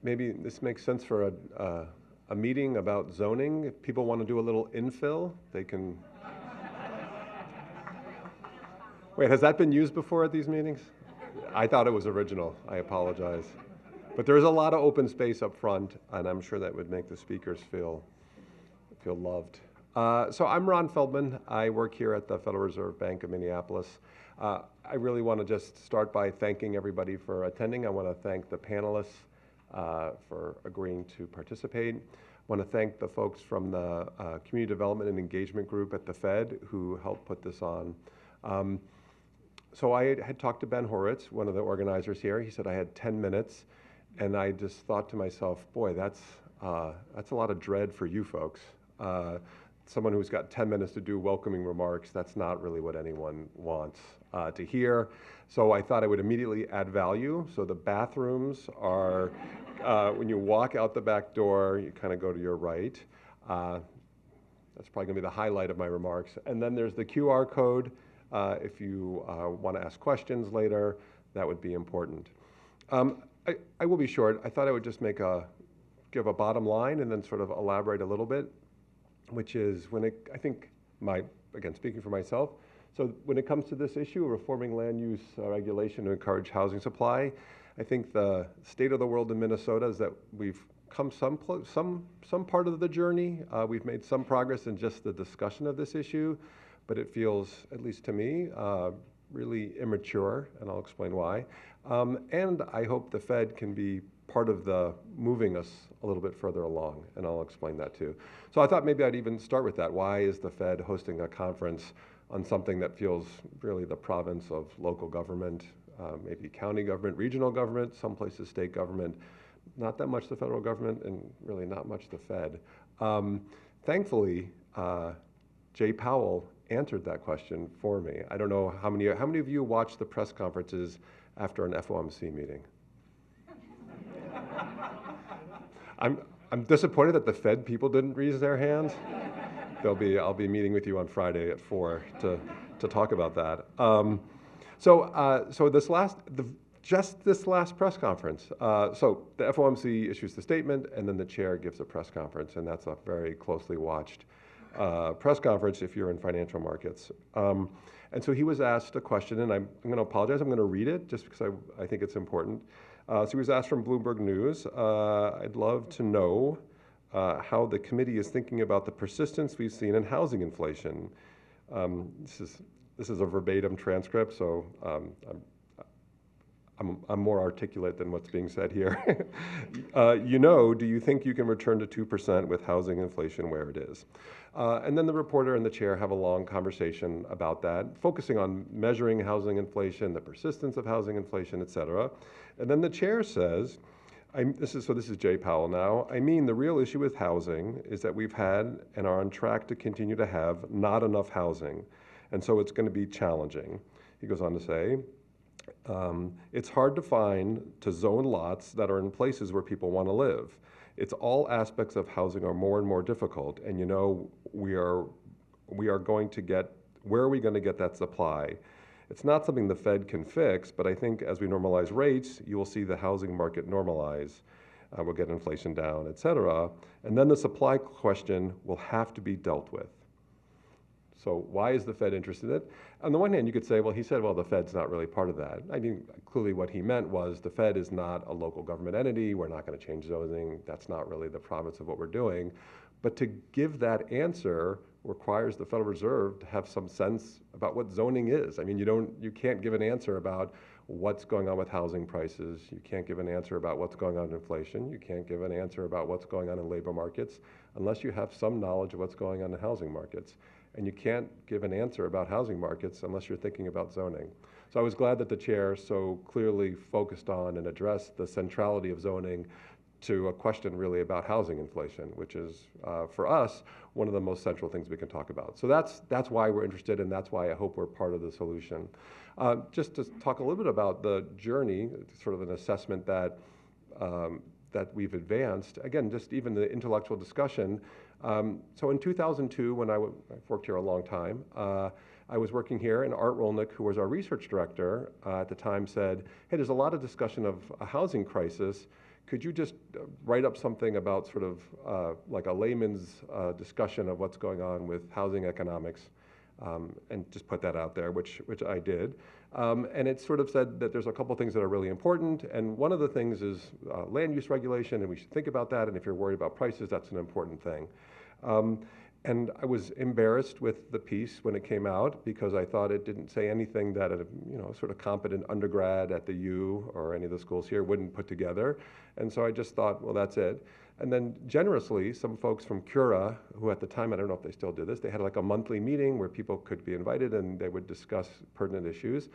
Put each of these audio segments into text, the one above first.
maybe this makes sense for a meeting about zoning. If people want to do a little infill, they can. Wait, has that been used before at these meetings? I thought it was original. I apologize. But there is a lot of open space up front, and I'm sure that would make the speakers feel loved. So I'm Ron Feldman. I work here at the Federal Reserve Bank of Minneapolis. I really want to just start by thanking everybody for attending. I want to thank the panelists for agreeing to participate. I want to thank the folks from the Community Development and Engagement Group at the Fed who helped put this on. So I had talked to Ben Horowitz, one of the organizers here. He said I had 10 minutes, and I just thought to myself, boy, that's a lot of dread for you folks. Someone who's got 10 minutes to do welcoming remarks, that's not really what anyone wants to hear. So I thought I would immediately add value. So the bathrooms are, when you walk out the back door, you kind of go to your right. That's probably gonna be the highlight of my remarks. And then there's the QR code. If you want to ask questions later, that would be important. I will be short. I thought I would just give a bottom line and then sort of elaborate a little bit, which is I think again, speaking for myself, so when it comes to this issue of reforming land use regulation to encourage housing supply, I think the state of the world in Minnesota is that we've come some part of the journey. We've made some progress in just the discussion of this issue, but it feels, at least to me, really immature, and I'll explain why. And I hope the Fed can be part of the moving us a little bit further along, and I'll explain that too. So I thought maybe I'd even start with that. Why is the Fed hosting a conference on something that feels really the province of local government, maybe county government, regional government, some places state government, not that much the federal government, and really not much the Fed. Thankfully, Jay Powell answered that question for me. I don't know how many of you watched the press conferences after an FOMC meeting? I'm disappointed that the Fed people didn't raise their hands. I'll be meeting with you on Friday at 4 to talk about that. So this last press conference. So the FOMC issues the statement, and then the chair gives a press conference, and that's a very closely watched press conference if you're in financial markets. And so he was asked a question, and I'm going to apologize. I'm going to read it just because I think it's important. So he was asked from Bloomberg News, I'd love to know how the committee is thinking about the persistence we've seen in housing inflation. This is a verbatim transcript, so I'm more articulate than what's being said here. Do you think you can return to 2% with housing inflation where it is? And then the reporter and the chair have a long conversation about that, focusing on measuring housing inflation, the persistence of housing inflation, et cetera. And then the chair says, this is Jay Powell now, the real issue with housing is that we've had and are on track to continue to have not enough housing. And so it's going to be challenging. He goes on to say, it's hard to zone lots that are in places where people want to live. It's all aspects of housing are more and more difficult, and we are going to get, where are we going to get that supply? It's not something the Fed can fix, but I think as we normalize rates, you will see the housing market normalize. We'll get inflation down, et cetera. And then the supply question will have to be dealt with. So why is the Fed interested in it? On the one hand, you could say, well, he said, well, the Fed's not really part of that. Clearly what he meant was the Fed is not a local government entity. We're not going to change zoning. That's not really the province of what we're doing. But to give that answer requires the Federal Reserve to have some sense about what zoning is. You can't give an answer about what's going on with housing prices. You can't give an answer about what's going on in inflation. You can't give an answer about what's going on in labor markets unless you have some knowledge of what's going on in housing markets. And you can't give an answer about housing markets unless you're thinking about zoning. So I was glad that the chair so clearly focused on and addressed the centrality of zoning to a question really about housing inflation, which is, for us, one of the most central things we can talk about. So that's why we're interested, and that's why I hope we're part of the solution. Just to talk a little bit about the journey, sort of an assessment that we've advanced, again, just even the intellectual discussion. So in 2002, when I've worked here a long time, I was working here, and Art Rolnick, who was our research director at the time, said, hey, there's a lot of discussion of a housing crisis. could you just write up something about sort of like a layman's discussion of what's going on with housing economics, and just put that out there, which I did. And it sort of said that there's a couple things that are really important, and one of the things is land use regulation, and we should think about that, and if you're worried about prices, that's an important thing. And I was embarrassed with the piece when it came out because I thought it didn't say anything that a sort of competent undergrad at the U or any of the schools here wouldn't put together. And so I just thought, well, that's it. And then generously, some folks from Cura, who at the time, I don't know if they still do this, they had like a monthly meeting where people could be invited and they would discuss pertinent issues.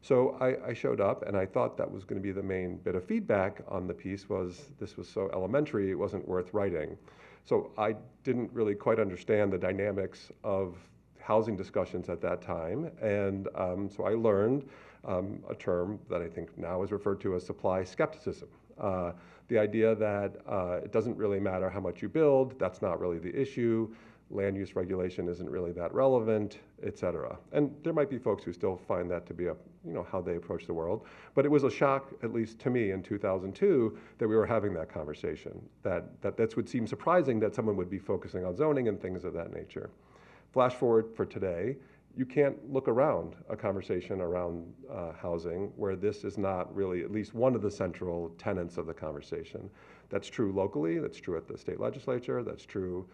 So I showed up, and I thought that was going to be the main bit of feedback on the piece was this was so elementary, it wasn't worth writing. So I didn't really quite understand the dynamics of housing discussions at that time, and so I learned a term that I think now is referred to as supply skepticism. The idea that it doesn't really matter how much you build, that's not really the issue, land use regulation isn't really that relevant, et cetera. And there might be folks who still find that to be how they approach the world. But it was a shock, at least to me in 2002, that we were having that conversation. That would seem surprising that someone would be focusing on zoning and things of that nature. Flash forward for today, you can't look around a conversation around housing where this is not really at least one of the central tenets of the conversation. That's true locally, that's true at the state legislature, that's true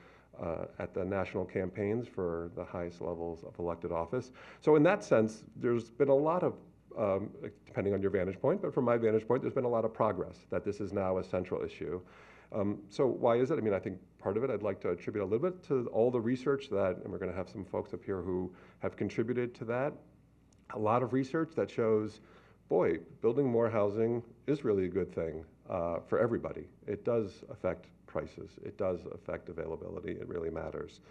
at the national campaigns for the highest levels of elected office. So in that sense, there's been a lot of, depending on your vantage point, but from my vantage point, there's been a lot of progress that this is now a central issue. So why is it? I mean, I think part of it I'd like to attribute a little bit to all the research that, and we're going to have some folks up here who have contributed to that. A lot of research that shows, boy, building more housing is really a good thing for everybody. It does affect prices. It does affect availability. It really matters.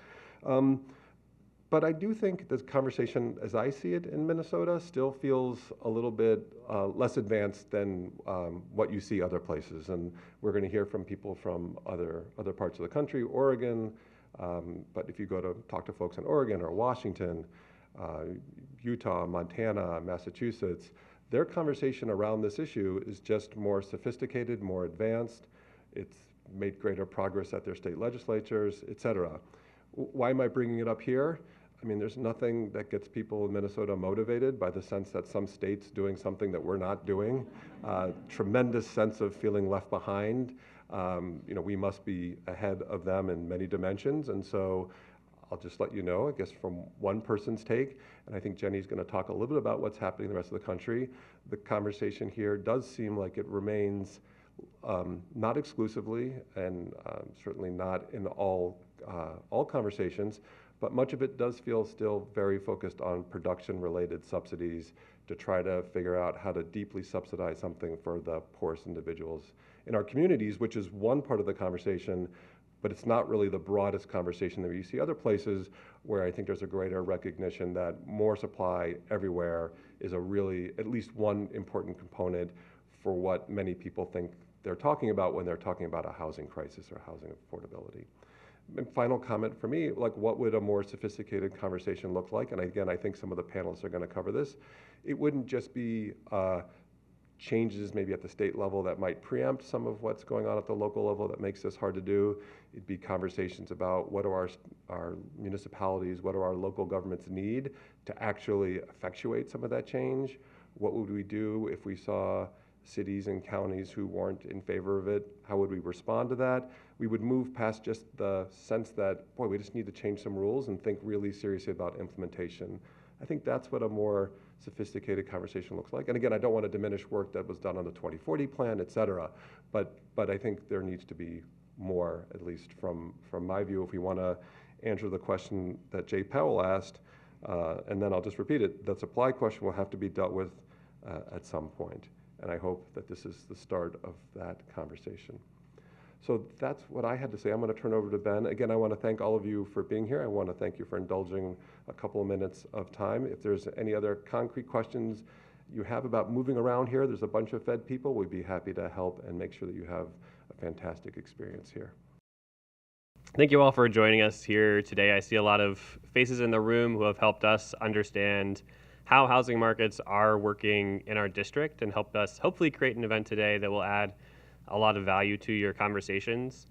But I do think this conversation, as I see it in Minnesota, still feels a little bit less advanced than what you see other places. And we're going to hear from people from other parts of the country, Oregon, but if you go to talk to folks in Oregon or Washington, Utah, Montana, Massachusetts, their conversation around this issue is just more sophisticated, more advanced. It's made greater progress at their state legislatures, et cetera. Why am I bringing it up here? I mean, there's nothing that gets people in Minnesota motivated by the sense that some state's doing something that we're not doing. Tremendous sense of feeling left behind. We must be ahead of them in many dimensions. And so I'll just let you know, I guess from one person's take, and I think Jenny's going to talk a little bit about what's happening in the rest of the country. The conversation here does seem like it remains not exclusively, and certainly not in all conversations, but much of it does feel still very focused on production-related subsidies to try to figure out how to deeply subsidize something for the poorest individuals in our communities, which is one part of the conversation, but it's not really the broadest conversation that you see other places where I think there's a greater recognition that more supply everywhere is a really, at least one important component for what many people think they're talking about when they're talking about a housing crisis or housing affordability. And final comment for me, like what would a more sophisticated conversation look like? And again, I think some of the panelists are going to cover this. It wouldn't just be changes maybe at the state level that might preempt some of what's going on at the local level that makes this hard to do. It'd be conversations about what do our municipalities, what do our local governments need to actually effectuate some of that change? What would we do if we saw cities and counties who weren't in favor of it? How would we respond to that? We would move past just the sense that, boy, we just need to change some rules and think really seriously about implementation. I think that's what a more sophisticated conversation looks like. And again, I don't want to diminish work that was done on the 2040 plan, et cetera, but I think there needs to be more, at least from my view, if we want to answer the question that Jay Powell asked, and then I'll just repeat it, the supply question will have to be dealt with at some point. And I hope that this is the start of that conversation. So that's what I had to say. I'm going to turn over to Ben. Again, I want to thank all of you for being here. I want to thank you for indulging a couple of minutes of time. If there's any other concrete questions you have about moving around here, there's a bunch of Fed people. We'd be happy to help and make sure that you have a fantastic experience here. Thank you all for joining us here today. I see a lot of faces in the room who have helped us understand how housing markets are working in our district and helped us hopefully create an event today that will add a lot of value to your conversations.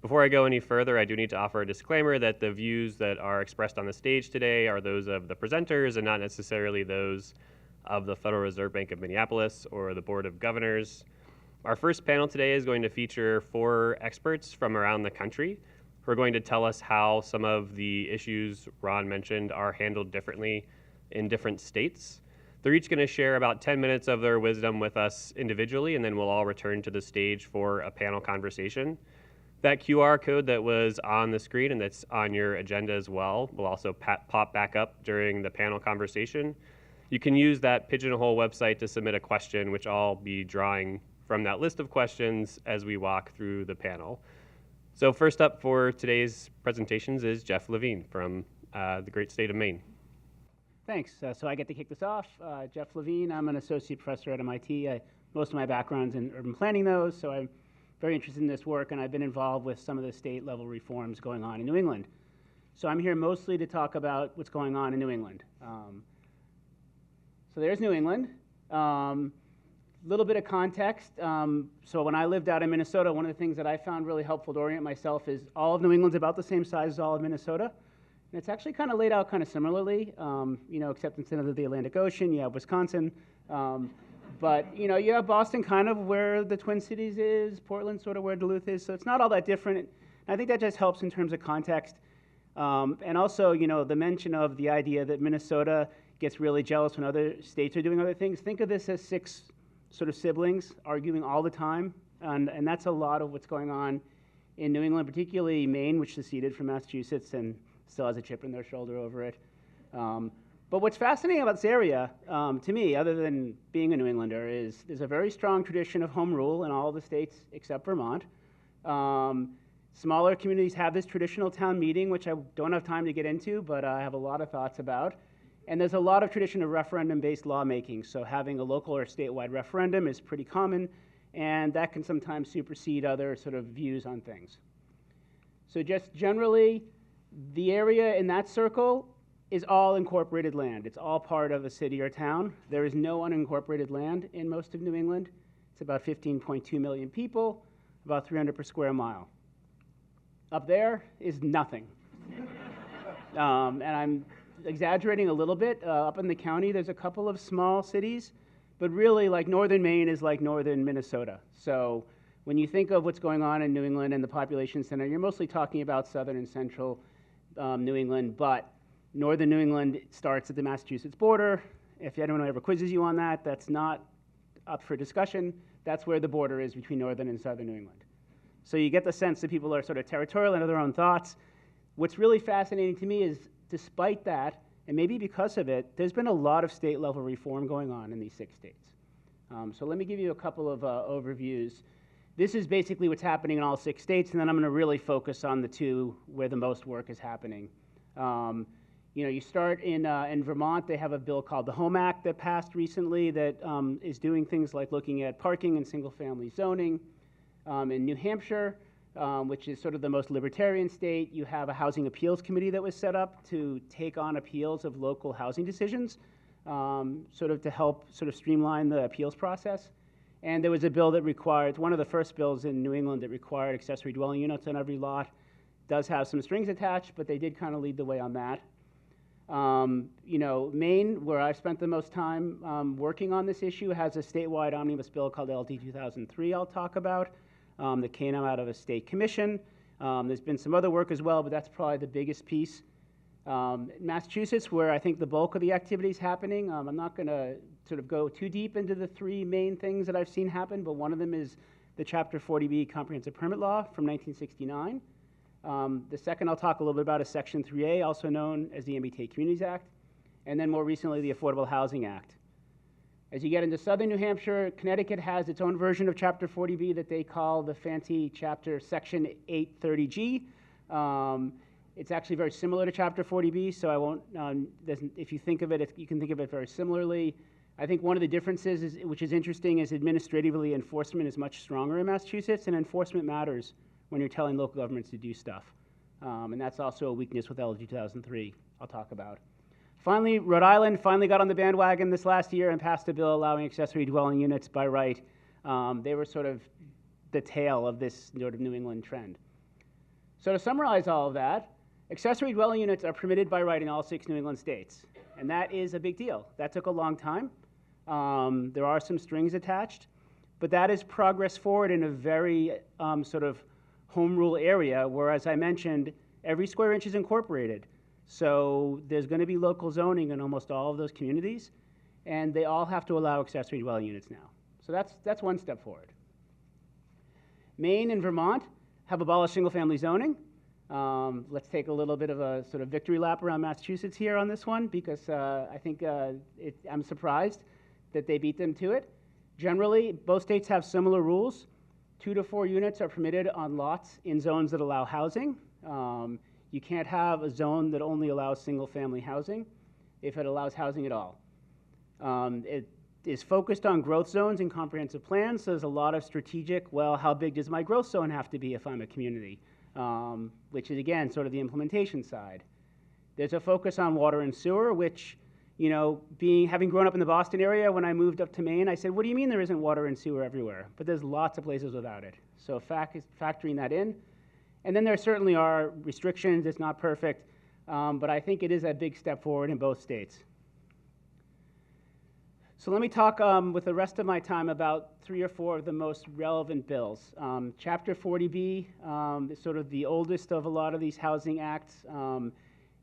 Before I go any further, I do need to offer a disclaimer that the views that are expressed on the stage today are those of the presenters and not necessarily those of the Federal Reserve Bank of Minneapolis or the Board of Governors. Our first panel today is going to feature 4 experts from around the country who are going to tell us how some of the issues Ron mentioned are handled differently in different states. They're each going to share about 10 minutes of their wisdom with us individually, and then we'll all return to the stage for a panel conversation. That QR code that was on the screen and that's on your agenda as well will also pop back up during the panel conversation. You can use that Pigeonhole website to submit a question, which I'll be drawing from that list of questions as we walk through the panel. So first up for today's presentations is Jeff Levine from the great state of Maine. Thanks. So I get to kick this off. Jeff Levine, I'm an associate professor at MIT. Most of my background's in urban planning, though, so I'm very interested in this work, and I've been involved with some of the state-level reforms going on in New England. So I'm here mostly to talk about what's going on in New England. So there's New England. Little bit of context. So when I lived out in Minnesota, one of the things that I found really helpful to orient myself is all of New England's about the same size as all of Minnesota. And it's actually kind of laid out kind of similarly, except instead of the Atlantic Ocean, you have Wisconsin. But, you have Boston kind of where the Twin Cities is, Portland sort of where Duluth is, so it's not all that different. And I think that just helps in terms of context. And also, the mention of the idea that Minnesota gets really jealous when other states are doing other things. Think of this as 6 sort of siblings arguing all the time, and that's a lot of what's going on in New England, particularly Maine, which seceded from Massachusetts and still has a chip in their shoulder over it. But what's fascinating about this area, to me, other than being a New Englander, is there's a very strong tradition of home rule in all the states except Vermont. Smaller communities have this traditional town meeting, which I don't have time to get into, but I have a lot of thoughts about. And there's a lot of tradition of referendum-based lawmaking, so having a local or statewide referendum is pretty common, and that can sometimes supersede other sort of views on things. So just generally, the area in that circle is all incorporated land. It's all part of a city or town. There is no unincorporated land in most of New England. It's about 15.2 million people, about 300 per square mile. Up there is nothing. And I'm exaggerating a little bit. Up in the county, there's a couple of small cities, but really, like northern Maine is like northern Minnesota. So when you think of what's going on in New England and the population center, you're mostly talking about southern and central New England, but northern New England starts at the Massachusetts border. If anyone ever quizzes you on that, that's not up for discussion. That's where the border is between northern and southern New England. So you get the sense that people are sort of territorial and have their own thoughts. What's really fascinating to me is, despite that, and maybe because of it, there's been a lot of state-level reform going on in these 6 states. So let me give you a couple of overviews. This is basically what's happening in all 6 states, and then I'm going to really focus on the 2 where the most work is happening. You start in Vermont. They have a bill called the Home Act that passed recently that is doing things like looking at parking and single-family zoning. In New Hampshire, which is sort of the most libertarian state, you have a housing appeals committee that was set up to take on appeals of local housing decisions, sort of to help sort of streamline the appeals process. And there was a bill that required, one of the first bills in New England that required accessory dwelling units on every lot. Does have some strings attached, but they did kind of lead the way on that. Maine, where I've spent the most time working on this issue, has a statewide omnibus bill called LD 2003 I'll talk about that came out of a state commission. There's been some other work as well, but that's probably the biggest piece. Massachusetts, where I think the bulk of the activity is happening, I'm not going to sort of go too deep into the 3 main things that I've seen happen, but one of them is the Chapter 40B Comprehensive Permit Law from 1969. The second I'll talk a little bit about is Section 3A, also known as the MBTA Communities Act, and then more recently the Affordable Housing Act. As you get into southern New Hampshire, Connecticut has its own version of Chapter 40B that they call the fancy chapter Section 830G. It's actually very similar to Chapter 40B, so I won't, if you think of it, you can think of it very similarly. I think one of the differences, which is interesting, is administratively enforcement is much stronger in Massachusetts, and enforcement matters when you're telling local governments to do stuff. And that's also a weakness with LG 2003 I'll talk about. Finally, Rhode Island finally got on the bandwagon this last year and passed a bill allowing accessory dwelling units by right. They were sort of the tail of this sort of New England trend. So to summarize all of that, accessory dwelling units are permitted by right in all 6 New England states, and that is a big deal. That took a long time. There are some strings attached, but that is progress forward in a very sort of home rule area where, as I mentioned, every square inch is incorporated. So there's going to be local zoning in almost all of those communities, and they all have to allow accessory dwelling units now. So that's one step forward. Maine and Vermont have abolished single-family zoning. Let's take a little bit of a sort of victory lap around Massachusetts here on this one, because I think I'm surprised that they beat them to it. Generally, both states have similar rules. 2 to 4 units are permitted on lots in zones that allow housing. You can't have a zone that only allows single-family housing if it allows housing at all. It is focused on growth zones in comprehensive plans, so there's a lot of strategic, well, how big does my growth zone have to be if I'm a community? Which is, again, sort of the implementation side. There's a focus on water and sewer, which, you know, having grown up in the Boston area, when I moved up to Maine, I said, what do you mean there isn't water and sewer everywhere? But there's lots of places without it. So factoring that in. And then there certainly are restrictions. It's not perfect, but I think it is a big step forward in both states. So let me talk with the rest of my time about 3 or 4 of the most relevant bills. Chapter 40B is sort of the oldest of a lot of these housing acts.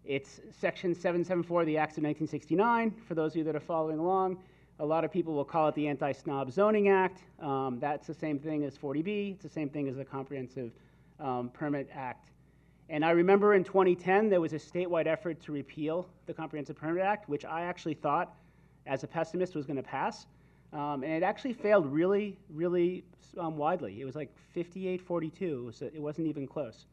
It's Section 774 of the Acts of 1969, for those of you that are following along. A lot of people will call it the Anti-Snob Zoning Act. That's the same thing as 40B. It's the same thing as the Comprehensive Permit Act. And I remember in 2010, there was a statewide effort to repeal the Comprehensive Permit Act, which I actually thought, as a pessimist, was going to pass. And it actually failed really, really widely. It was like 58-42. It wasn't even close.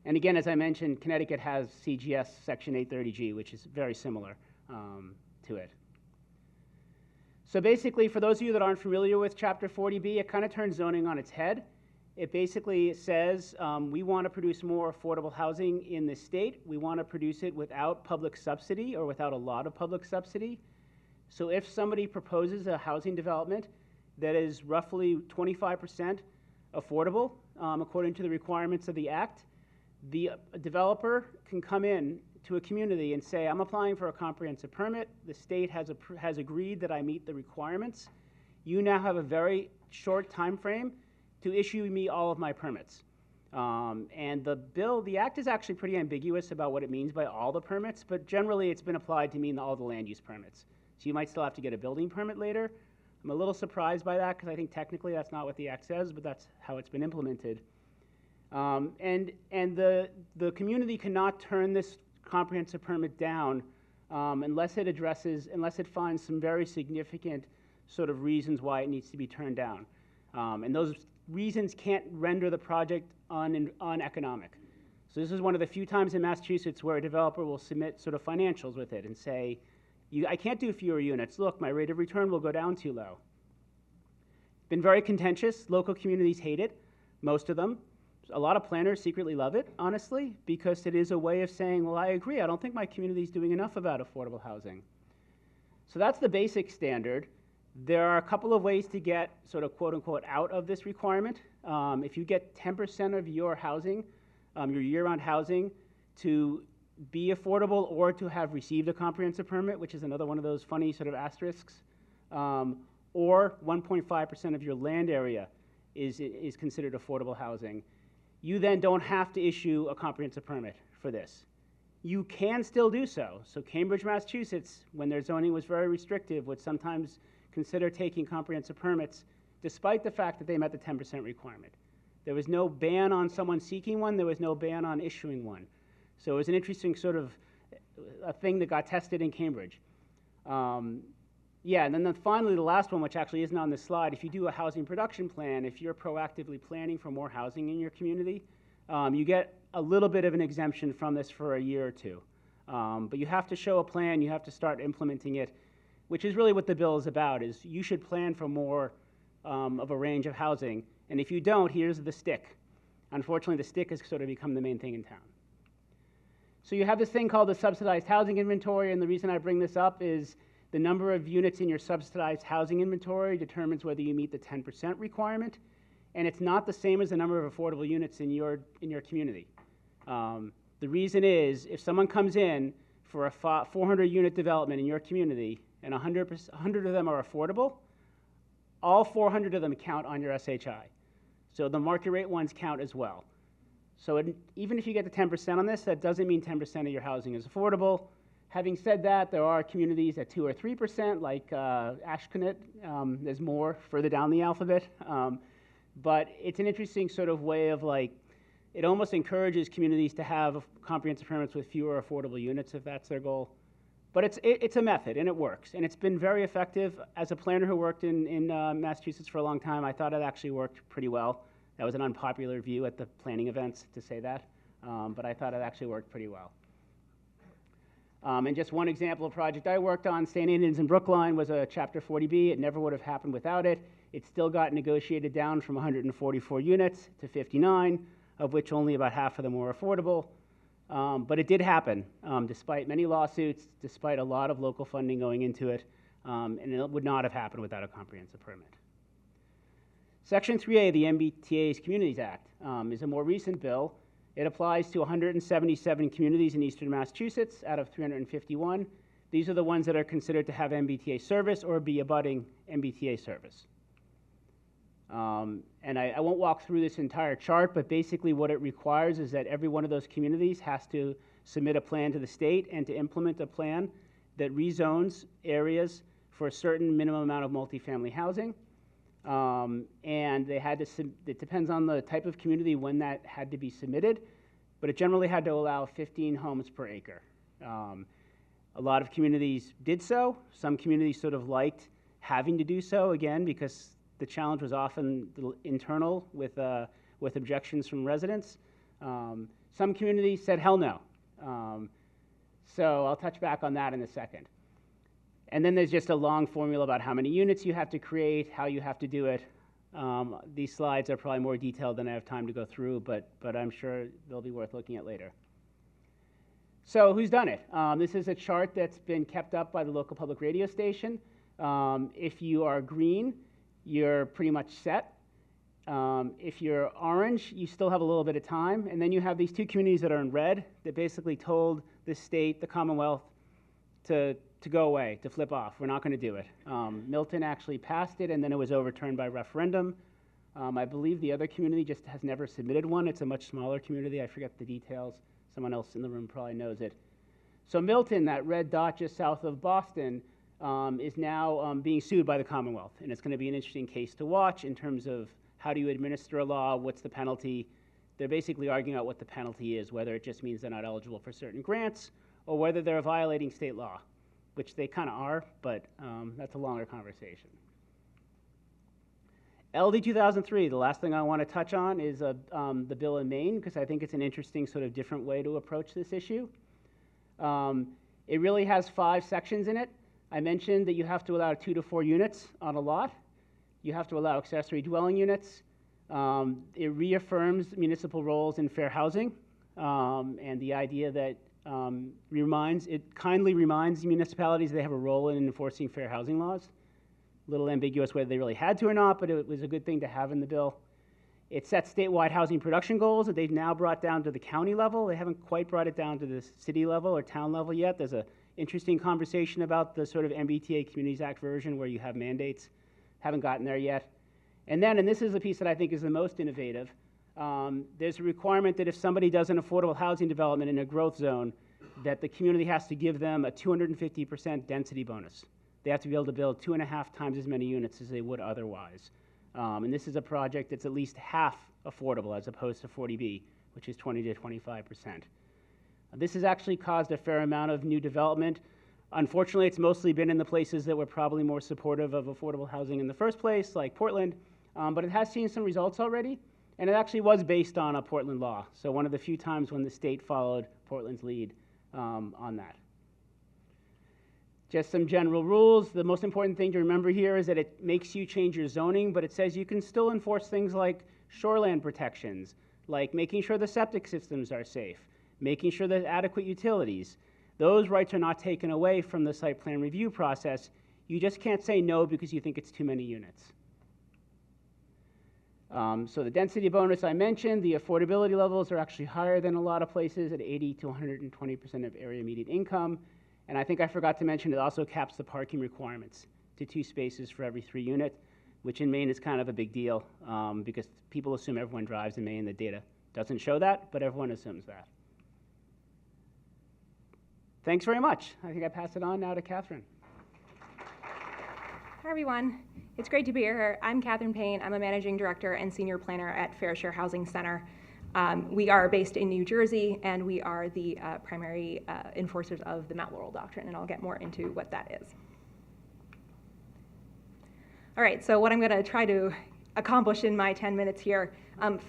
And again, as I mentioned, Connecticut has CGS Section 830G, which is very similar to it. So basically, for those of you that aren't familiar with Chapter 40B, it kind of turns zoning on its head. It basically says we want to produce more affordable housing in the state. We want to produce it without public subsidy or without a lot of public subsidy. So if somebody proposes a housing development that is roughly 25% affordable, according to the requirements of the Act, the developer can come in to a community and say, I'm applying for a comprehensive permit. The state has agreed that I meet the requirements. You now have a very short time frame to issue me all of my permits. And the Act is actually pretty ambiguous about what it means by all the permits, but generally it's been applied to mean all the land use permits. So you might still have to get a building permit later. I'm a little surprised by that because I think technically that's not what the Act says, but that's how it's been implemented. And the community cannot turn this comprehensive permit down unless it finds some very significant sort of reasons why it needs to be turned down. And those reasons can't render the project uneconomic. So this is one of the few times in Massachusetts where a developer will submit sort of financials with it and say, I can't do fewer units. Look, my rate of return will go down too low. Been very contentious. Local communities hate it, most of them. A lot of planners secretly love it, honestly, because it is a way of saying, well, I agree. I don't think my community is doing enough about affordable housing. So that's the basic standard. There are a couple of ways to get sort of quote unquote out of this requirement. If you get 10% of your housing, your year-round housing, to be affordable or to have received a comprehensive permit, which is another one of those funny sort of asterisks, or 1.5% of your land area is considered affordable housing, you then don't have to issue a comprehensive permit for this. You can still do so. So Cambridge, Massachusetts, when their zoning was very restrictive, would sometimes consider taking comprehensive permits despite the fact that they met the 10% requirement. There was no ban on someone seeking one. There was no ban on issuing one. So it was an interesting sort of a thing that got tested in Cambridge. Yeah, and then finally the last one, which actually isn't on this slide, if you do a housing production plan, if you're proactively planning for more housing in your community, you get a little bit of an exemption from this for a year or two. But you have to show a plan, you have to start implementing it, which is really what the bill is about, is you should plan for more of a range of housing. And if you don't, here's the stick. Unfortunately, the stick has sort of become the main thing in town. So you have this thing called the subsidized housing inventory, and the reason I bring this up is the number of units in your subsidized housing inventory determines whether you meet the 10% requirement. and it's not the same as the number of affordable units in your community. The reason is, if someone comes in for a 400-unit development in your community, and 100 of them are affordable, all 400 of them count on your SHI. So the market rate ones count as well. So even if you get the 10% on this, that doesn't mean 10% of your housing is affordable. Having said that, there are communities at 2 or 3%, like Ashkenat. There's more further down the alphabet. But it's an interesting sort of way of it almost encourages communities to have comprehensive permits with fewer affordable units if that's their goal. But it's a method, and it works. And it's been very effective. As a planner who worked in Massachusetts for a long time, I thought it actually worked pretty well. That was an unpopular view at the planning events to say that, but I thought it actually worked pretty well. And just one example of a project I worked on, St. Aidan's in Brookline, was a Chapter 40B. It never would have happened without it. It still got negotiated down from 144 units to 59, of which only about half of them were affordable. But it did happen, despite many lawsuits, despite a lot of local funding going into it, and it would not have happened without a comprehensive permit. Section 3A of the MBTA's Communities Act is a more recent bill. It applies to 177 communities in eastern Massachusetts out of 351. These are the ones that are considered to have MBTA service or be abutting MBTA service. And I won't walk through this entire chart, but basically what it requires is that every one of those communities has to submit a plan to the state and to implement a plan that rezones areas for a certain minimum amount of multifamily housing. And they had to, it depends on the type of community when that had to be submitted, but it generally had to allow 15 homes per acre. A lot of communities did so. Some communities sort of liked having to do so, again, because the challenge was often internal with objections from residents. Some communities said, hell no. So I'll touch back on that in a second. And then there's just a long formula about how many units you have to create, how you have to do it. These slides are probably more detailed than I have time to go through, but I'm sure they'll be worth looking at later. So who's done it? This is a chart that's been kept up by the local public radio station. If you are green, you're pretty much set. If you're orange, you still have a little bit of time. And then you have these two communities that are in red that basically told the state, the Commonwealth, to go away, to flip off. We're not going to do it. Milton actually passed it, and then it was overturned by referendum. I believe the other community just has never submitted one. It's a much smaller community. I forget the details. Someone else in the room probably knows it. So Milton, that red dot just south of Boston, is now being sued by the Commonwealth. And it's going to be an interesting case to watch in terms of how do you administer a law, what's the penalty. They're basically arguing out what the penalty is, whether it just means they're not eligible for certain grants or whether they're violating state law, which they kind of are, but that's a longer conversation. LD 2003, the last thing I want to touch on is the bill in Maine, because I think it's an interesting sort of different way to approach this issue. It really has 5 sections in it. I mentioned that you have to allow 2 to 4 units on a lot. You have to allow accessory dwelling units. It reaffirms municipal roles in fair housing, and the idea that it kindly reminds municipalities they have a role in enforcing fair housing laws. A little ambiguous whether they really had to or not, but it was a good thing to have in the bill. It sets statewide housing production goals that they've now brought down to the county level. They haven't quite brought it down to the city level or town level yet. There's an interesting conversation about the sort of MBTA Communities Act version where you have mandates. Haven't gotten there yet. And then, and this is the piece that I think is the most innovative, there's a requirement that if somebody does an affordable housing development in a growth zone, that the community has to give them a 250% density bonus. They have to be able to build 2.5 times as many units as they would otherwise. And this is a project that's at least half affordable as opposed to 40B, which is 20 to 25%. This has actually caused a fair amount of new development. Unfortunately, it's mostly been in the places that were probably more supportive of affordable housing in the first place, like Portland, but it has seen some results already, and it actually was based on a Portland law. So one of the few times when the state followed Portland's lead on that. Just some general rules. The most important thing to remember here is that it makes you change your zoning, but it says you can still enforce things like shoreland protections, like making sure the septic systems are safe, making sure there's adequate utilities. Those rights are not taken away from the site plan review process. You just can't say no because you think it's too many units. So the density bonus I mentioned, the affordability levels are actually higher than a lot of places at 80 to 120% of area median income. And I think I forgot to mention it also caps the parking requirements to 2 spaces for every 3 units, which in Maine is kind of a big deal because people assume everyone drives in Maine. The data doesn't show that, but everyone assumes that. Thanks very much. I think I pass it on now to Catherine. Hi, everyone. It's great to be here. I'm Catherine Payne. I'm a managing director and senior planner at Fair Share Housing Center. We are based in New Jersey, and we are the primary enforcers of the Mount Laurel Doctrine, and I'll get more into what that is. All right, so what I'm going to try to accomplish in my 10 minutes here.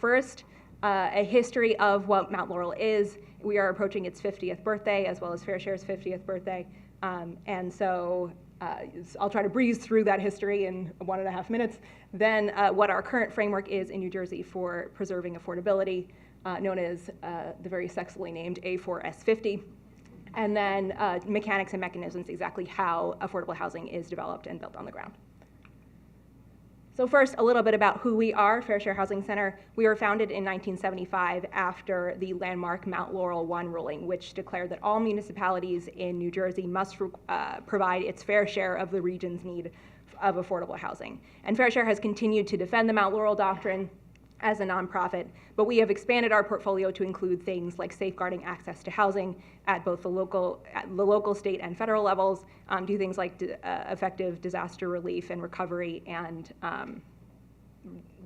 First, a history of what Mount Laurel is. We are approaching its 50th birthday, as well as Fair Share's 50th birthday. And so I'll try to breeze through that history in 1.5 minutes. Then what our current framework is in New Jersey for preserving affordability, known as the very sexily named A4S50. And then mechanics and mechanisms, exactly how affordable housing is developed and built on the ground. So first, a little bit about who we are, Fair Share Housing Center. We were founded in 1975 after the landmark Mount Laurel I ruling, which declared that all municipalities in New Jersey must provide its fair share of the region's need of affordable housing. And Fair Share has continued to defend the Mount Laurel Doctrine as a nonprofit, but we have expanded our portfolio to include things like safeguarding access to housing at both the local, state, and federal levels, do things like effective disaster relief and recovery, and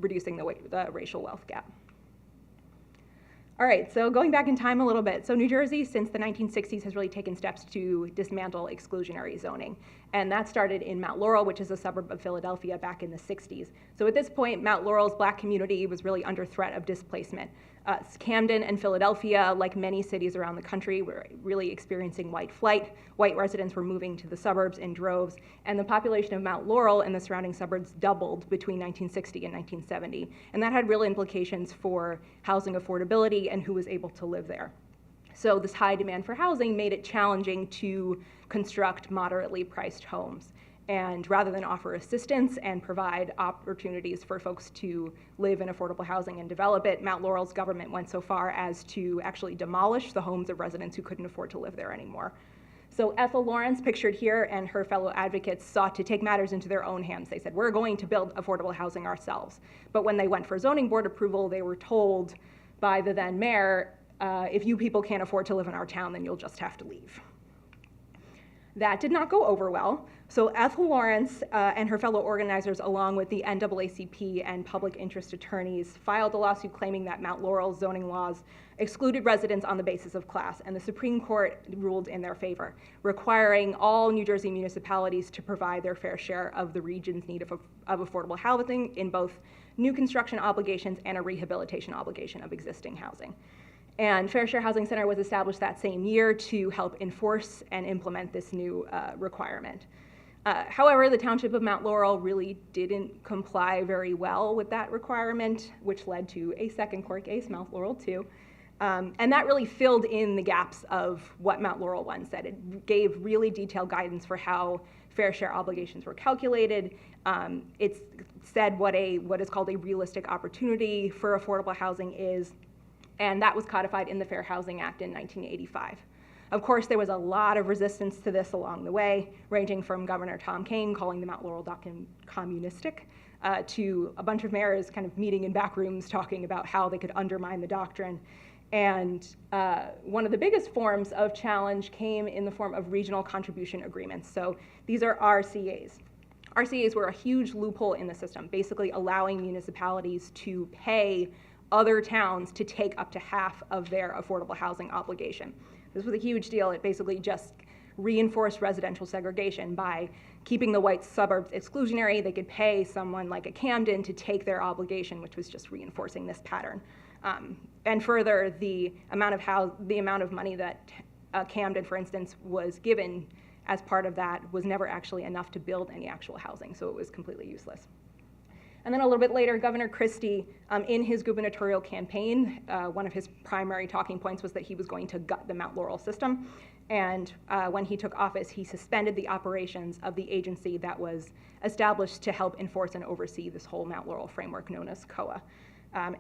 reducing the racial wealth gap. All right, so going back in time a little bit. So New Jersey, since the 1960s, has really taken steps to dismantle exclusionary zoning. And that started in Mount Laurel, which is a suburb of Philadelphia, back in the 60s. So at this point, Mount Laurel's Black community was really under threat of displacement. Camden and Philadelphia, like many cities around the country, were really experiencing white flight. White residents were moving to the suburbs in droves, and the population of Mount Laurel and the surrounding suburbs doubled between 1960 and 1970. And that had real implications for housing affordability and who was able to live there. So this high demand for housing made it challenging to construct moderately priced homes. And rather than offer assistance and provide opportunities for folks to live in affordable housing and develop it, Mount Laurel's government went so far as to actually demolish the homes of residents who couldn't afford to live there anymore. So Ethel Lawrence, pictured here, and her fellow advocates sought to take matters into their own hands. They said, we're going to build affordable housing ourselves. But when they went for zoning board approval, they were told by the then mayor, if you people can't afford to live in our town, then you'll just have to leave. That did not go over well. So Ethel Lawrence and her fellow organizers, along with the NAACP and public interest attorneys, filed a lawsuit claiming that Mount Laurel's zoning laws excluded residents on the basis of class, and the Supreme Court ruled in their favor, requiring all New Jersey municipalities to provide their fair share of the region's need of affordable housing in both new construction obligations and a rehabilitation obligation of existing housing. And Fair Share Housing Center was established that same year to help enforce and implement this new requirement. However, the township of Mount Laurel really didn't comply very well with that requirement, which led to a second court case, Mount Laurel II. And that really filled in the gaps of what Mount Laurel I said. It gave really detailed guidance for how fair share obligations were calculated. It said what is called a realistic opportunity for affordable housing is, and that was codified in the Fair Housing Act in 1985. Of course, there was a lot of resistance to this along the way, ranging from Governor Tom Kean calling the Mount Laurel Doctrine communistic, to a bunch of mayors kind of meeting in back rooms talking about how they could undermine the doctrine. And one of the biggest forms of challenge came in the form of regional contribution agreements. So these are RCAs. RCAs were a huge loophole in the system, basically allowing municipalities to pay other towns to take up to half of their affordable housing obligation. This was a huge deal. It basically just reinforced residential segregation by keeping the white suburbs exclusionary. They could pay someone like a Camden to take their obligation, which was just reinforcing this pattern. And further, the amount of money that Camden, for instance, was given as part of that was never actually enough to build any actual housing, so it was completely useless. And then a little bit later, Governor Christie, in his gubernatorial campaign, one of his primary talking points was that he was going to gut the Mount Laurel system. And when he took office, he suspended the operations of the agency that was established to help enforce and oversee this whole Mount Laurel framework known as COA.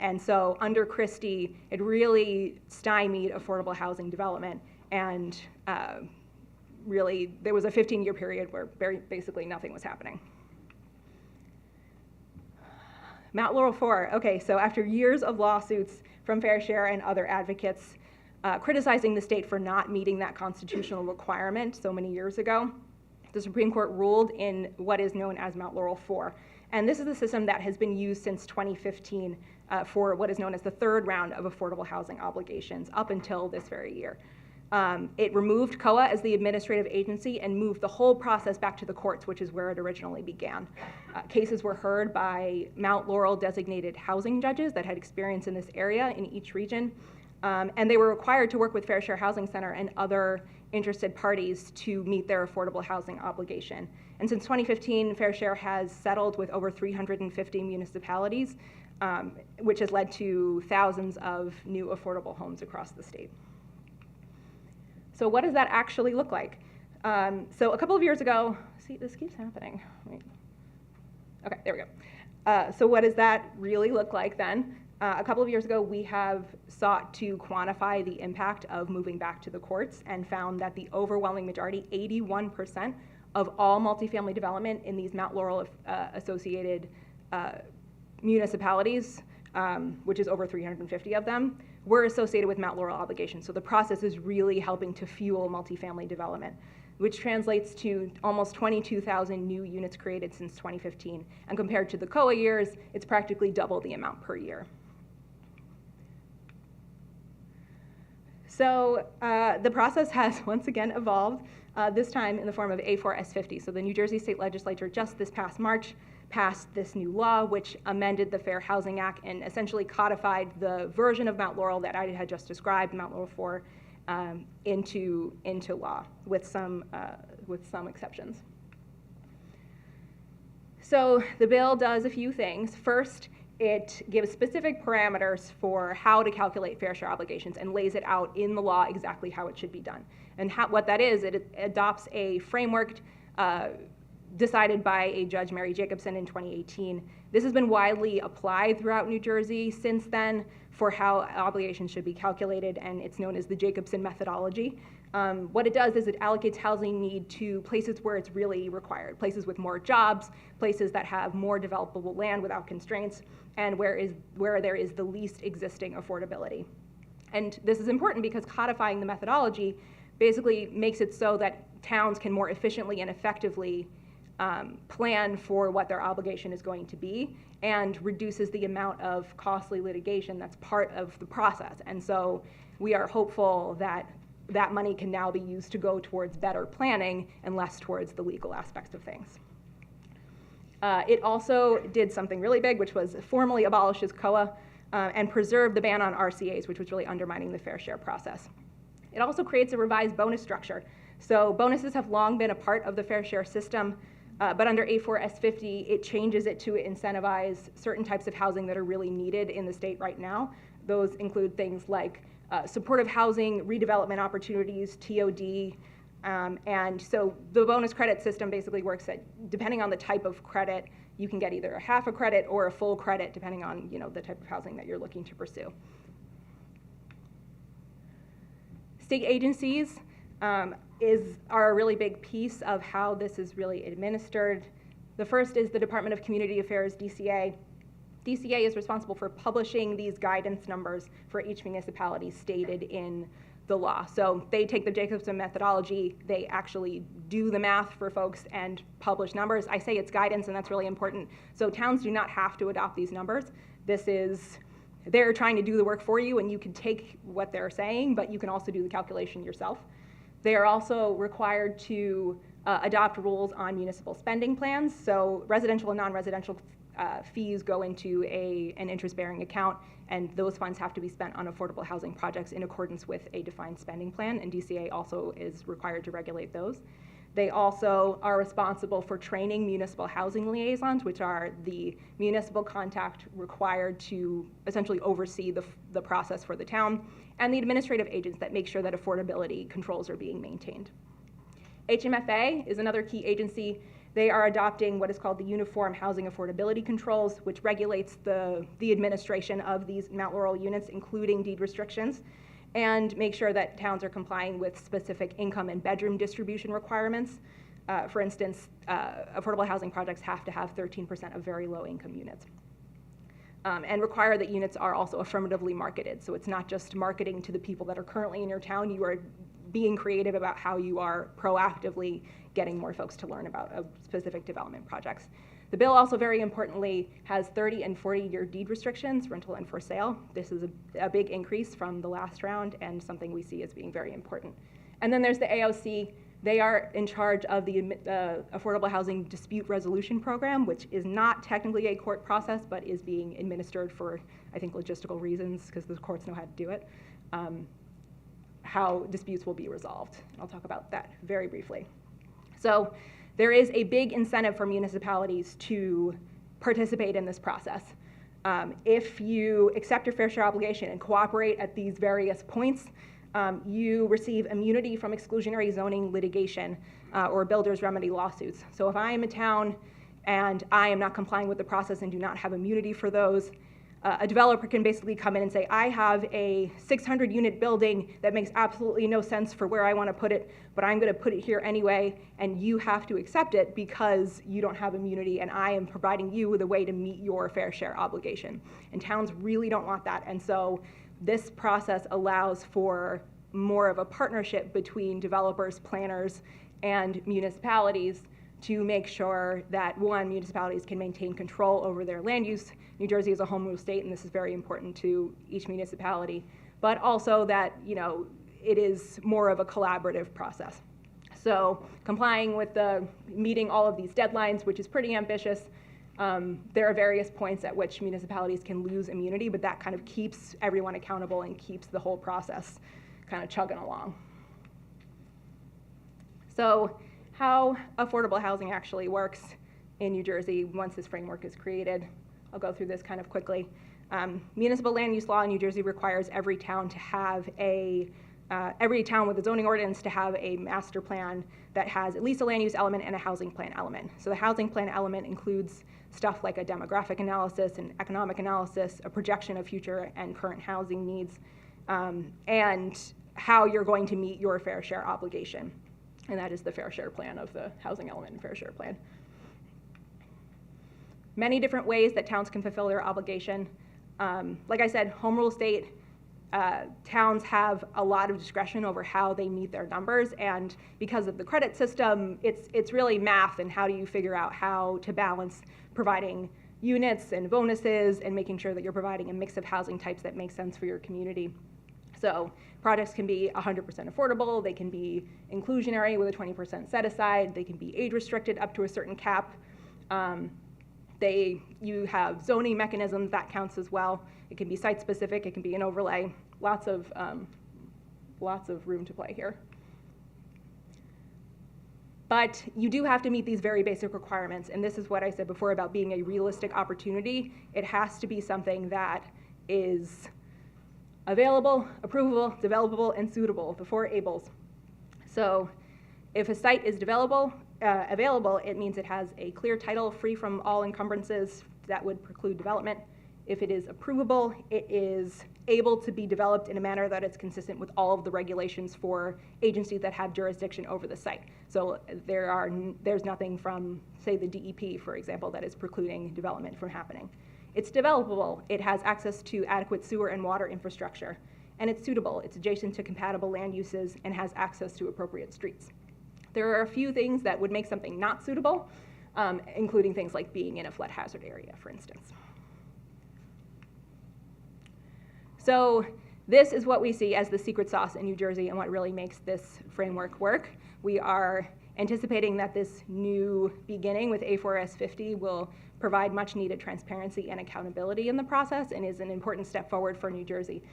And so under Christie, it really stymied affordable housing development, and really there was a 15-year period where basically nothing was happening. Mount Laurel 4, okay, so after years of lawsuits from Fair Share and other advocates criticizing the state for not meeting that constitutional requirement so many years ago, the Supreme Court ruled in what is known as Mount Laurel 4. And this is the system that has been used since 2015 for what is known as the third round of affordable housing obligations up until this very year. It removed COA as the administrative agency and moved the whole process back to the courts, which is where it originally began. Cases were heard by Mount Laurel designated housing judges that had experience in this area in each region, and they were required to work with Fair Share Housing Center and other interested parties to meet their affordable housing obligation. And since 2015, Fair Share has settled with over 350 municipalities, which has led to thousands of new affordable homes across the state. So what does that actually look like? So a couple of years ago, see, this keeps happening. Wait. Okay, there we go. So what does that really look like then? A couple of years ago, we have sought to quantify the impact of moving back to the courts and found that the overwhelming majority, 81% of all multifamily development in these Mount Laurel associated municipalities, which is over 350 of them, were associated with Mount Laurel obligations. So the process is really helping to fuel multifamily development, which translates to almost 22,000 new units created since 2015. And compared to the COA years, it's practically double the amount per year. So the process has once again evolved, this time in the form of A4S50. So the New Jersey State Legislature just this past March passed this new law, which amended the Fair Housing Act and essentially codified the version of Mount Laurel that I had just described, Mount Laurel 4, into law with some exceptions. So the bill does a few things. First, it gives specific parameters for how to calculate fair share obligations and lays it out in the law exactly how it should be done. And what that is, it adopts a framework decided by a Judge Mary Jacobson in 2018. This has been widely applied throughout New Jersey since then for how obligations should be calculated, and it's known as the Jacobson methodology. What it does is it allocates housing need to places where it's really required, places with more jobs, places that have more developable land without constraints, and where there is the least existing affordability. And this is important because codifying the methodology basically makes it so that towns can more efficiently and effectively plan for what their obligation is going to be, and reduces the amount of costly litigation that's part of the process. And so we are hopeful that that money can now be used to go towards better planning and less towards the legal aspects of things. It also did something really big, which was formally abolishes COA and preserve the ban on RCAs, which was really undermining the fair share process. It also creates a revised bonus structure. So bonuses have long been a part of the fair share system, but under A4S50, it changes it to incentivize certain types of housing that are really needed in the state right now. Those include things like supportive housing, redevelopment opportunities, TOD, and so the bonus credit system basically works that depending on the type of credit, you can get either a half a credit or a full credit depending on the type of housing that you're looking to pursue. State agencies are a really big piece of how this is really administered. The first is the Department of Community Affairs, DCA. DCA is responsible for publishing these guidance numbers for each municipality stated in the law. So they take the Jacobson methodology, they actually do the math for folks and publish numbers. I say it's guidance, and that's really important. So towns do not have to adopt these numbers. They're trying to do the work for you, and you can take what they're saying, but you can also do the calculation yourself. They are also required to adopt rules on municipal spending plans. So residential and non-residential fees go into an interest-bearing account, and those funds have to be spent on affordable housing projects in accordance with a defined spending plan, and DCA also is required to regulate those. They also are responsible for training municipal housing liaisons, which are the municipal contact required to essentially oversee the process for the town, and the administrative agents that make sure that affordability controls are being maintained. HMFA is another key agency. They are adopting what is called the Uniform Housing Affordability Controls, which regulates the administration of these Mount Laurel units, including deed restrictions, and make sure that towns are complying with specific income and bedroom distribution requirements. For instance, affordable housing projects have to have 13% of very low income units. And require that units are also affirmatively marketed. So it's not just marketing to the people that are currently in your town, you are being creative about how you are proactively getting more folks to learn about specific development projects. The bill also, very importantly, has 30 and 40-year deed restrictions, rental and for sale. This is a big increase from the last round and something we see as being very important. And then there's the AOC. They are in charge of the Affordable Housing Dispute Resolution Program, which is not technically a court process, but is being administered for, I think, logistical reasons, because the courts know how to do it, how disputes will be resolved. I'll talk about that very briefly. So there is a big incentive for municipalities to participate in this process. If you accept your fair share obligation and cooperate at these various points, you receive immunity from exclusionary zoning litigation or builder's remedy lawsuits. So if I am a town and I am not complying with the process and do not have immunity for those, a developer can basically come in and say, I have a 600 unit building that makes absolutely no sense for where I want to put it, but I'm going to put it here anyway, and you have to accept it because you don't have immunity, and I am providing you with a way to meet your fair share obligation. And towns really don't want that, and so this process allows for more of a partnership between developers, planners, and municipalities to make sure that, one, municipalities can maintain control over their land use. New Jersey is a home rule state, and this is very important to each municipality, but also that, it is more of a collaborative process. So complying with meeting all of these deadlines, which is pretty ambitious, there are various points at which municipalities can lose immunity, but that kind of keeps everyone accountable and keeps the whole process kind of chugging along. So how affordable housing actually works in New Jersey once this framework is created. I'll go through this kind of quickly. Municipal land use law in New Jersey requires every town to have every town with a zoning ordinance to have a master plan that has at least a land use element and a housing plan element. So the housing plan element includes stuff like a demographic analysis, an economic analysis, a projection of future and current housing needs, and how you're going to meet your fair share obligation. And that is the fair share plan of the housing element and fair share plan. Many different ways that towns can fulfill their obligation. Like I said, home rule state, towns have a lot of discretion over how they meet their numbers, and because of the credit system, it's really math and how do you figure out how to balance providing units and bonuses and making sure that you're providing a mix of housing types that make sense for your community. So projects can be 100% affordable, they can be inclusionary with a 20% set aside, they can be age restricted up to a certain cap. You have zoning mechanisms, that counts as well. It can be site specific, it can be an overlay, lots of room to play here. But you do have to meet these very basic requirements, and this is what I said before about being a realistic opportunity. It has to be something that is available, approvable, developable, and suitable, the 4 ABLEs. So if a site is available, it means it has a clear title free from all encumbrances that would preclude development. If it is approvable, it is able to be developed in a manner that it's consistent with all of the regulations for agencies that have jurisdiction over the site. So there's nothing from, say, the DEP, for example, that is precluding development from happening. It's developable. It has access to adequate sewer and water infrastructure. And it's suitable. It's adjacent to compatible land uses and has access to appropriate streets. There are a few things that would make something not suitable, including things like being in a flood hazard area, for instance. So this is what we see as the secret sauce in New Jersey and what really makes this framework work. We are anticipating that this new beginning with A4S 50 will provide much needed transparency and accountability in the process and is an important step forward for New Jersey.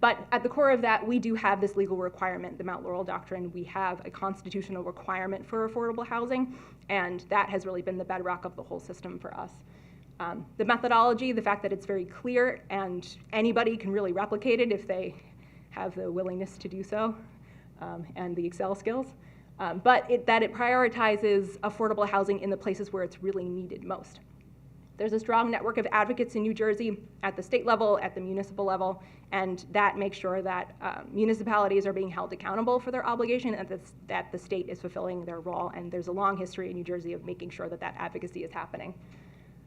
But at the core of that, we do have this legal requirement, the Mount Laurel Doctrine. We have a constitutional requirement for affordable housing, and that has really been the bedrock of the whole system for us. The methodology, the fact that it's very clear and anybody can really replicate it if they have the willingness to do so, and the Excel skills. But that it prioritizes affordable housing in the places where it's really needed most. There's a strong network of advocates in New Jersey at the state level, at the municipal level, and that makes sure that municipalities are being held accountable for their obligation and that the state is fulfilling their role. And there's a long history in New Jersey of making sure that that advocacy is happening.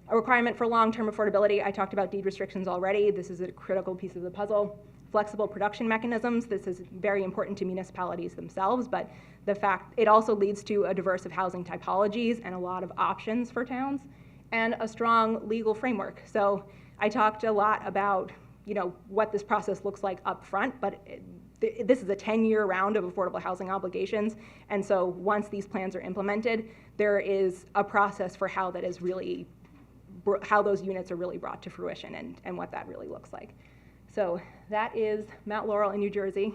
A requirement for long-term affordability, I talked about deed restrictions already. This is a critical piece of the puzzle. Flexible production mechanisms, this is very important to municipalities themselves, but the fact it also leads to a diverse of housing typologies and a lot of options for towns, and a strong legal framework. So I talked a lot about, what this process looks like up front, but this is a 10-year round of affordable housing obligations, and so once these plans are implemented, there is a process for how that is really, how those units are really brought to fruition and what that really looks like. So that is Mount Laurel in New Jersey.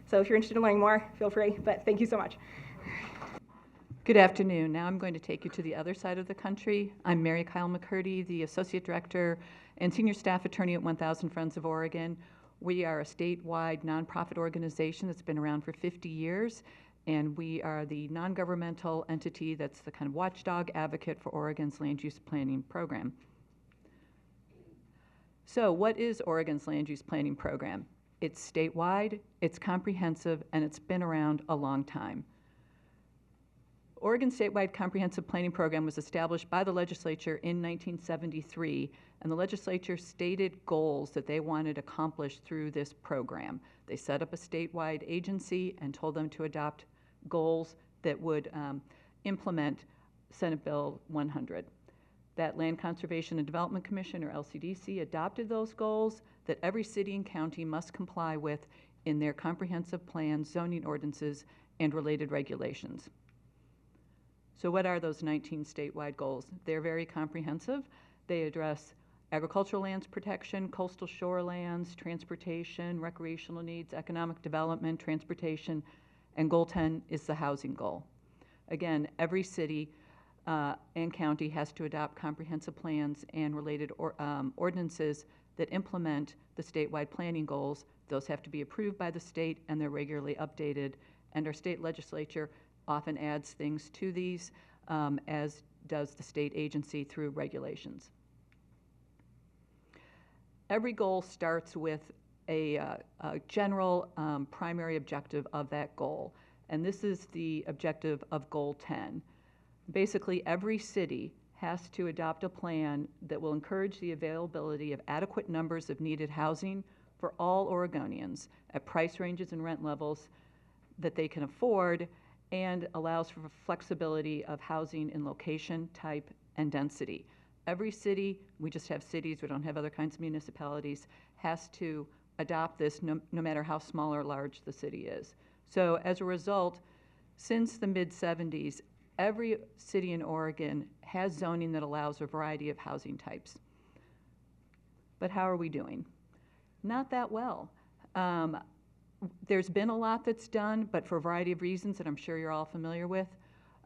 So if you're interested in learning more, feel free, but thank you so much. Good afternoon. Now I'm going to take you to the other side of the country. I'm Mary Kyle McCurdy, the Associate Director and Senior Staff Attorney at 1000 Friends of Oregon. We are a statewide nonprofit organization that's been around for 50 years, and we are the non-governmental entity that's the kind of watchdog advocate for Oregon's land use planning program. So what is Oregon's land use planning program? It's statewide, it's comprehensive, and it's been around a long time. Oregon's statewide comprehensive planning program was established by the legislature in 1973, and the legislature stated goals that they wanted accomplished through this program. They set up a statewide agency and told them to adopt goals that would implement Senate Bill 100. That Land Conservation and Development Commission, or LCDC, adopted those goals that every city and county must comply with in their comprehensive plans, zoning ordinances, and related regulations. So what are those 19 statewide goals? They're very comprehensive. They address agricultural lands protection, coastal shorelands, transportation, recreational needs, economic development, transportation, and goal 10 is the housing goal. Again, every city and county has to adopt comprehensive plans and related ordinances that implement the statewide planning goals. Those have to be approved by the state, and they're regularly updated. And our state legislature often adds things to these, as does the state agency through regulations. Every goal starts with a general primary objective of that goal, and this is the objective of Goal 10. Basically, every city has to adopt a plan that will encourage the availability of adequate numbers of needed housing for all Oregonians at price ranges and rent levels that they can afford, and allows for flexibility of housing in location, type, and density. Every city, we just have cities, we don't have other kinds of municipalities, has to adopt this no matter how small or large the city is. So as a result, since the mid-70s, every city in Oregon has zoning that allows a variety of housing types. But how are we doing? Not that well. There's been a lot that's done, but for a variety of reasons that I'm sure you're all familiar with,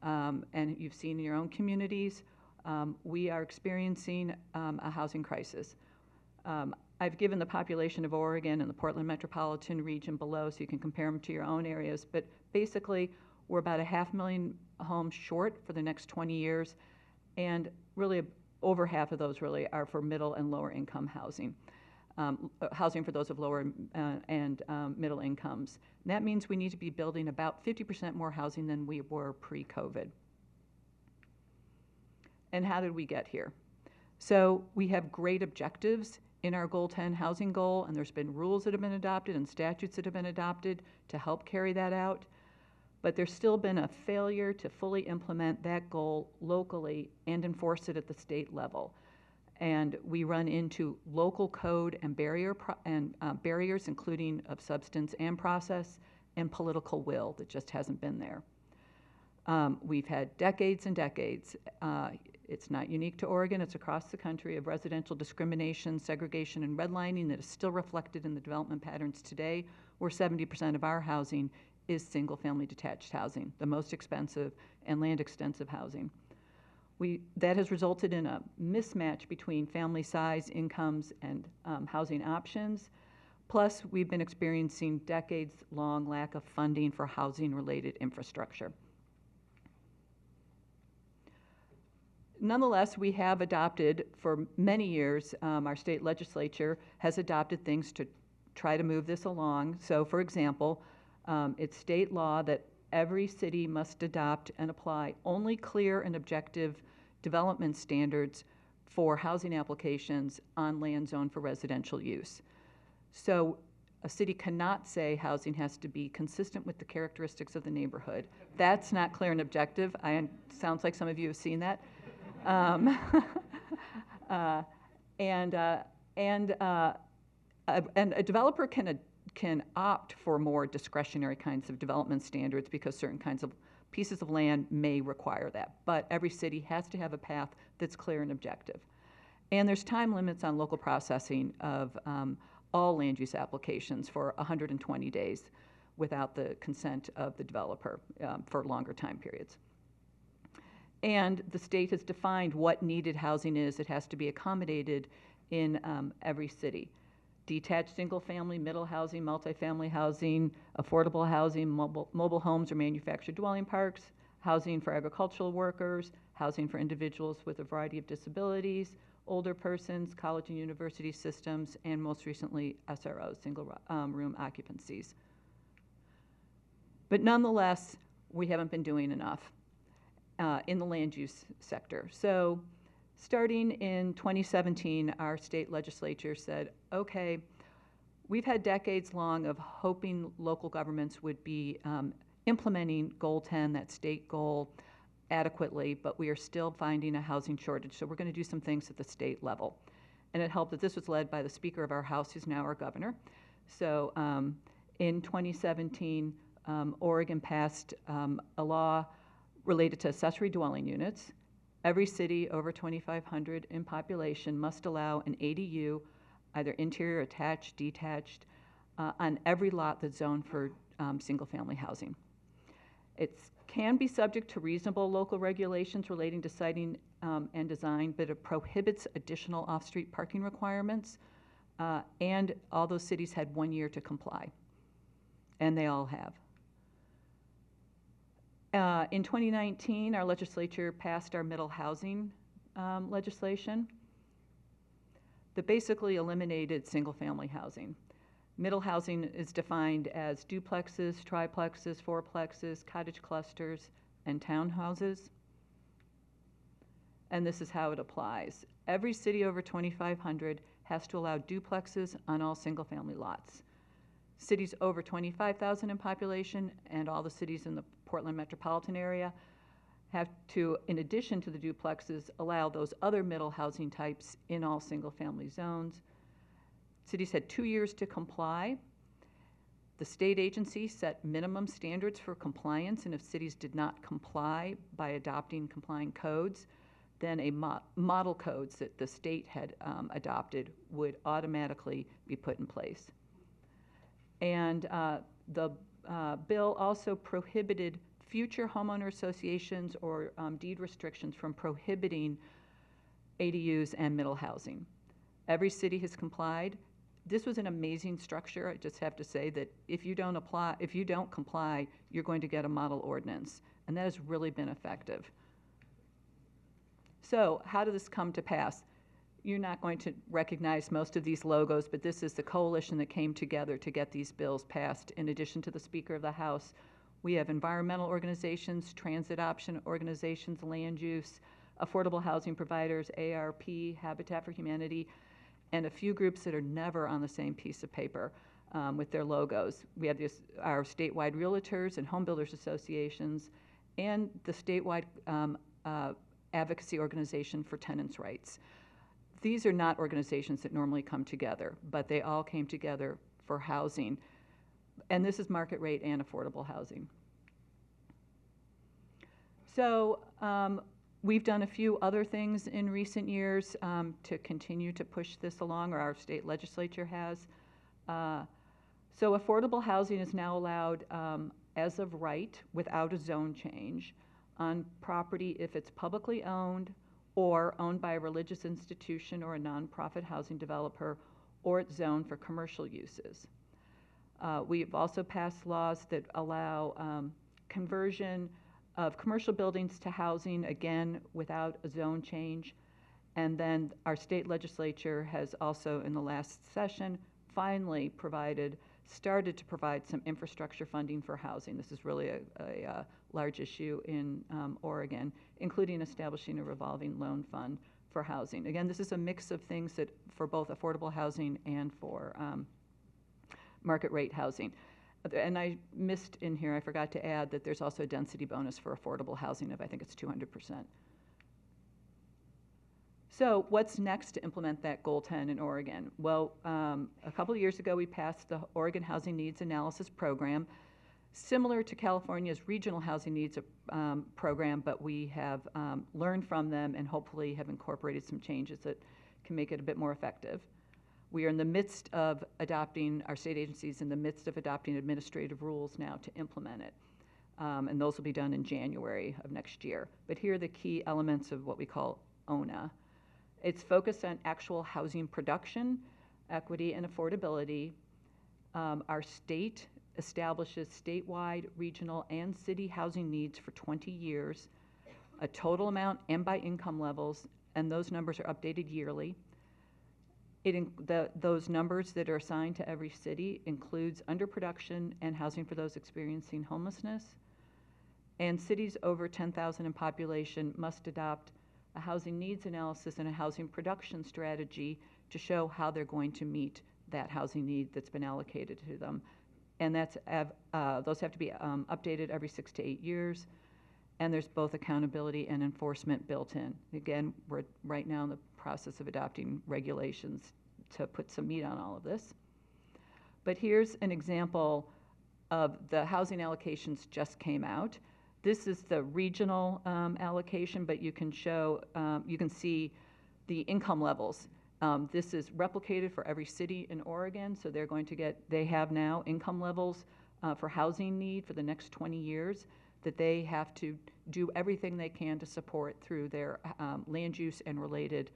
and you've seen in your own communities, we are experiencing a housing crisis. I've given the population of Oregon and the Portland metropolitan region below so you can compare them to your own areas, but basically we're about 500,000 homes short for the next 20 years, and really over half of those really are for middle and lower income housing. Housing for those of lower and middle incomes. And that means we need to be building about 50% more housing than we were pre-COVID. And how did we get here? So we have great objectives in our Goal 10 housing goal, and there's been rules that have been adopted and statutes that have been adopted to help carry that out. But there's still been a failure to fully implement that goal locally and enforce it at the state level. And we run into local code and barriers, including of substance and process, and political will that just hasn't been there. We've had decades and decades. It's not unique to Oregon, it's across the country, of residential discrimination, segregation, and redlining that is still reflected in the development patterns today, where 70% of our housing is single-family detached housing, the most expensive and land-extensive housing. That has resulted in a mismatch between family size, incomes, and housing options. Plus, we've been experiencing decades-long lack of funding for housing-related infrastructure. Nonetheless, we have adopted, for many years, our state legislature has adopted things to try to move this along. So, for example, it's state law that every city must adopt and apply only clear and objective development standards for housing applications on land zoned for residential use. So a city cannot say housing has to be consistent with the characteristics of the neighborhood. That's not clear and objective. Sounds like some of you have seen that. And a developer can opt for more discretionary kinds of development standards because certain kinds of pieces of land may require that. But every city has to have a path that's clear and objective. And there's time limits on local processing of all land use applications for 120 days without the consent of the developer for longer time periods. And the state has defined what needed housing is. It has to be accommodated in every city. Detached single-family, middle housing, multifamily housing, affordable housing, mobile homes or manufactured dwelling parks, housing for agricultural workers, housing for individuals with a variety of disabilities, older persons, college and university systems, and most recently SROs, single room occupancies. But nonetheless, we haven't been doing enough in the land use sector. So starting in 2017, our state legislature said, okay, we've had decades long of hoping local governments would be implementing Goal 10, that state goal, adequately, but we are still finding a housing shortage. So we're going to do some things at the state level. And it helped that this was led by the Speaker of our House, who's now our governor. So in 2017, Oregon passed a law related to accessory dwelling units. Every city over 2,500 in population must allow an ADU, either interior, attached, detached, on every lot that's zoned for single-family housing. It can be subject to reasonable local regulations relating to siting and design, but it prohibits additional off-street parking requirements, and all those cities had 1 year to comply, and they all have. In 2019, our legislature passed our middle housing legislation that basically eliminated single-family housing. Middle housing is defined as duplexes, triplexes, fourplexes, cottage clusters, and townhouses. And this is how it applies. Every city over 2,500 has to allow duplexes on all single-family lots. Cities over 25,000 in population and all the cities in the Portland metropolitan area have to, in addition to the duplexes, allow those other middle housing types in all single-family zones. Cities had 2 years to comply. The state agency set minimum standards for compliance, and if cities did not comply by adopting complying codes, then a model codes that the state had adopted would automatically be put in place. And the bill also prohibited future homeowner associations or deed restrictions from prohibiting ADUs and middle housing. Every city has complied. This was an amazing structure. I just have to say that if you don't comply, you're going to get a model ordinance, and that has really been effective. So how did this come to pass? You're not going to recognize most of these logos, but this is the coalition that came together to get these bills passed. In addition to the Speaker of the House, we have environmental organizations, transit option organizations, land use, affordable housing providers, ARP, Habitat for Humanity, and a few groups that are never on the same piece of paper with their logos. We have our statewide realtors and home builders associations, and the statewide advocacy organization for tenants' rights. These are not organizations that normally come together, but they all came together for housing. And this is market rate and affordable housing. So We've done a few other things in recent years to continue to push this along, or our state legislature has. So affordable housing is now allowed as of right without a zone change on property if it's publicly owned or owned by a religious institution or a nonprofit housing developer, or it's zoned for commercial uses. We've also passed laws that allow conversion of commercial buildings to housing, again, without a zone change. And then our state legislature has also, in the last session, finally started to provide some infrastructure funding for housing. This is really a large issue in Oregon, including establishing a revolving loan fund for housing. Again, this is a mix of things that for both affordable housing and for market rate housing. And I missed in here, I forgot to add that there's also a density bonus for affordable housing of, I think it's 200%. So what's next to implement that Goal 10 in Oregon? Well, a couple of years ago, we passed the Oregon Housing Needs Analysis Program, similar to California's Regional Housing Needs Program, but we have learned from them and hopefully have incorporated some changes that can make it a bit more effective. We are in the midst of adopting, our state agencies in the midst of adopting administrative rules now to implement it. And those will be done in January of next year. But here are the key elements of what we call ONA. It's focused on actual housing production, equity, and affordability. Our state establishes statewide, regional, and city housing needs for 20 years, a total amount and by income levels, and those numbers are updated yearly. Those numbers that are assigned to every city includes underproduction and housing for those experiencing homelessness. And cities over 10,000 in population must adopt a housing needs analysis and a housing production strategy to show how they're going to meet that housing need that's been allocated to them. And those have to be updated every 6 to 8 years. And there's both accountability and enforcement built in. Again, we're right now in the process of adopting regulations to put some meat on all of this. But here's an example of the housing allocations just came out. This is the regional allocation, but you can see the income levels. This is replicated for every city in Oregon, so they have now income levels for housing need for the next 20 years that they have to do everything they can to support through their land use and related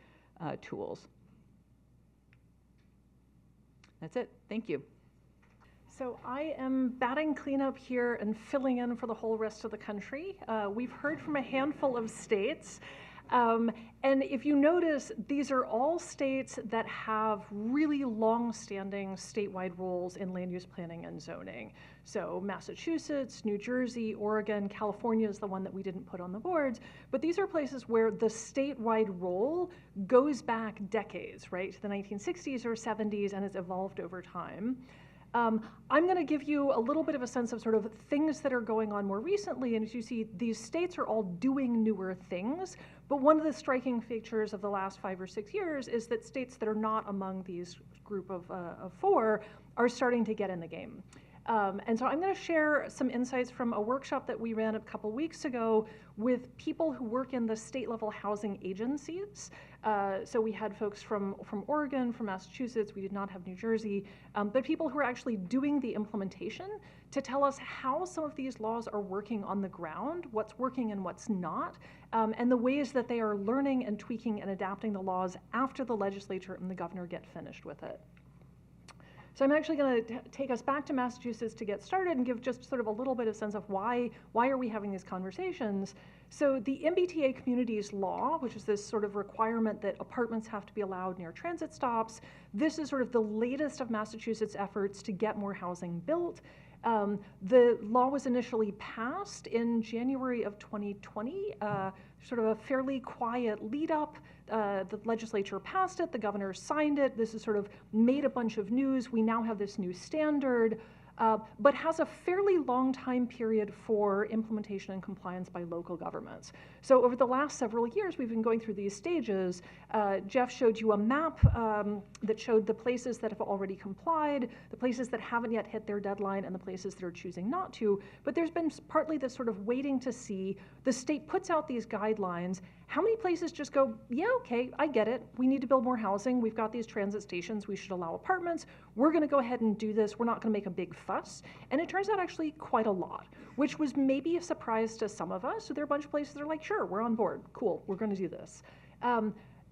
tools. That's it. Thank you. So I am batting cleanup here and filling in for the whole rest of the country. We've heard from a handful of states. And if you notice, these are all states that have really long-standing statewide rules in land use planning and zoning. So Massachusetts, New Jersey, Oregon, California is the one that we didn't put on the boards. But these are places where the statewide role goes back decades, right, to the 1960s or 70s, and has evolved over time. I'm going to give you a little bit of a sense of sort of things that are going on more recently, and as you see, these states are all doing newer things, but one of the striking features of the last 5 or 6 years is that states that are not among these group of 4 are starting to get in the game. And so I'm going to share some insights from a workshop that we ran a couple weeks ago with people who work in the state-level housing agencies. So we had folks from Oregon, from Massachusetts, we did not have New Jersey, but people who are actually doing the implementation to tell us how some of these laws are working on the ground, what's working and what's not, and the ways that they are learning and tweaking and adapting the laws after the legislature and the governor get finished with it. So I'm actually going to take us back to Massachusetts to get started and give just sort of a little bit of sense of why are we having these conversations. So the MBTA communities law, which is this sort of requirement that apartments have to be allowed near transit stops, this is sort of the latest of Massachusetts' efforts to get more housing built. The law was initially passed in January of 2020, sort of a fairly quiet lead up. The legislature passed it, the governor signed it. This has sort of made a bunch of news. We now have this new standard, but has a fairly long time period for implementation and compliance by local governments. So over the last several years, we've been going through these stages. Jeff showed you a map that showed the places that have already complied, the places that haven't yet hit their deadline, and the places that are choosing not to. But there's been partly this sort of waiting to see. The state puts out these guidelines. How many places just go, yeah, okay, I get it. We need to build more housing. We've got these transit stations. We should allow apartments. We're going to go ahead and do this. We're not going to make a big fuss. And it turns out actually quite a lot, which was maybe a surprise to some of us. So there are a bunch of places that are like, sure, we're on board. Cool, we're going to do this.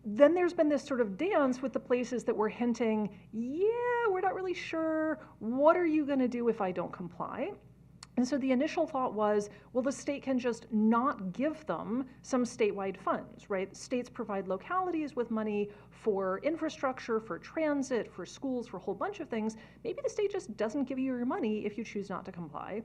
Then there's been this sort of dance with the places that were hinting, yeah, we're not really sure. What are you going to do if I don't comply? And so the initial thought was, well, the state can just not give them some statewide funds, right? States provide localities with money for infrastructure, for transit, for schools, for a whole bunch of things. Maybe the state just doesn't give you your money if you choose not to comply.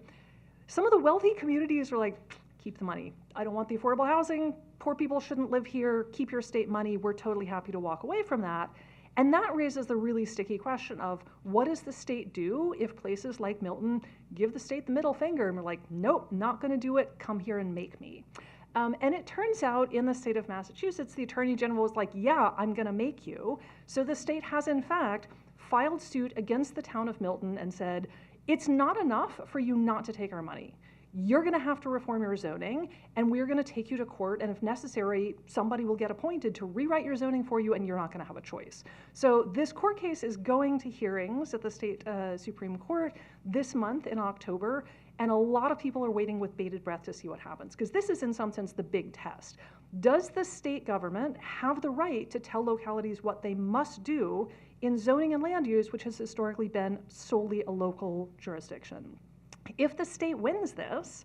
Some of the wealthy communities are like, keep the money. I don't want the affordable housing. Poor people shouldn't live here. Keep your state money. We're totally happy to walk away from that. And that raises the really sticky question of what does the state do if places like Milton give the state the middle finger and we're like, nope, not going to do it. Come here and make me. And it turns out in the state of Massachusetts, the Attorney General was like, yeah, I'm going to make you. So the state has in fact filed suit against the town of Milton and said, it's not enough for you not to take our money. You're going to have to reform your zoning, and we're going to take you to court, and if necessary, somebody will get appointed to rewrite your zoning for you, and you're not going to have a choice. So this court case is going to hearings at the state Supreme Court this month in October, and a lot of people are waiting with bated breath to see what happens, because this is in some sense the big test. Does the state government have the right to tell localities what they must do in zoning and land use, which has historically been solely a local jurisdiction? If the state wins this,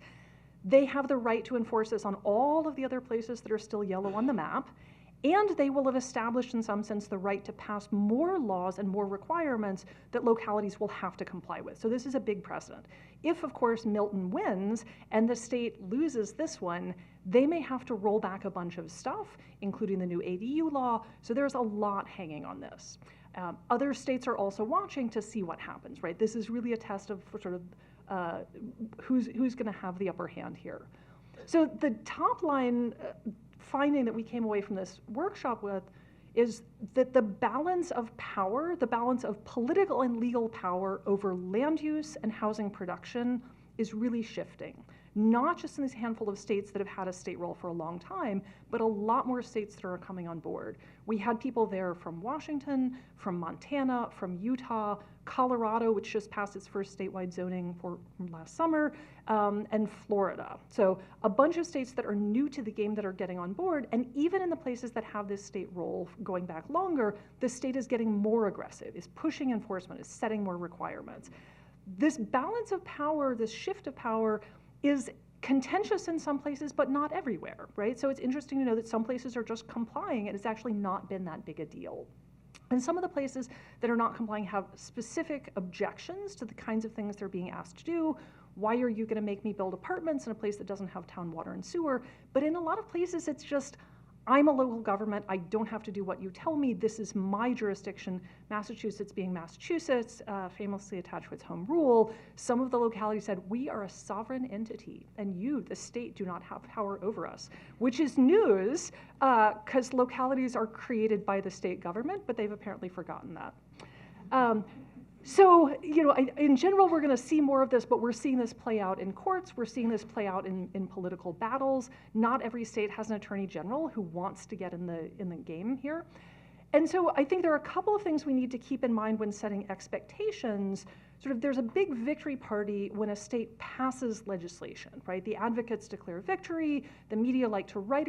they have the right to enforce this on all of the other places that are still yellow on the map, and they will have established in some sense the right to pass more laws and more requirements that localities will have to comply with. So this is a big precedent. If, of course, Milton wins and the state loses this one, they may have to roll back a bunch of stuff, including the new ADU law, so there's a lot hanging on this. Other states are also watching to see what happens, right? This is really a test of sort of who's going to have the upper hand here. So the top line finding that we came away from this workshop with is that the balance of power, the balance of political and legal power over land use and housing production is really shifting. Not just in this handful of states that have had a state role for a long time, but a lot more states that are coming on board. We had people there from Washington, from Montana, from Utah, Colorado, which just passed its first statewide zoning for last summer, and Florida. So a bunch of states that are new to the game that are getting on board, and even in the places that have this state role going back longer, the state is getting more aggressive, is pushing enforcement, is setting more requirements. This balance of power, this shift of power, is contentious in some places, but not everywhere, right? So it's interesting to know that some places are just complying, and it's actually not been that big a deal. And some of the places that are not complying have specific objections to the kinds of things they're being asked to do. Why are you going to make me build apartments in a place that doesn't have town water and sewer? But in a lot of places, it's just, I'm a local government. I don't have to do what you tell me. This is my jurisdiction. Massachusetts being Massachusetts, famously attached to its home rule, some of the localities said, we are a sovereign entity, and you, the state, do not have power over us, which is news, because localities are created by the state government, but they've apparently forgotten that. So, you know, in general, we're going to see more of this, but we're seeing this play out in courts. We're seeing this play out in political battles. Not every state has an attorney general who wants to get in the game here. And so I think there are a couple of things we need to keep in mind when setting expectations. Sort of there's a big victory party when a state passes legislation, right? The advocates declare victory. The media like to write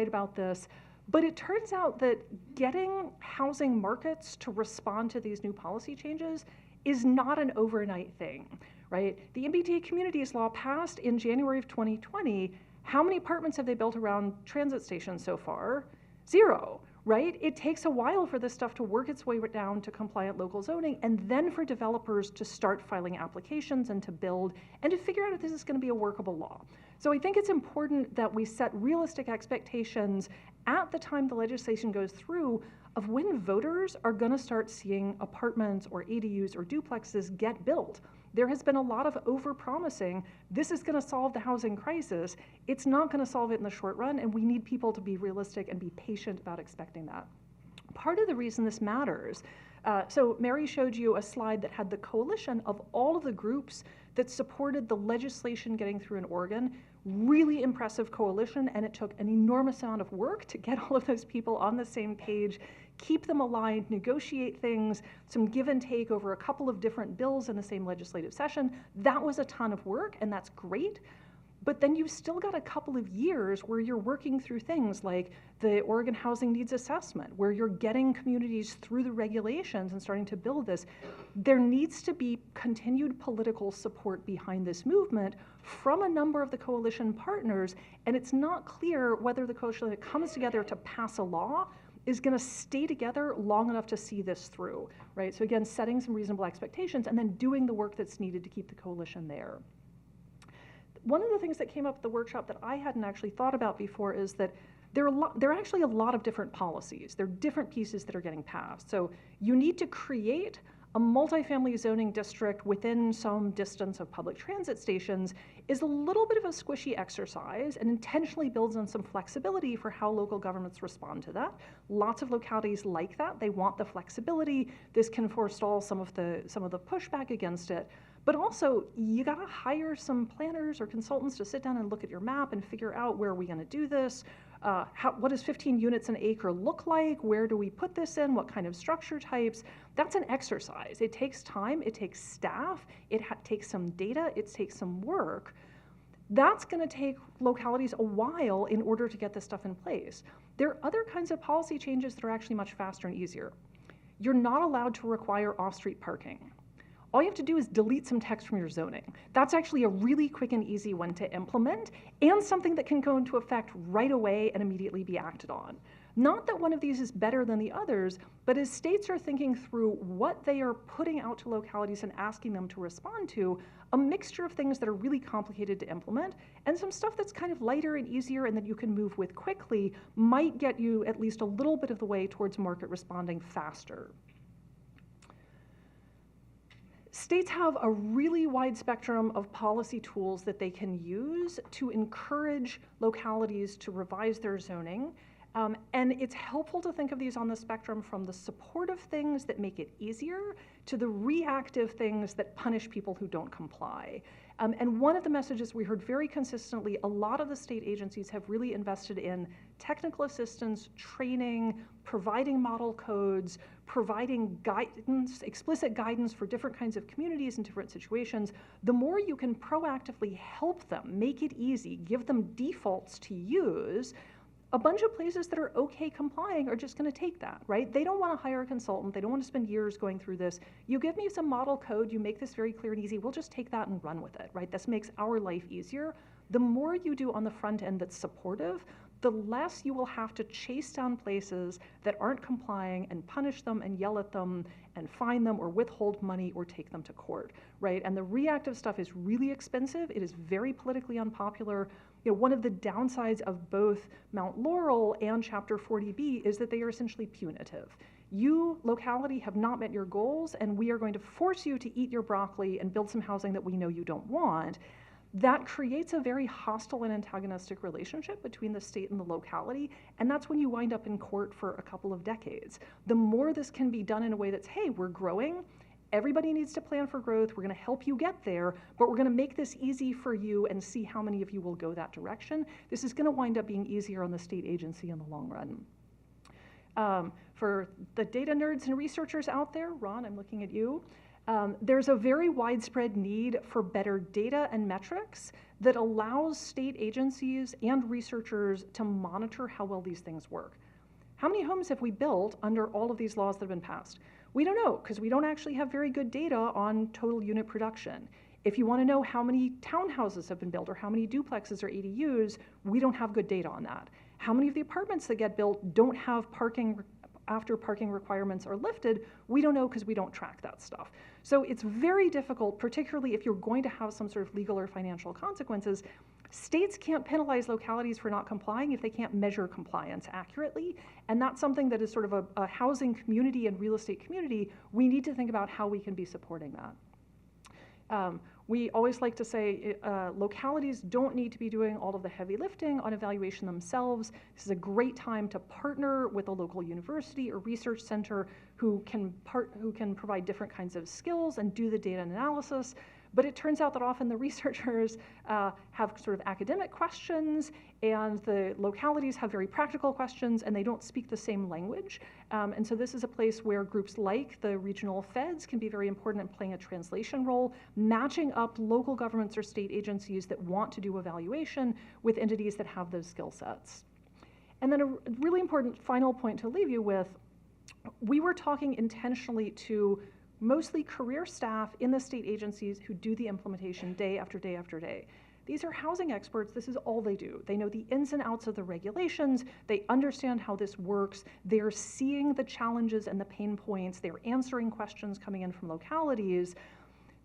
about this. But it turns out that getting housing markets to respond to these new policy changes is not an overnight thing, right? The MBTA Communities Law passed in January of 2020. How many apartments have they built around transit stations so far? 0, right? It takes a while for this stuff to work its way down to compliant local zoning, and then for developers to start filing applications and to build and to figure out if this is going to be a workable law. So I think it's important that we set realistic expectations at the time the legislation goes through of when voters are going to start seeing apartments or ADUs or duplexes get built. There has been a lot of over-promising, this is going to solve the housing crisis. It's not going to solve it in the short run, and we need people to be realistic and be patient about expecting that. Part of the reason this matters, so Mary showed you a slide that had the coalition of all of the groups that supported the legislation getting through in Oregon really impressive coalition, and it took an enormous amount of work to get all of those people on the same page, keep them aligned, negotiate things, some give and take over a couple of different bills in the same legislative session. That was a ton of work, and that's great. But then you've still got a couple of years where you're working through things like the Oregon Housing Needs Assessment, where you're getting communities through the regulations and starting to build this. There needs to be continued political support behind this movement from a number of the coalition partners, and it's not clear whether the coalition that comes together to pass a law is going to stay together long enough to see this through, right? So again, setting some reasonable expectations and then doing the work that's needed to keep the coalition there. One of the things that came up at the workshop that I hadn't actually thought about before is that there are actually a lot of different policies. There are different pieces that are getting passed. So you need to create a multifamily zoning district within some distance of public transit stations is a little bit of a squishy exercise and intentionally builds on some flexibility for how local governments respond to that. Lots of localities like that. They want the flexibility. This can forestall some of the pushback against it. But also, you gotta hire some planners or consultants to sit down and look at your map and figure out where are we gonna do this? What does 15 units an acre look like? Where do we put this in? What kind of structure types? That's an exercise. It takes time, it takes staff, it takes some data, it takes some work. That's gonna take localities a while in order to get this stuff in place. There are other kinds of policy changes that are actually much faster and easier. You're not allowed to require off-street parking. All you have to do is delete some text from your zoning. That's actually a really quick and easy one to implement, and something that can go into effect right away and immediately be acted on. Not that one of these is better than the others, but as states are thinking through what they are putting out to localities and asking them to respond to, a mixture of things that are really complicated to implement, and some stuff that's kind of lighter and easier and that you can move with quickly might get you at least a little bit of the way towards market responding faster. States have a really wide spectrum of policy tools that they can use to encourage localities to revise their zoning. And it's helpful to think of these on the spectrum from the supportive things that make it easier to the reactive things that punish people who don't comply. And one of the messages we heard very consistently, a lot of the state agencies have really invested in technical assistance, training, providing model codes, providing guidance, explicit guidance for different kinds of communities in different situations. The more you can proactively help them, make it easy, give them defaults to use, a bunch of places that are okay complying are just going to take that, right? They don't want to hire a consultant. They don't want to spend years going through this. You give me some model code, you make this very clear and easy, we'll just take that and run with it, right? This makes our life easier. The more you do on the front end that's supportive, the less you will have to chase down places that aren't complying and punish them and yell at them and fine them or withhold money or take them to court, right? And the reactive stuff is really expensive. It is very politically unpopular. You know, one of the downsides of both Mount Laurel and Chapter 40B is that they are essentially punitive. You, locality, have not met your goals, and we are going to force you to eat your broccoli and build some housing that we know you don't want. That creates a very hostile and antagonistic relationship between the state and the locality, and that's when you wind up in court for a couple of decades. The more this can be done in a way that's, hey, we're growing, everybody needs to plan for growth, we're gonna help you get there, but we're gonna make this easy for you and see how many of you will go that direction. This is gonna wind up being easier on the state agency in the long run. For the data nerds and researchers out there, Ron, I'm looking at you. There's a very widespread need for better data and metrics that allows state agencies and researchers to monitor how well these things work. How many homes have we built under all of these laws that have been passed? We don't know, because we don't actually have very good data on total unit production. If you want to know how many townhouses have been built or how many duplexes or ADUs, we don't have good data on that. How many of the apartments that get built don't have parking after parking requirements are lifted? We don't know because we don't track that stuff. So it's very difficult, particularly if you're going to have some sort of legal or financial consequences. States can't penalize localities for not complying if they can't measure compliance accurately, and that's something that is sort of a housing community and real estate community. We need to think about how we can be supporting that. We always like to say localities don't need to be doing all of the heavy lifting on evaluation themselves. This is a great time to partner with a local university or research center who can provide different kinds of skills and do the data analysis. But it turns out that often the researchers have sort of academic questions, and the localities have very practical questions, and they don't speak the same language. And so this is a place where groups like the regional feds can be very important in playing a translation role, matching up local governments or state agencies that want to do evaluation with entities that have those skill sets. And then a really important final point to leave you with, we were talking intentionally to mostly career staff in the state agencies who do the implementation day after day after day. These are housing experts. This is all they do. They know the ins and outs of the regulations. They understand how this works. They're seeing the challenges and the pain points. They're answering questions coming in from localities.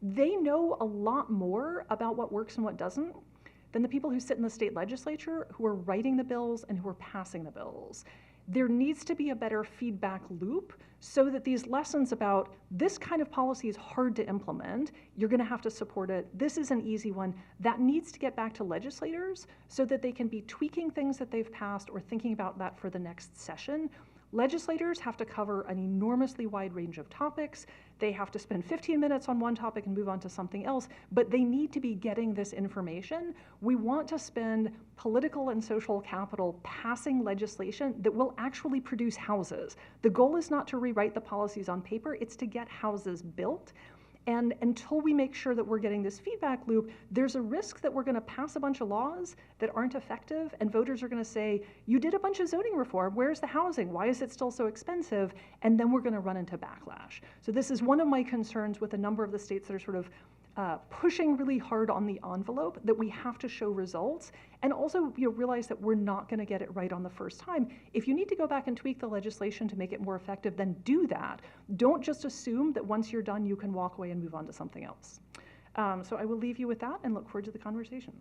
They know a lot more about what works and what doesn't than the people who sit in the state legislature who are writing the bills and who are passing the bills. There needs to be a better feedback loop so that these lessons about this kind of policy is hard to implement, you're gonna have to support it, this is an easy one, that needs to get back to legislators so that they can be tweaking things that they've passed or thinking about that for the next session. Legislators have to cover an enormously wide range of topics. They have to spend 15 minutes on one topic and move on to something else, but they need to be getting this information. We want to spend political and social capital passing legislation that will actually produce houses. The goal is not to rewrite the policies on paper, it's to get houses built. And until we make sure that we're getting this feedback loop, there's a risk that we're gonna pass a bunch of laws that aren't effective, and voters are gonna say, you did a bunch of zoning reform, where's the housing? Why is it still so expensive? And then we're gonna run into backlash. So this is one of my concerns with a number of the states that are sort of pushing really hard on the envelope, that we have to show results, and also realize that we're not gonna get it right on the first time. If you need to go back and tweak the legislation to make it more effective, then do that. Don't just assume that once you're done, you can walk away and move on to something else. So I will leave you with that and look forward to the conversation.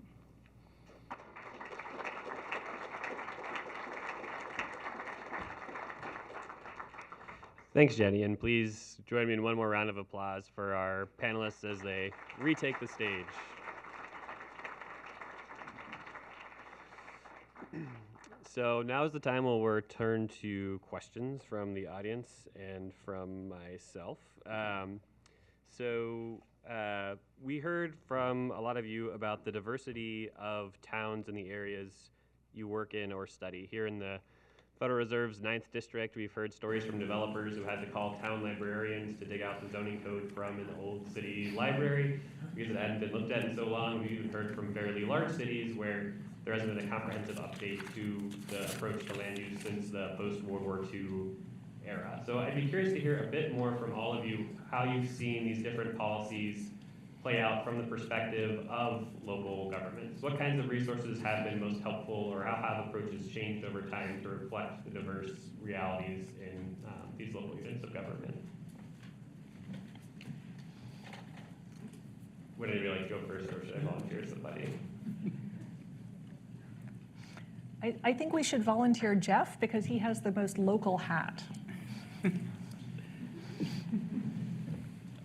Thanks, Jenny, and please join me in one more round of applause for our panelists as they retake the stage. So now is the time where we'll turn to questions from the audience and from myself. We heard from a lot of you about the diversity of towns in the areas you work in or study. Here in the Federal Reserve's 9th District, we've heard stories from developers who had to call town librarians to dig out the zoning code from an old city library because it hadn't been looked at in so long. We've even heard from fairly large cities where there hasn't been a comprehensive update to the approach to land use since the post-World War II era. So I'd be curious to hear a bit more from all of you how you've seen these different policies play out from the perspective of local governments. What kinds of resources have been most helpful, or how have approaches changed over time to reflect the diverse realities in these local units of government? Would anybody like to go first, or should I volunteer somebody? I think we should volunteer Jeff because he has the most local hat.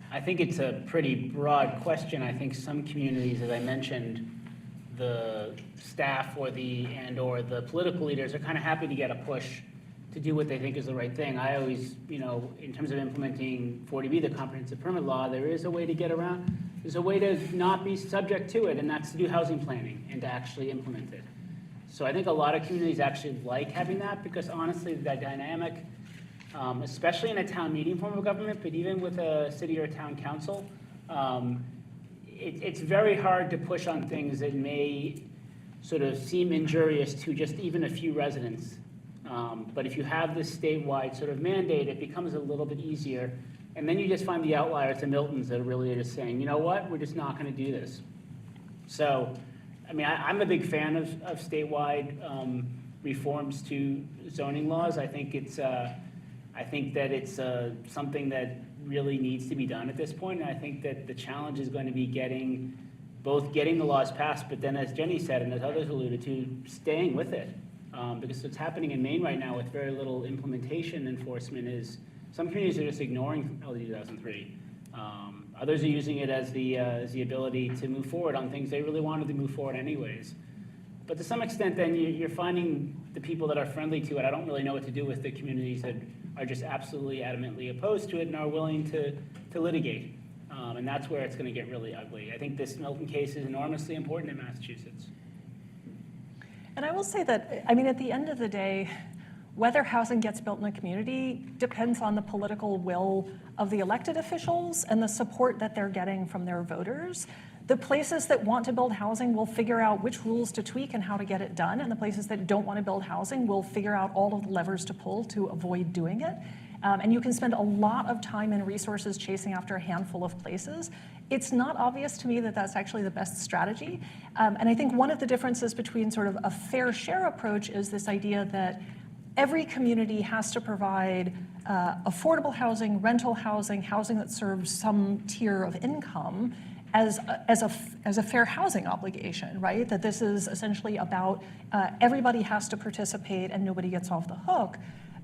I think it's a pretty broad question. I think some communities, as I mentioned, the staff or the political leaders are kind of happy to get a push to do what they think is the right thing. I always, in terms of implementing 40B, the comprehensive permit law, there is a way to get around. There's a way to not be subject to it, and that's to do housing planning and to actually implement it. So I think a lot of communities actually like having that because honestly, the dynamic, especially in a town meeting form of government, but even with a city or town council, it's very hard to push on things that may sort of seem injurious to just even a few residents. But if you have this statewide sort of mandate, it becomes a little bit easier. And then you just find the outliers, the Miltons, that really are just saying, you know what, we're just not going to do this. So, I mean, I'm a big fan of statewide reforms to zoning laws. I think that it's something that really needs to be done at this point. And I think that the challenge is going to be getting the laws passed, but then as Jenny said, and as others alluded to, staying with it. Because what's happening in Maine right now with very little implementation enforcement is some communities are just ignoring LD 2003. Others are using it as the ability to move forward on things they really wanted to move forward anyways. But to some extent, then you're finding the people that are friendly to it. I don't really know what to do with the communities that are just absolutely adamantly opposed to it and are willing to litigate. And that's where it's going to get really ugly. I think this Milton case is enormously important in Massachusetts. And I will say that, I mean, at the end of the day, whether housing gets built in a community depends on the political will of the elected officials and the support that they're getting from their voters. The places that want to build housing will figure out which rules to tweak and how to get it done, and the places that don't want to build housing will figure out all of the levers to pull to avoid doing it. And you can spend a lot of time and resources chasing after a handful of places. It's not obvious to me that that's actually the best strategy. And I think one of the differences between sort of a fair share approach is this idea that every community has to provide affordable housing, rental housing, housing that serves some tier of income as a fair housing obligation, right? That this is essentially about everybody has to participate and nobody gets off the hook.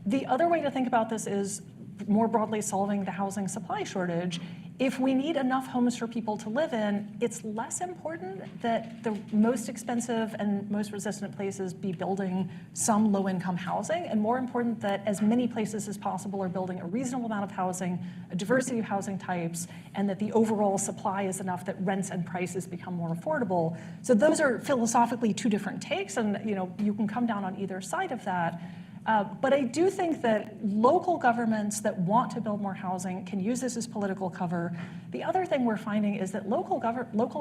The other way to think about this is more broadly solving the housing supply shortage. If we need enough homes for people to live in, it's less important that the most expensive and most resistant places be building some low-income housing, and more important that as many places as possible are building a reasonable amount of housing, a diversity of housing types, and that the overall supply is enough that rents and prices become more affordable. So those are philosophically two different takes, and you can come down on either side of that. But I do think that local governments that want to build more housing can use this as political cover. The other thing we're finding is that local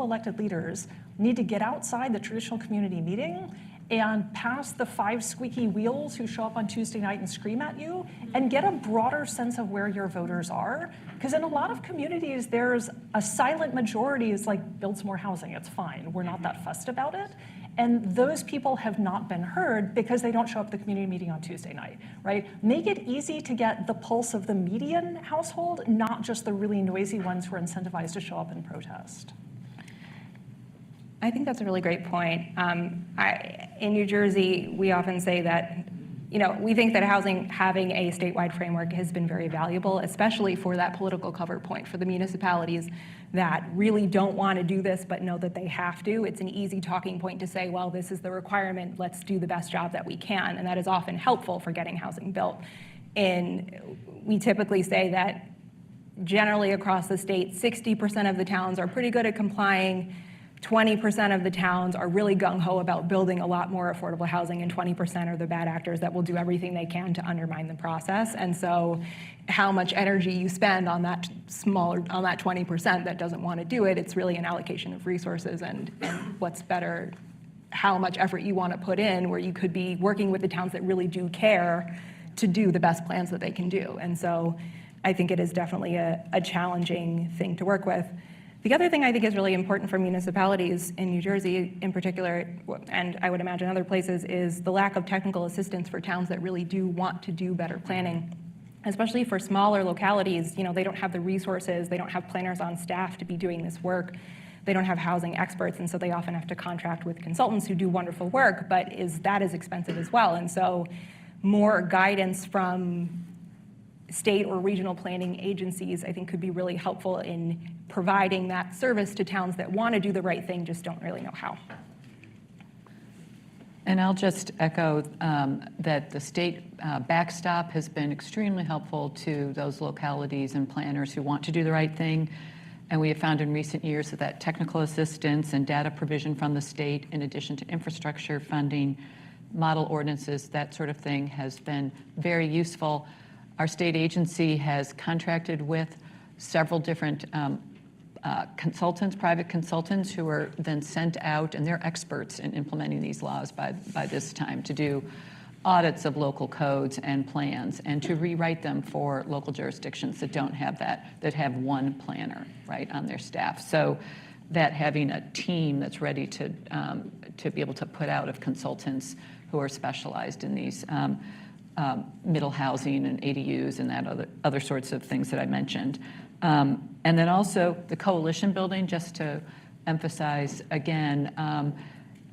elected leaders need to get outside the traditional community meeting and pass the 5 squeaky wheels who show up on Tuesday night and scream at you and get a broader sense of where your voters are. Because in a lot of communities, there's a silent majority is like, build some more housing, it's fine. We're not that fussed about it. And those people have not been heard because they don't show up at the community meeting on Tuesday night, right? Make it easy to get the pulse of the median household, not just the really noisy ones who are incentivized to show up and protest. I think that's a really great point. In New Jersey, we often say that, we think that having a statewide framework has been very valuable, especially for that political cover point for the municipalities that really don't want to do this but know that they have to. It's an easy talking point to say, well, this is the requirement, let's do the best job that we can, and that is often helpful for getting housing built. And we typically say that generally across the state, 60% of the towns are pretty good at complying, 20% of the towns are really gung-ho about building a lot more affordable housing, and 20% are the bad actors that will do everything they can to undermine the process. And so how much energy you spend on that 20% that doesn't want to do it, it's really an allocation of resources and what's better, how much effort you want to put in, where you could be working with the towns that really do care to do the best plans that they can do. And so I think it is definitely a challenging thing to work with. The other thing I think is really important for municipalities in New Jersey in particular, and I would imagine other places, is the lack of technical assistance for towns that really do want to do better planning. Especially for smaller localities, they don't have the resources, they don't have planners on staff to be doing this work, they don't have housing experts, and so they often have to contract with consultants who do wonderful work, but that is expensive as well. And so more guidance from state or regional planning agencies, I think, could be really helpful in providing that service to towns that want to do the right thing, just don't really know how. And I'll just echo that the state backstop has been extremely helpful to those localities and planners who want to do the right thing. And we have found in recent years that technical assistance and data provision from the state, in addition to infrastructure funding, model ordinances, that sort of thing, has been very useful. Our state agency has contracted with several different consultants, private consultants, who are then sent out, and they're experts in implementing these laws by this time, to do audits of local codes and plans and to rewrite them for local jurisdictions that don't have that have one planner, right, on their staff. So that having a team that's ready to be able to put out of consultants who are specialized in these middle housing and ADUs and that other sorts of things that I mentioned. And then also the coalition building, just to emphasize again,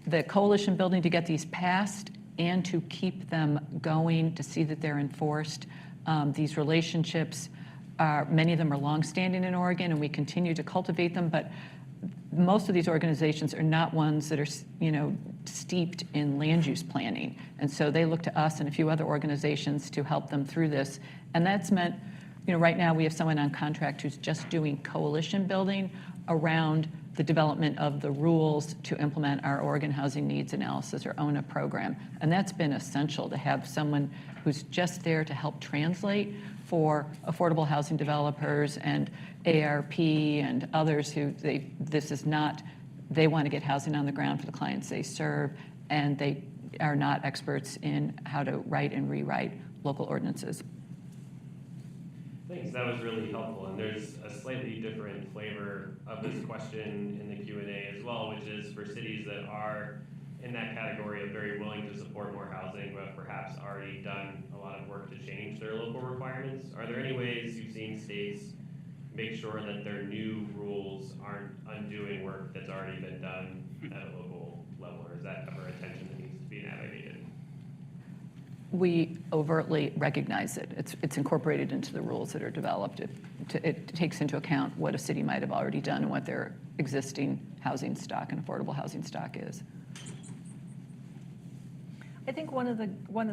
the coalition building to get these passed and to keep them going, to see that they're enforced. These relationships many of them are longstanding in Oregon, and we continue to cultivate them, but most of these organizations are not ones that are, steeped in land use planning. And so they look to us and a few other organizations to help them through this. And that's meant, right now we have someone on contract who's just doing coalition building around the development of the rules to implement our Oregon Housing Needs Analysis, or ONA program. And that's been essential to have someone who's just there to help translate for affordable housing developers and ARP and others who they want to get housing on the ground for the clients they serve, and they are not experts in how to write and rewrite local ordinances. Thanks, that was really helpful. And there's a slightly different flavor of this question in the Q&A as well, which is for cities that are in that category of very willing to support more housing, but perhaps already done a lot of work to change their local requirements. Are there any ways you've seen states make sure that their new rules aren't undoing work that's already been done at a local level, or is that ever a tension that needs to be navigated? We overtly recognize it. It's incorporated into the rules that are developed. It takes into account what a city might have already done and what their existing housing stock and affordable housing stock is. I think one of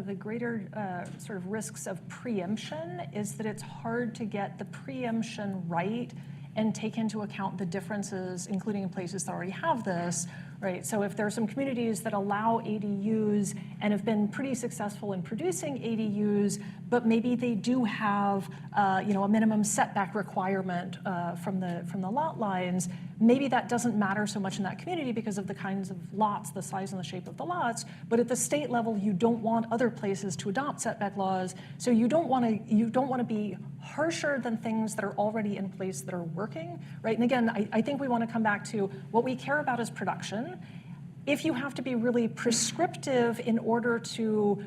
the greater sort of risks of preemption is that it's hard to get the preemption right and take into account the differences, including in places that already have this, right? So if there are some communities that allow ADUs and have been pretty successful in producing ADUs, but maybe they do have, a minimum setback requirement from the lot lines, maybe that doesn't matter so much in that community because of the kinds of lots, the size and the shape of the lots. But at the state level, you don't want other places to adopt setback laws, so you don't want to be harsher than things that are already in place that are working, right? And again, I think we want to come back to what we care about is production. If you have to be really prescriptive in order to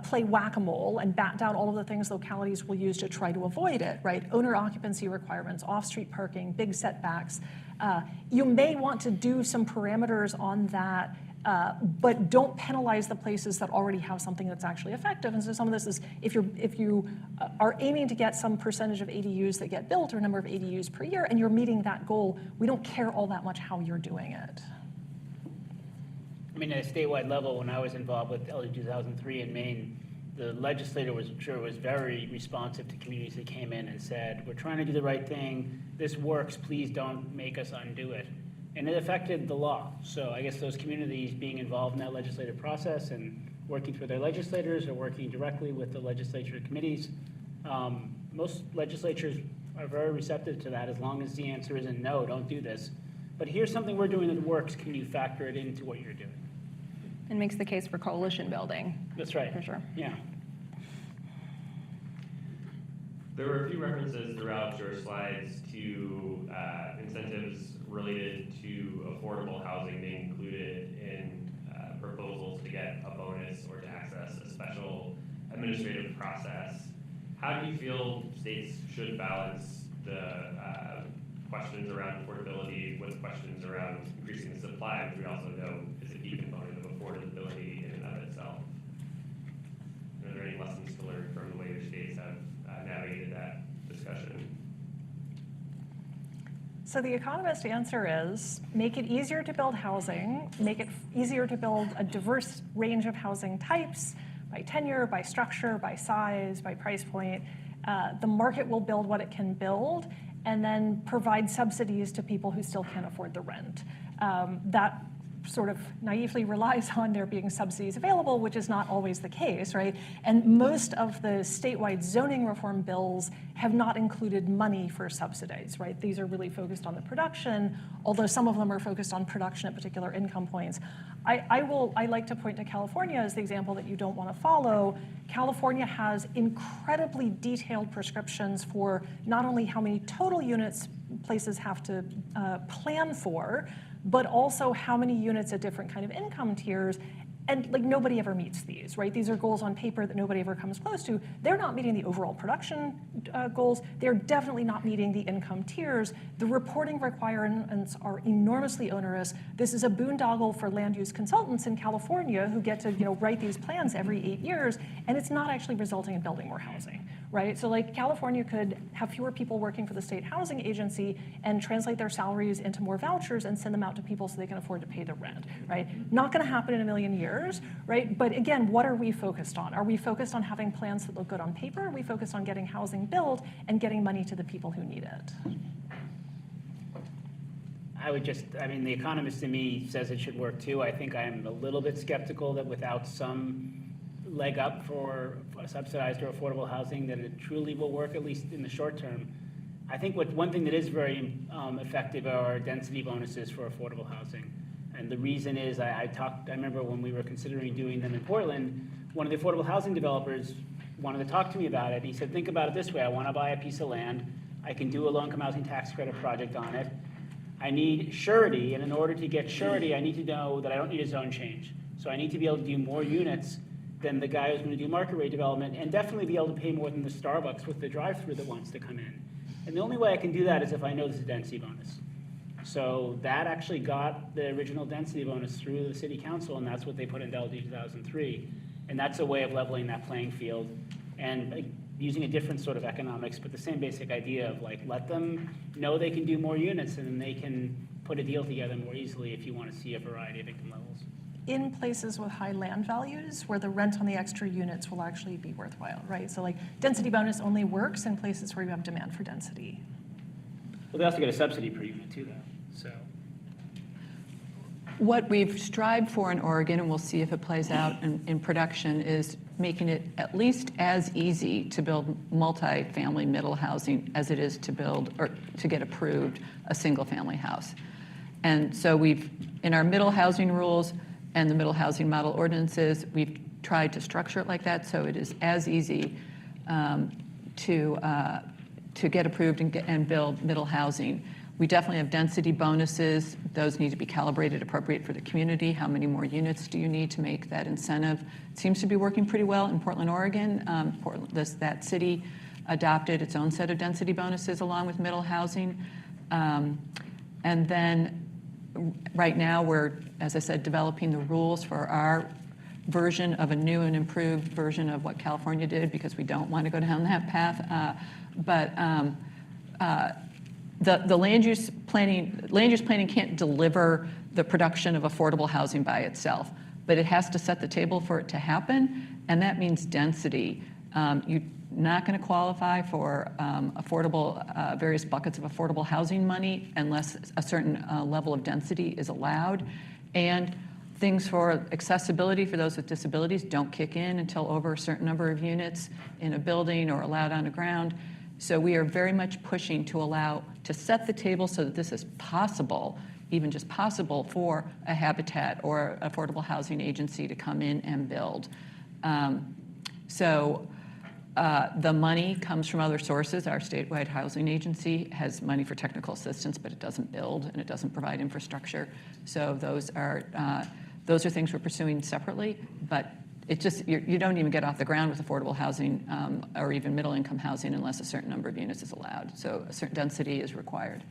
play whack-a-mole and bat down all of the things localities will use to try to avoid it, right? Owner occupancy requirements, off-street parking, big setbacks. You may want to do some parameters on that, but don't penalize the places that already have something that's actually effective. And so some of this is, if you are aiming to get some percentage of ADUs that get built or number of ADUs per year, and you're meeting that goal, we don't care all that much how you're doing it. I mean, at a statewide level, when I was involved with LD 2003 in Maine, the legislator was very responsive to communities that came in and said, we're trying to do the right thing. This works. Please don't make us undo it. And it affected the law. So I guess those communities being involved in that legislative process and working through their legislators or working directly with the legislature committees, most legislatures are very receptive to that as long as the answer isn't no, don't do this. But here's something we're doing that works. Can you factor it into what you're doing? And makes the case for coalition building. That's right. For sure. Yeah. There were a few references throughout your slides to incentives related to affordable housing being included in proposals to get a bonus or to access a special administrative process. How do you feel states should balance the questions around affordability with questions around increasing the supply, which we also know is a key component of affordability in and of itself? Are there any lessons to learn from the way your states have navigated that discussion? So the economist answer is make it easier to build housing, make it easier to build a diverse range of housing types by tenure, by structure, by size, by price point. The market will build what it can build, and then provide subsidies to people who still can't afford the rent. That sort of naively relies on there being subsidies available, which is not always the case, right? And most of the statewide zoning reform bills have not included money for subsidies, right? These are really focused on the production, although some of them are focused on production at particular income points. I like to point to California as the example that you don't want to follow. California has incredibly detailed prescriptions for not only how many total units places have to plan for, but also how many units at different kind of income tiers. And like nobody ever meets these, right? These are goals on paper that nobody ever comes close to. They're not meeting the overall production goals. They're definitely not meeting the income tiers. The reporting requirements are enormously onerous. This is a boondoggle for land use consultants in California who get to write these plans every 8 years, and it's not actually resulting in building more housing, right? So like California could have fewer people working for the state housing agency and translate their salaries into more vouchers and send them out to people so they can afford to pay the rent, right? Not gonna happen in a million years. others, right? But again, what are we focused on? Are we focused on having plans that look good on paper? Are we focused on getting housing built and getting money to the people who need it? I mean, the economist in me says it should work too. I think I'm a little bit skeptical that without some leg up for subsidized or affordable housing, that it truly will work, at least in the short term. I think one thing that is very effective are density bonuses for affordable housing. And the reason is, I remember when we were considering doing them in Portland, one of the affordable housing developers wanted to talk to me about it. He said, think about it this way, I want to buy a piece of land, I can do a low-income housing tax credit project on it, I need surety, and in order to get surety, I need to know that I don't need a zone change. So I need to be able to do more units than the guy who's going to do market rate development, and definitely be able to pay more than the Starbucks with the drive-through that wants to come in. And the only way I can do that is if I know there's a density bonus. So that actually got the original density bonus through the city council, and that's what they put in LD 2003. And that's a way of leveling that playing field and using a different sort of economics, but the same basic idea of like, let them know they can do more units, and then they can put a deal together more easily if you want to see a variety of income levels. In places with high land values where the rent on the extra units will actually be worthwhile, right? So like density bonus only works in places where you have demand for density. Well, they also get a subsidy per unit too, though, so. What we've strived for in Oregon, and we'll see if it plays out in production, is making it at least as easy to build multi-family middle housing as it is to build or to get approved a single-family house. And so we've, in our middle housing rules and the middle housing model ordinances, we've tried to structure it like that so it is as easy to get approved and build middle housing. We definitely have density bonuses. Those need to be calibrated appropriate for the community. How many more units do you need to make that incentive? It seems to be working pretty well in Portland, Oregon. That city adopted its own set of density bonuses along with middle housing. And then right now we're, as I said, developing the rules for our version of a new and improved version of what California did, because we don't want to go down that path. The land use planning can't deliver the production of affordable housing by itself, but it has to set the table for it to happen, and that means density. You're not going to qualify for affordable, various buckets of affordable housing money unless a certain level of density is allowed, and things for accessibility for those with disabilities don't kick in until over a certain number of units in a building or allowed on the ground. So we are very much pushing to set the table so that this is possible, even just possible, for a Habitat or affordable housing agency to come in and build. The money comes from other sources. Our statewide housing agency has money for technical assistance, but it doesn't build and it doesn't provide infrastructure. So those are things we're pursuing separately, but it just, you don't even get off the ground with affordable housing or even middle income housing unless a certain number of units is allowed. So a certain density is required.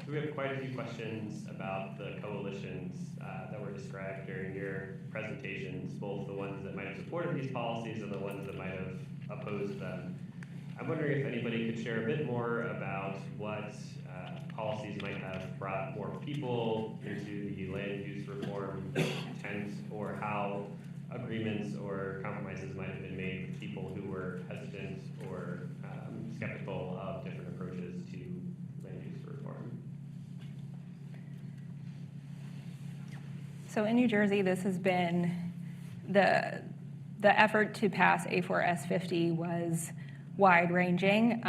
We have quite a few questions about the coalitions that were described during your presentations, both the ones that might have supported these policies and the ones that might have opposed them. I'm wondering if anybody could share a bit more about what policies might have brought more people into the land use reform tent, or how agreements or compromises might have been made with people who were hesitant or skeptical of different approaches to land use reform. So in New Jersey, this has been the effort to pass A4S50 was wide-ranging.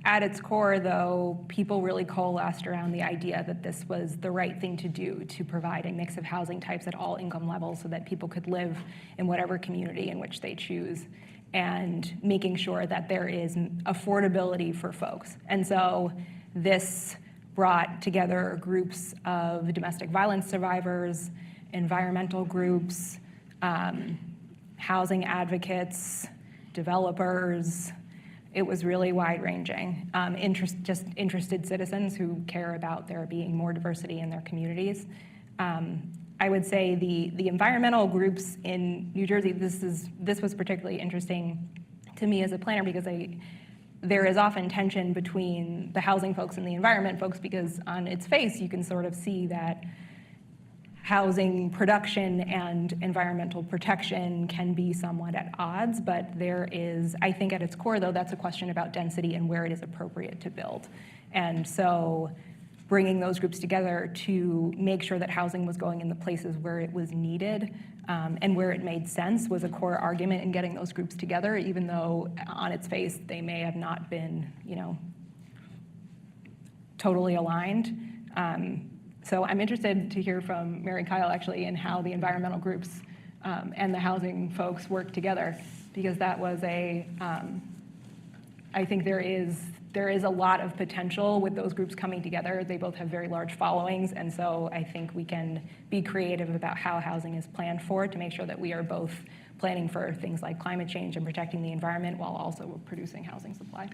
At its core, though, people really coalesced around the idea that this was the right thing to do, to provide a mix of housing types at all income levels so that people could live in whatever community in which they choose, and making sure that there is affordability for folks. And so this brought together groups of domestic violence survivors, environmental groups, housing advocates, developers. It was really wide-ranging. Interested citizens who care about there being more diversity in their communities. I would say the environmental groups in New Jersey, this was particularly interesting to me as a planner, because there is often tension between the housing folks and the environment folks, because on its face you can sort of see that housing production and environmental protection can be somewhat at odds, but there is, I think at its core though, that's a question about density and where it is appropriate to build. And so bringing those groups together to make sure that housing was going in the places where it was needed and where it made sense was a core argument in getting those groups together, even though on its face they may have not been, totally aligned. So I'm interested to hear from Mary Kyle actually in how the environmental groups and the housing folks work together, because that was I think there is a lot of potential with those groups coming together. They both have very large followings, and so I think we can be creative about how housing is planned for to make sure that we are both planning for things like climate change and protecting the environment while also producing housing supply.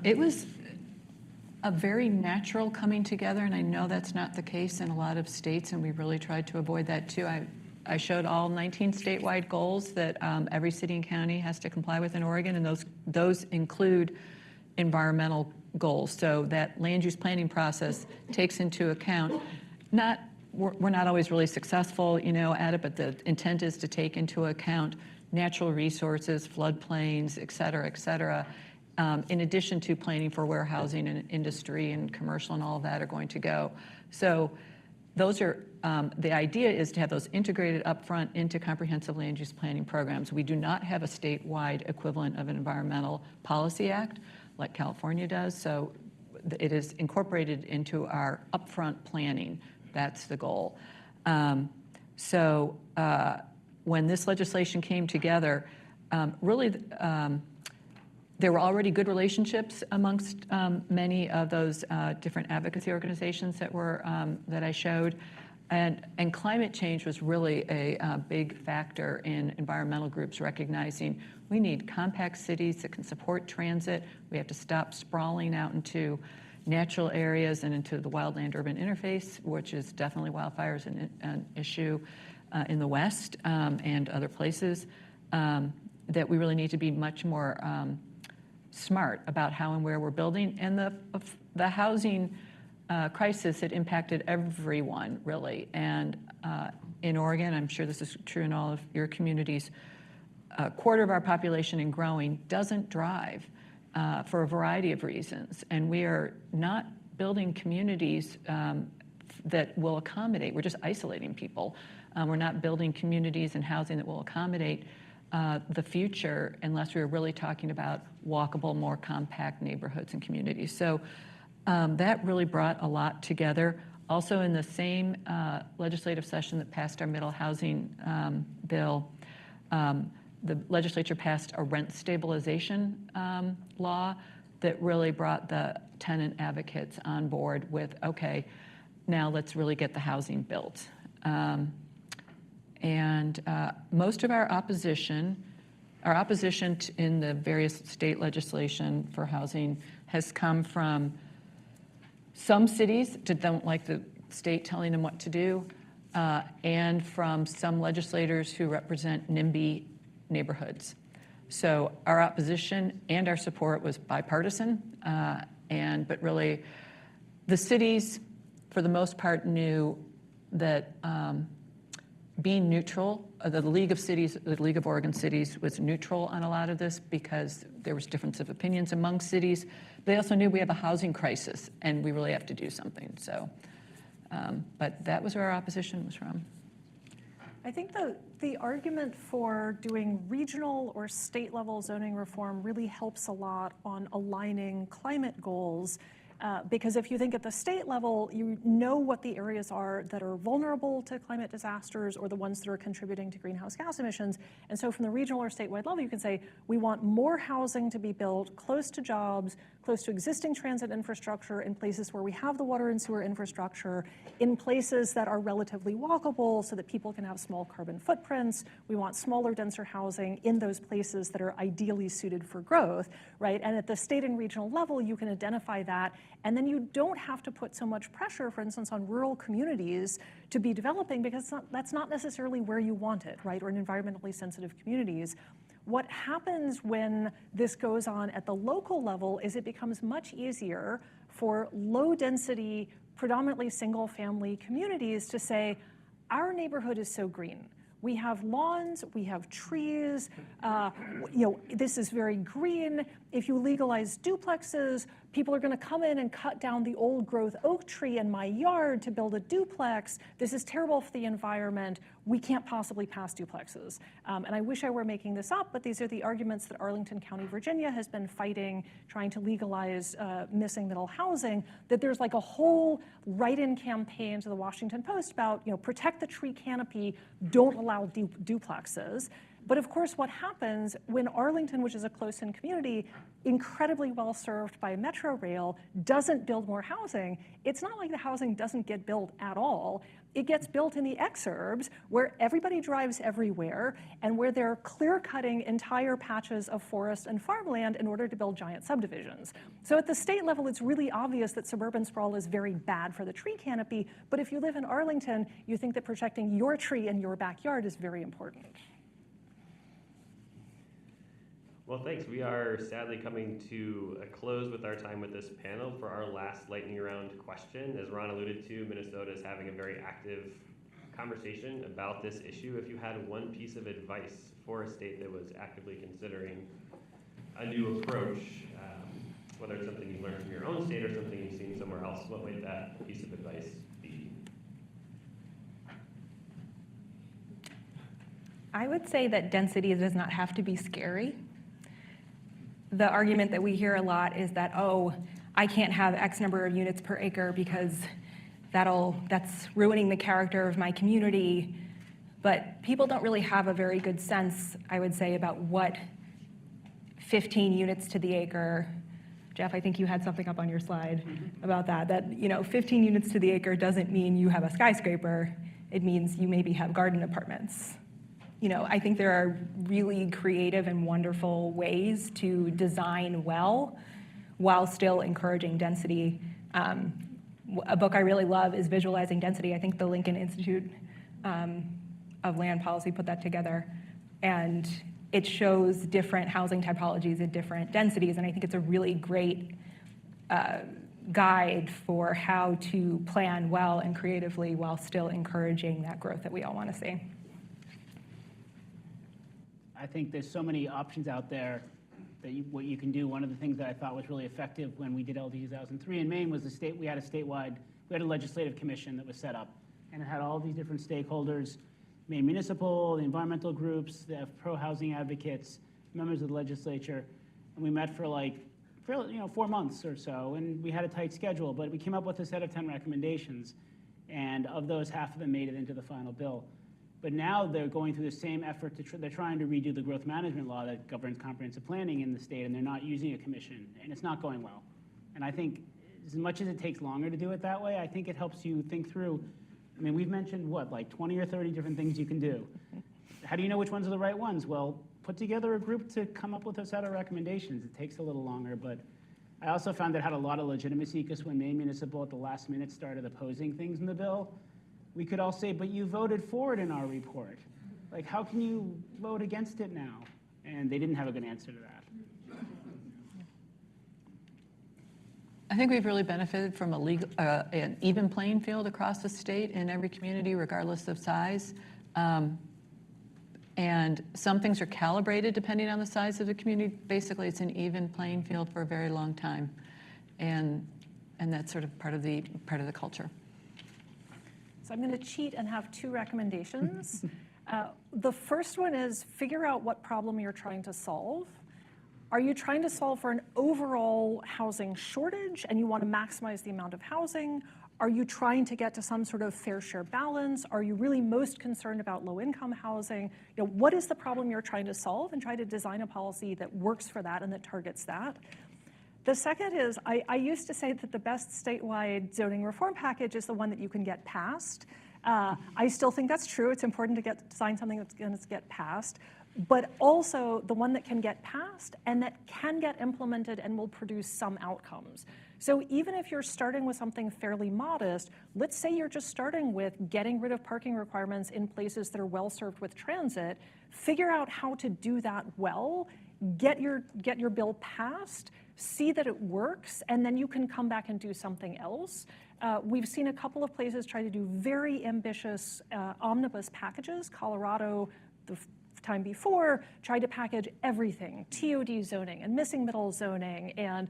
It was a very natural coming together, and I know that's not the case in a lot of states, and we really tried to avoid that too. I showed all 19 statewide goals that every city and county has to comply with in Oregon, and those include environmental goals. So that land use planning process takes into account, we're not always really successful, at it, but the intent is to take into account natural resources, floodplains, et cetera, in addition to planning for where housing and industry and commercial and all of that are going to go. So those are, the idea is to have those integrated upfront into comprehensive land use planning programs. We do not have a statewide equivalent of an environmental policy act like California does, so it is incorporated into our upfront planning. That's the goal. When this legislation came together, really, there were already good relationships amongst many of those different advocacy organizations that I showed, and climate change was really a big factor in environmental groups recognizing we need compact cities that can support transit. We have to stop sprawling out into natural areas and into the wildland-urban interface, which is definitely wildfires an issue in the West and other places, that we really need to be much more smart about how and where we're building. And the housing crisis had impacted everyone, really. And in Oregon, I'm sure this is true in all of your communities, a quarter of our population and growing doesn't drive for a variety of reasons. And we are not building communities that will accommodate. We're just isolating people. We're not building communities and housing that will accommodate the future unless we're really talking about walkable, more compact neighborhoods and communities. So that really brought a lot together. Also in the same legislative session that passed our middle housing bill, the legislature passed a rent stabilization law that really brought the tenant advocates on board with, okay, now let's really get the housing built. Most of our opposition in the various state legislation for housing has come from some cities that don't like the state telling them what to do, and from some legislators who represent NIMBY neighborhoods. So our opposition and our support was bipartisan, but really the cities, for the most part, knew that being neutral, the League of Oregon Cities was neutral on a lot of this because there was difference of opinions among cities. They also knew we have a housing crisis and we really have to do something. So, but that was where our opposition was from. I think the argument for doing regional or state level zoning reform really helps a lot on aligning climate goals. Because if you think at the state level, you know what the areas are that are vulnerable to climate disasters or the ones that are contributing to greenhouse gas emissions. And so from the regional or statewide level, you can say, we want more housing to be built close to jobs, close to existing transit infrastructure, in places where we have the water and sewer infrastructure, in places that are relatively walkable so that people can have small carbon footprints. We want smaller, denser housing in those places that are ideally suited for growth, right? And at the state and regional level, you can identify that. And then you don't have to put so much pressure, for instance, on rural communities to be developing because that's not necessarily where you want it, right? Or in environmentally sensitive communities. What happens when this goes on at the local level is it becomes much easier for low-density, predominantly single-family communities to say, our neighborhood is so green. We have lawns, we have trees, this is very green. If you legalize duplexes, people are gonna come in and cut down the old growth oak tree in my yard to build a duplex. This is terrible for the environment. We can't possibly pass duplexes. And I wish I were making this up, but these are the arguments that Arlington County, Virginia has been fighting, trying to legalize missing middle housing, that there's like a whole write-in campaign to the Washington Post about, protect the tree canopy, don't allow duplexes. But of course, what happens when Arlington, which is a close-in community, incredibly well served by Metro Rail, doesn't build more housing, it's not like the housing doesn't get built at all. It gets built in the exurbs where everybody drives everywhere and where they're clear-cutting entire patches of forest and farmland in order to build giant subdivisions. So at the state level, it's really obvious that suburban sprawl is very bad for the tree canopy, but if you live in Arlington, you think that protecting your tree in your backyard is very important. Well, thanks. We are sadly coming to a close with our time with this panel. For our last lightning round question, as Ron alluded to, Minnesota is having a very active conversation about this issue. If you had one piece of advice for a state that was actively considering a new approach, whether it's something you've learned from your own state or something you've seen somewhere else, what would that piece of advice be? I would say that density does not have to be scary. The argument that we hear a lot is that, oh, I can't have X number of units per acre because that's ruining the character of my community. But people don't really have a very good sense, I would say, about what 15 units to the acre. Jeff, I think you had something up on your slide about that 15 units to the acre doesn't mean you have a skyscraper. It means you maybe have garden apartments. I think there are really creative and wonderful ways to design well while still encouraging density. A book I really love is Visualizing Density. I think the Lincoln Institute of Land Policy put that together. And it shows different housing typologies at different densities. And I think it's a really great guide for how to plan well and creatively while still encouraging that growth that we all want to see. I think there's so many options out there that what you can do. One of the things that I thought was really effective when we did LD 2003 in Maine was we had a legislative commission that was set up, and it had all these different stakeholders, Maine Municipal, the environmental groups, the pro-housing advocates, members of the legislature, and we met for 4 months or so, and we had a tight schedule, but we came up with a set of 10 recommendations, and of those, half of them made it into the final bill. But now they're going through the same effort they're trying to redo the growth management law that governs comprehensive planning in the state, and they're not using a commission, and it's not going well. And I think as much as it takes longer to do it that way, I think it helps you think through. I mean, we've mentioned 20 or 30 different things you can do. How do you know which ones are the right ones? Well, put together a group to come up with a set of recommendations. It takes a little longer, but I also found it had a lot of legitimacy because when Maine Municipal at the last minute started opposing things in the bill, we could all say, but you voted for it in our report. How can you vote against it now? And they didn't have a good answer to that. I think we've really benefited from an even playing field across the state in every community, regardless of size. And some things are calibrated depending on the size of the community. Basically, it's an even playing field for a very long time. And that's sort of part of the culture. So I'm going to cheat and have 2 recommendations. The first one is figure out what problem you're trying to solve. Are you trying to solve for an overall housing shortage and you want to maximize the amount of housing? Are you trying to get to some sort of fair share balance? Are you really most concerned about low-income housing? What is the problem you're trying to solve, and try to design a policy that works for that and that targets that. The second is, I used to say that the best statewide zoning reform package is the one that you can get passed. I still think that's true. It's important to design something that's going to get passed. but also the one that can get passed and that can get implemented and will produce some outcomes. So even if you're starting with something fairly modest, let's say you're just starting with getting rid of parking requirements in places that are well served with transit, figure out how to do that well, get your bill passed, see that it works, and then you can come back and do something else. We've seen a couple of places try to do very ambitious omnibus packages. Colorado, the time before, tried to package everything, TOD zoning and missing middle zoning and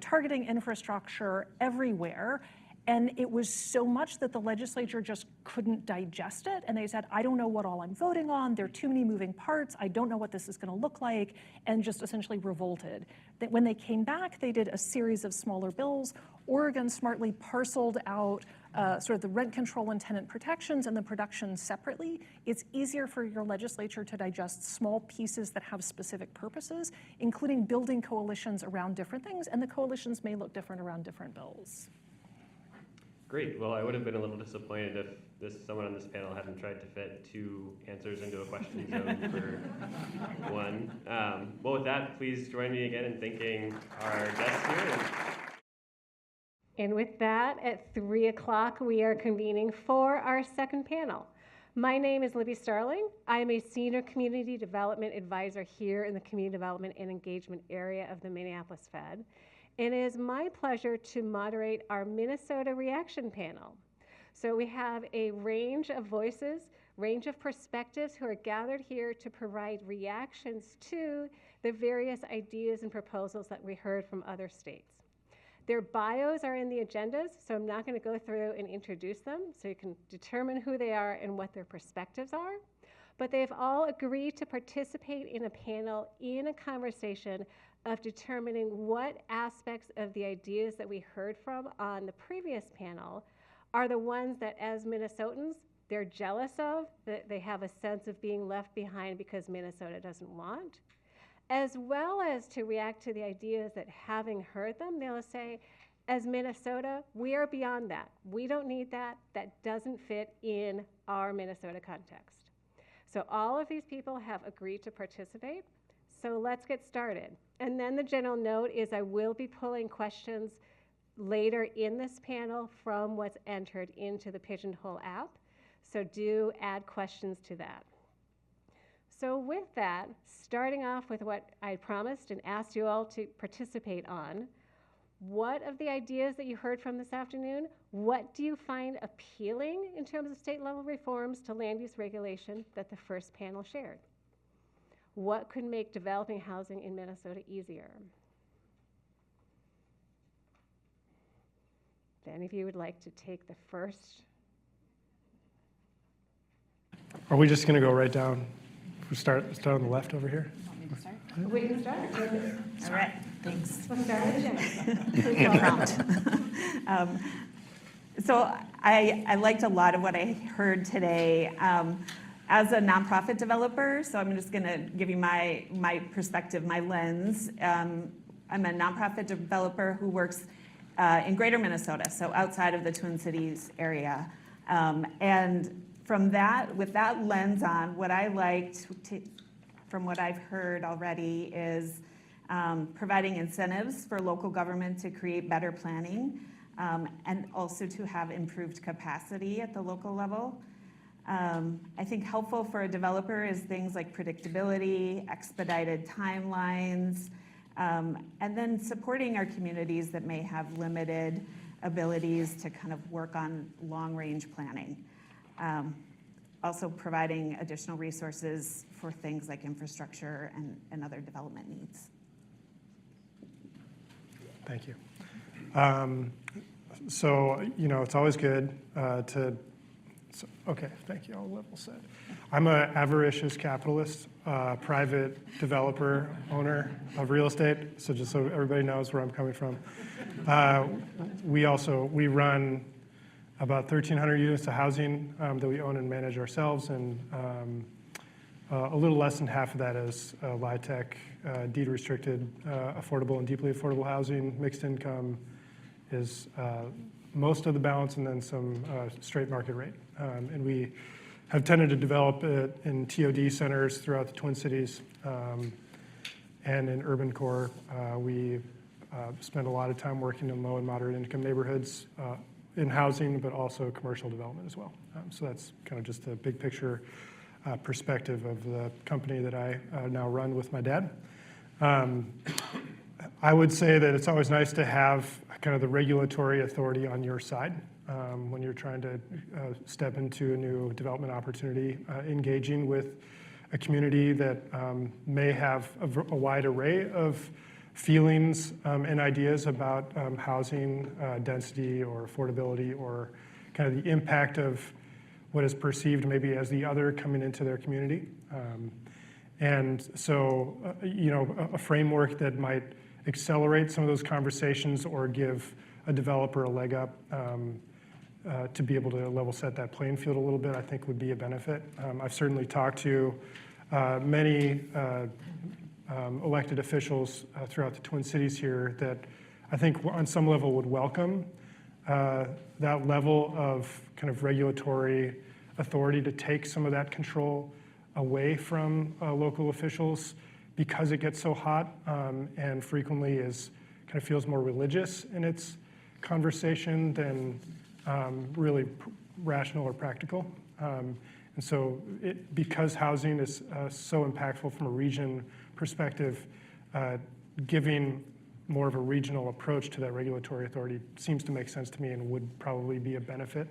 targeting infrastructure everywhere. And it was so much that the legislature just couldn't digest it. And they said, I don't know what all I'm voting on. There are too many moving parts. I don't know what this is going to look like, and just essentially revolted. That when they came back, they did a series of smaller bills. Oregon smartly parceled out sort of the rent control and tenant protections and the production separately. It's easier for your legislature to digest small pieces that have specific purposes, including building coalitions around different things, and the coalitions may look different around different bills. Great. Well, I would have been a little disappointed if someone on this panel hadn't tried to fit 2 answers into a question zone for one. Well, with that, please join me again in thanking our guests here. And with that, at 3 o'clock, we are convening for our second panel. My name is Libby Starling. I am a Senior Community Development Advisor here in the Community Development and Engagement area of the Minneapolis Fed. And it is my pleasure to moderate our Minnesota Reaction Panel. So we have a range of voices, range of perspectives who are gathered here to provide reactions to the various ideas and proposals that we heard from other states. Their bios are in the agendas, so I'm not going to go through and introduce them, so you can determine who they are and what their perspectives are. But they've all agreed to participate in a panel in a conversation of determining what aspects of the ideas that we heard from on the previous panel are the ones that, as Minnesotans, they're jealous of, that they have a sense of being left behind because Minnesota doesn't want, as well as to react to the ideas that, having heard them, they'll say, as Minnesota, we are beyond that. We don't need that. That doesn't fit in our Minnesota context. So all of these people have agreed to participate. So let's get started. And then the general note is I will be pulling questions later in this panel from what's entered into the Pigeonhole app. So do add questions to that. So with that, starting off with what I promised and asked you all to participate on, what of the ideas that you heard from this afternoon, what do you find appealing in terms of state level reforms to land use regulation that the first panel shared? What could make developing housing in Minnesota easier? If any of you would like to take the first. Are we just going to go right down? We start on the left over here. We can start. All right, thanks. We'll start with Jen. Good prompt. So I liked a lot of what I heard today. As a nonprofit developer, so I'm just going to give you my perspective, my lens. I'm a nonprofit developer who works in greater Minnesota, so outside of the Twin Cities area. And from that, with that lens on, what I liked from what I've heard already is providing incentives for local government to create better planning and also to have improved capacity at the local level. I think helpful for a developer is things like predictability, expedited timelines, and then supporting our communities that may have limited abilities to kind of work on long-range planning. Also providing additional resources for things like infrastructure and other development needs. Thank you. So, it's always good okay, thank you. I'll level set. I'm an avaricious capitalist, private developer, owner of real estate. So just so everybody knows where I'm coming from. We run about 1,300 units of housing that we own and manage ourselves, and a little less than half of that is LIHTC, deed-restricted, affordable and deeply affordable housing. Mixed income is most of the balance, and then some straight market rate. And we have tended to develop it in TOD centers throughout the Twin Cities and in urban core. We spend a lot of time working in low and moderate income neighborhoods in housing, but also commercial development as well. So that's kind of just a big picture perspective of the company that I now run with my dad. I would say that it's always nice to have kind of the regulatory authority on your side when you're trying to step into a new development opportunity, engaging with a community that may have a wide array of feelings and ideas about housing density or affordability or kind of the impact of what is perceived maybe as the other coming into their community. And so, a framework that might accelerate some of those conversations or give a developer a leg up to be able to level set that playing field a little bit, I think would be a benefit. I've certainly talked to many elected officials throughout the Twin Cities here that I think on some level would welcome that level of kind of regulatory authority to take some of that control away from local officials because it gets so hot and frequently is kind of feels more religious in its conversation than really rational or practical. And so because housing is so impactful from a region perspective, giving more of a regional approach to that regulatory authority seems to make sense to me and would probably be a benefit.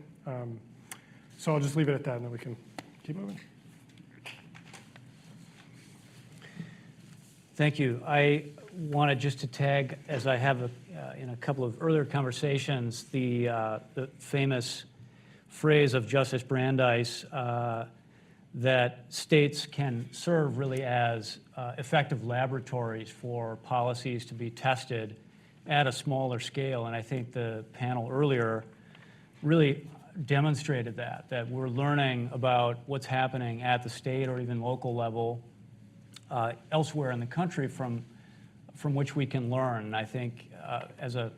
So I'll just leave it at that and then we can keep moving. Thank you. I wanted just to tag, as I have in a couple of earlier conversations, the famous phrase of Justice Brandeis that states can serve really as effective laboratories for policies to be tested at a smaller scale. And I think the panel earlier really demonstrated that we're learning about what's happening at the state or even local level elsewhere in the country from which we can learn. And I think as a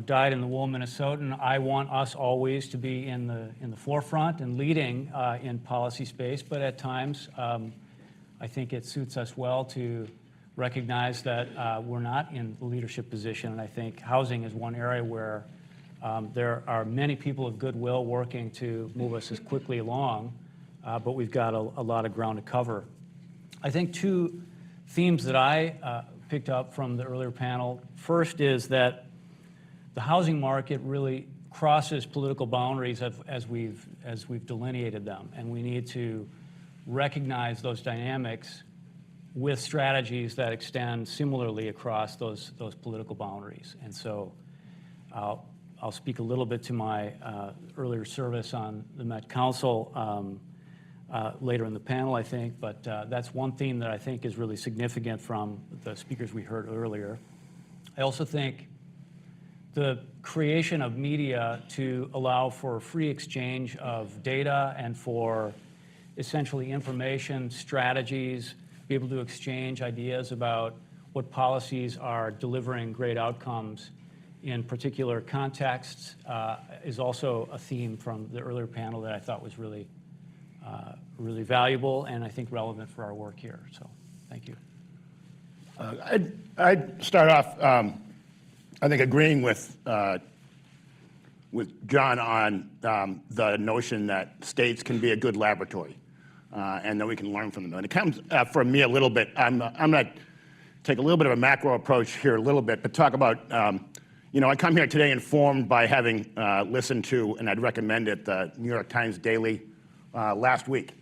dyed-in-the-wool Minnesotan, I want us always to be in the forefront and leading in policy space, but at times I think it suits us well to recognize that we're not in the leadership position, and I think housing is one area where there are many people of goodwill working to move us as quickly along, but we've got a lot of ground to cover. I think two themes that I picked up from the earlier panel. First is that the housing market really crosses political boundaries as we've delineated them, and we need to recognize those dynamics with strategies that extend similarly across those political boundaries. And so I'll speak a little bit to my earlier service on the Met Council later in the panel, I think, but that's one theme that I think is really significant from the speakers we heard earlier. I also think the creation of media to allow for free exchange of data and for essentially information, strategies, be able to exchange ideas about what policies are delivering great outcomes in particular contexts is also a theme from the earlier panel that I thought was really valuable and I think relevant for our work here. So thank you. I'd start off, I think, agreeing with John on the notion that states can be a good laboratory and that we can learn from them. And it comes from me a little bit. I'm going to take a little bit of a macro approach here a little bit, but talk about, I come here today informed by having listened to, and I'd recommend it, the New York Times Daily last week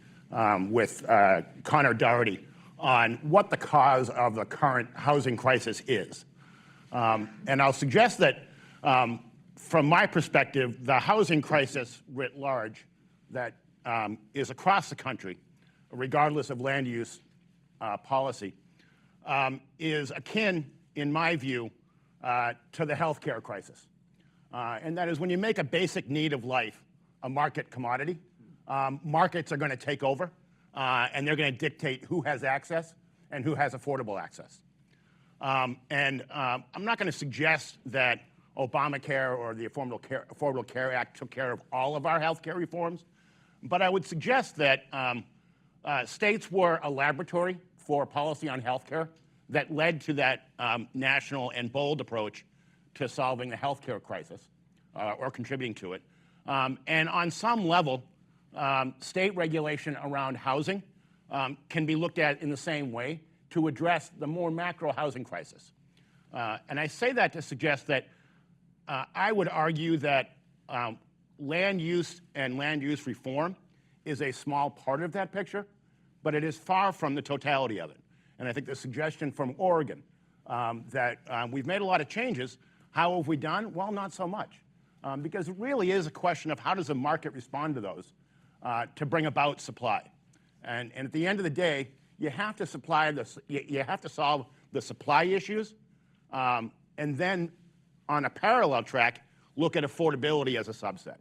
with Connor Doherty on what the cause of the current housing crisis is. And I'll suggest that from my perspective, the housing crisis writ large that is across the country, regardless of land use policy, is akin, in my view, to the healthcare crisis. And that is when you make a basic need of life a market commodity, markets are going to take over, and they're going to dictate who has access and who has affordable access. And I'm not going to suggest that Obamacare or the Affordable Care Act took care of all of our health care reforms, But I would suggest that states were a laboratory for policy on healthcare that led to that national and bold approach to solving the healthcare crisis or contributing to it. And on some level, state regulation around housing can be looked at in the same way to address the more macro housing crisis. And I say that to suggest that I would argue that land use and land use reform is a small part of that picture, but it is far from the totality of it. And I think the suggestion from Oregon that we've made a lot of changes, how have we done? Well, not so much. Because it really is a question of how does the market respond to those to bring about supply. And at the end of the day, you have to you have to solve the supply issues, and then on a parallel track, look at affordability as a subset.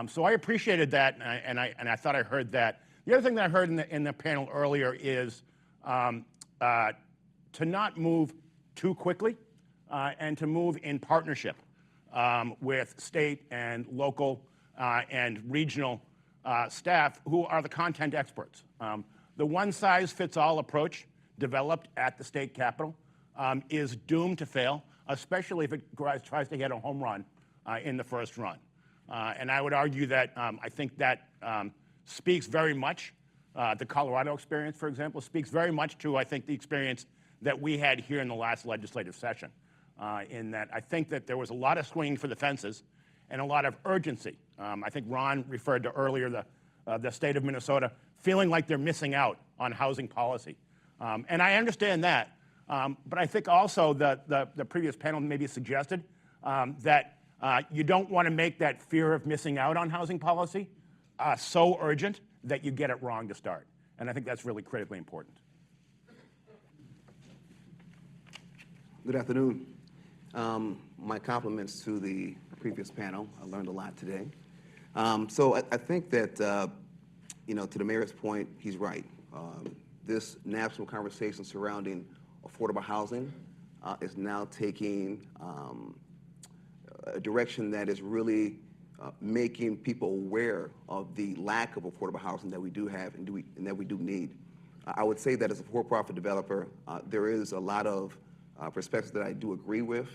So I appreciated that, and I thought I heard that. The other thing that I heard in the panel earlier is to not move too quickly and to move in partnership with state and local and regional staff who are the content experts. The one-size-fits-all approach developed at the state capitol is doomed to fail, especially if it tries to hit a home run in the first run. And I would argue that I think that speaks very much, the Colorado experience, for example, speaks very much to, I think, the experience that we had here in the last legislative session, in that I think that there was a lot of swinging for the fences and a lot of urgency. I think Ron referred to earlier the state of Minnesota feeling like they're missing out on housing policy. And I understand that, but I think also the previous panel maybe suggested that you don't want to make that fear of missing out on housing policy so urgent that you get it wrong to start. And I think that's really critically important. Good afternoon. My compliments to the previous panel. I learned a lot today. So I think that, to the mayor's point, he's right. This national conversation surrounding affordable housing is now taking a direction that is really making people aware of the lack of affordable housing that we do have and that we do need. I would say that as a for-profit developer, there is a lot of perspectives that I do agree with,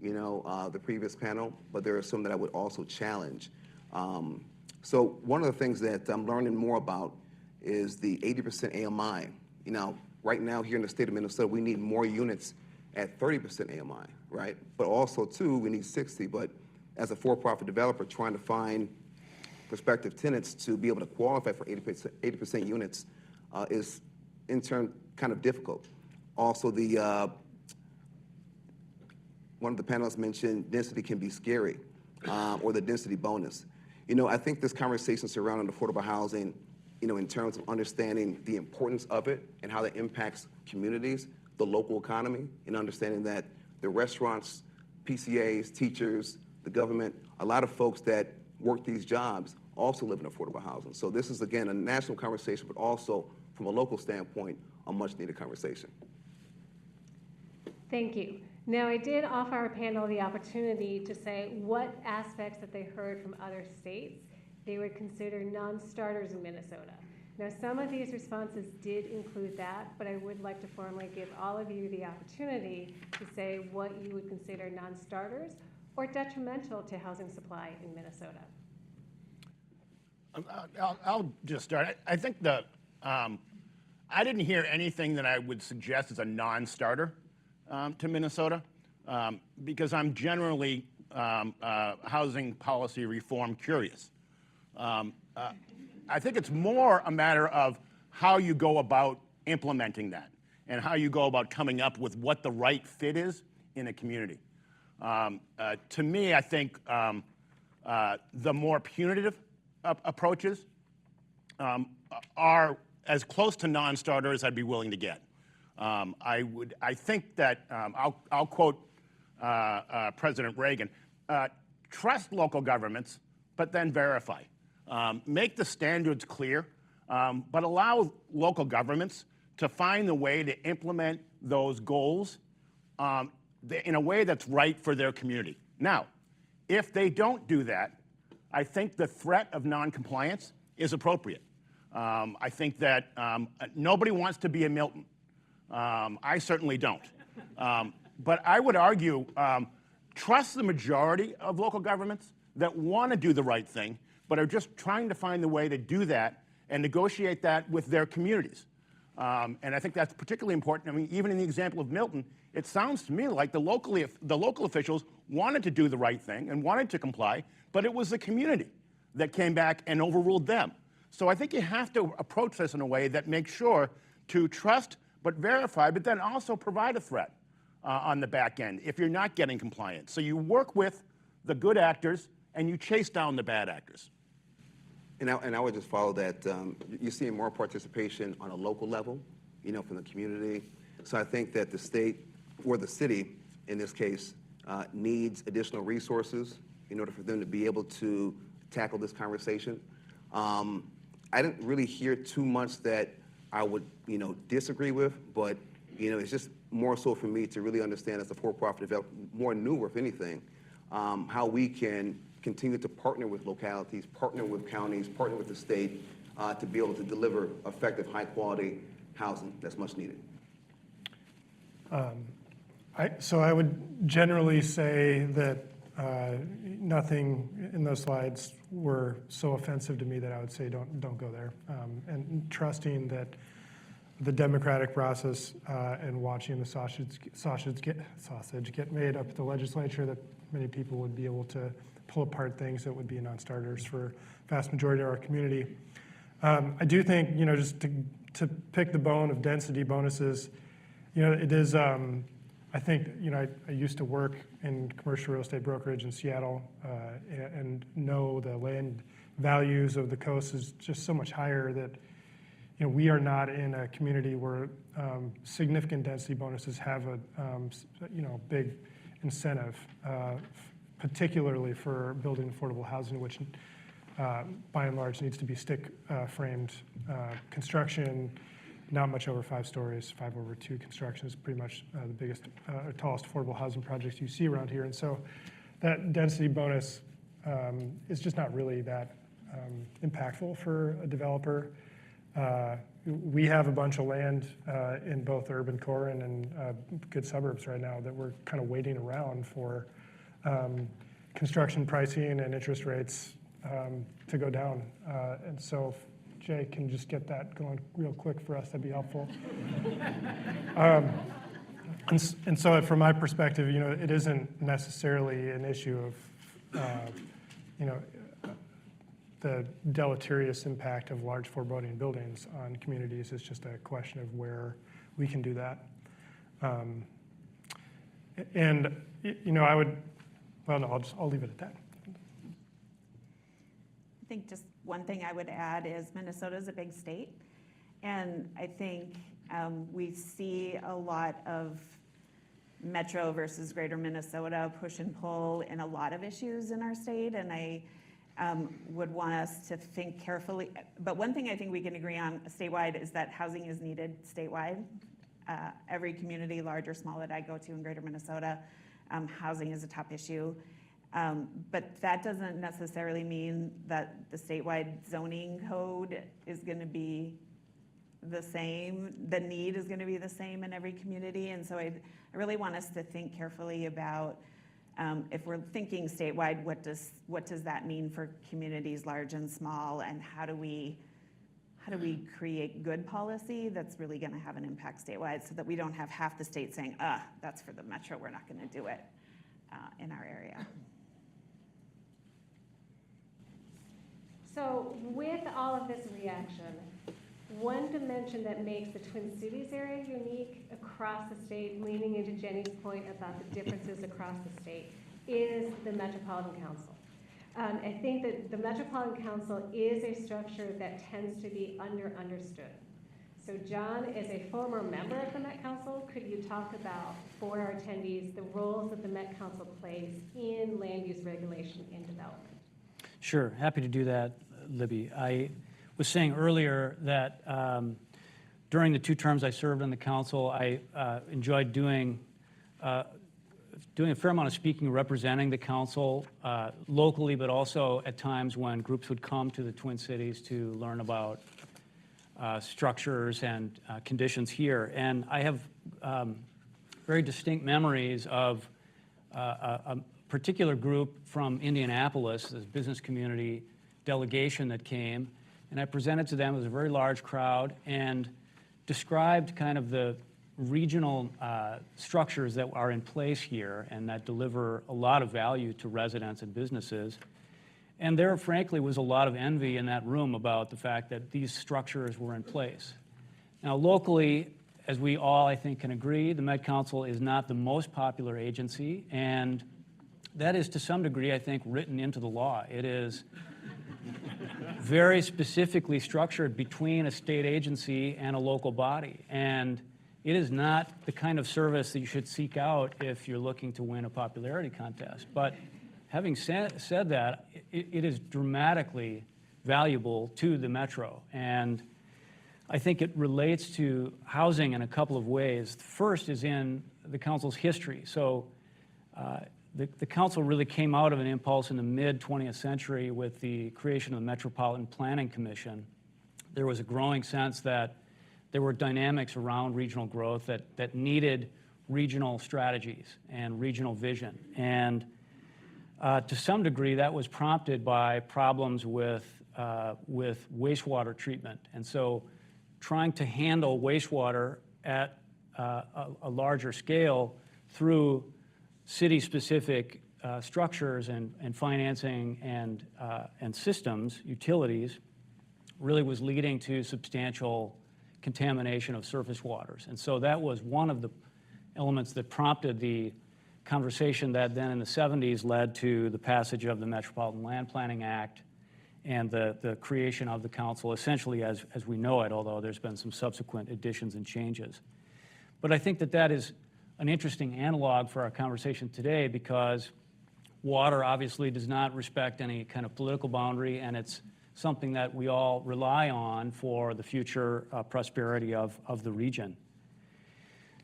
the previous panel, but there are some that I would also challenge. So one of the things that I'm learning more about is the 80% AMI. Right now here in the state of Minnesota, we need more units at 30% AMI, right? But also, too, we need 60. But as a for-profit developer, trying to find prospective tenants to be able to qualify for 80% units is, in turn, kind of difficult. Also, one of the panelists mentioned density can be scary, or the density bonus. I think this conversation surrounding affordable housing, in terms of understanding the importance of it and how that impacts communities, the local economy, and understanding that the restaurants, PCAs, teachers, the government, a lot of folks that work these jobs also live in affordable housing. So this is, again, a national conversation, but also, from a local standpoint, a much-needed conversation. Thank you. Now, I did offer our panel the opportunity to say what aspects that they heard from other states they would consider non-starters in Minnesota. Now, some of these responses did include that, but I would like to formally give all of you the opportunity to say what you would consider non-starters or detrimental to housing supply in Minnesota. I'll just start. I think I didn't hear anything that I would suggest as a non-starter to Minnesota, because I'm generally housing policy reform curious. I think it's more a matter of how you go about implementing that and how you go about coming up with what the right fit is in a community. To me, I think the more punitive approaches are as close to non-starter as I'd be willing to get. I think that I'll quote President Reagan: trust local governments, but then verify. Make the standards clear, but allow local governments to find the way to implement those goals in a way that's right for their community. Now, if they don't do that, I think the threat of noncompliance is appropriate. I think that nobody wants to be a Milton. I certainly don't. But I would argue, trust the majority of local governments that want to do the right thing, but are just trying to find the way to do that and negotiate that with their communities. And I think that's particularly important. I mean, even in the example of Milton, it sounds to me like the local officials wanted to do the right thing and wanted to comply, but it was the community that came back and overruled them. So I think you have to approach this in a way that makes sure to trust but verify, but then also provide a threat on the back end if you're not getting compliance. So you work with the good actors and you chase down the bad actors. And I would just follow that. You're seeing more participation on a local level, from the community. So I think that the state, or the city in this case, needs additional resources in order for them to be able to tackle this conversation. I didn't really hear too much that I would, disagree with, but, it's just more so for me to really understand as a for-profit developer, more newer, if anything, how we can continue to partner with localities, partner with counties, partner with the state to be able to deliver effective, high-quality housing that's much needed. So I would generally say that nothing in those slides were so offensive to me that I would say don't go there. And trusting that the democratic process and watching the sausage get made up at the legislature, that many people would be able to pull apart things that would be non-starters for vast majority of our community. I do think, just to pick the bone of density bonuses, it is, I think, I used to work in commercial real estate brokerage in Seattle and know the land values of the coast is just so much higher that, we are not in a community where significant density bonuses have a, big incentive, particularly for building affordable housing, which by and large needs to be stick-framed construction, not much over 5 stories. 5 over 2 construction is pretty much the biggest, tallest affordable housing projects you see around here. And so that density bonus is just not really that impactful for a developer. We have a bunch of land in both urban core and in good suburbs right now that we're kind of waiting around for construction pricing and interest rates to go down. And so if Jay can just get that going real quick for us, that'd be helpful. And so from my perspective, it isn't necessarily an issue of, the deleterious impact of large foreboding buildings on communities. It's just a question of where we can do that. And, I would, well, no, I'll leave it at that. I think just one thing I would add is Minnesota is a big state. And I think we see a lot of metro versus greater Minnesota push and pull in a lot of issues in our state. And I would want us to think carefully. But one thing I think we can agree on statewide is that housing is needed statewide. Every community, large or small, that I go to in greater Minnesota, housing is a top issue. But that doesn't necessarily mean that the statewide zoning code is going to be the same. The need is going to be the same in every community. And so I really want us to think carefully about if we're thinking statewide, what does that mean for communities large and small, and how do we create good policy that's really going to have an impact statewide, so that we don't have half the state saying, that's for the metro, we're not going to do it in our area. So with all of this reaction, one dimension that makes the Twin Cities area unique across the state, leaning into Jenny's point about the differences across the state, is the Metropolitan Council. I think that the Metropolitan Council is a structure that tends to be understood. So John, as a former member of the Met Council, could you talk about, for our attendees, the roles that the Met Council plays in land use regulation and development? Sure, happy to do that, Libby. I was saying earlier that during the 2 terms I served on the council, I enjoyed doing doing a fair amount of speaking, representing the council locally, but also at times when groups would come to the Twin Cities to learn about structures and conditions here. And I have very distinct memories of a particular group from Indianapolis, this business community delegation that came, and I presented to them. It was a very large crowd, and described kind of the regional structures that are in place here and that deliver a lot of value to residents and businesses. And there, frankly, was a lot of envy in that room about the fact that these structures were in place. Now, locally, as we all, I think, can agree, the Met Council is not the most popular agency, and that is, to some degree, I think, written into the law. It is very specifically structured between a state agency and a local body, and it is not the kind of service that you should seek out if you're looking to win a popularity contest. But having said that, it is dramatically valuable to the Metro, and I think it relates to housing in a couple of ways. The first is in the council's history. So the council really came out of an impulse in the mid-20th century with the creation of the Metropolitan Planning Commission. There was a growing sense that there were dynamics around regional growth that needed regional strategies and regional vision. And to some degree, that was prompted by problems with wastewater treatment. And so trying to handle wastewater at a larger scale through city-specific structures and financing and systems, utilities, really was leading to substantial contamination of surface waters. And so that was one of the elements that prompted the conversation that then in the 70s led to the passage of the Metropolitan Land Planning Act and the creation of the council essentially as we know it, although there's been some subsequent additions and changes. But I think that is an interesting analog for our conversation today, because water obviously does not respect any kind of political boundary, and it's something that we all rely on for the future prosperity of the region.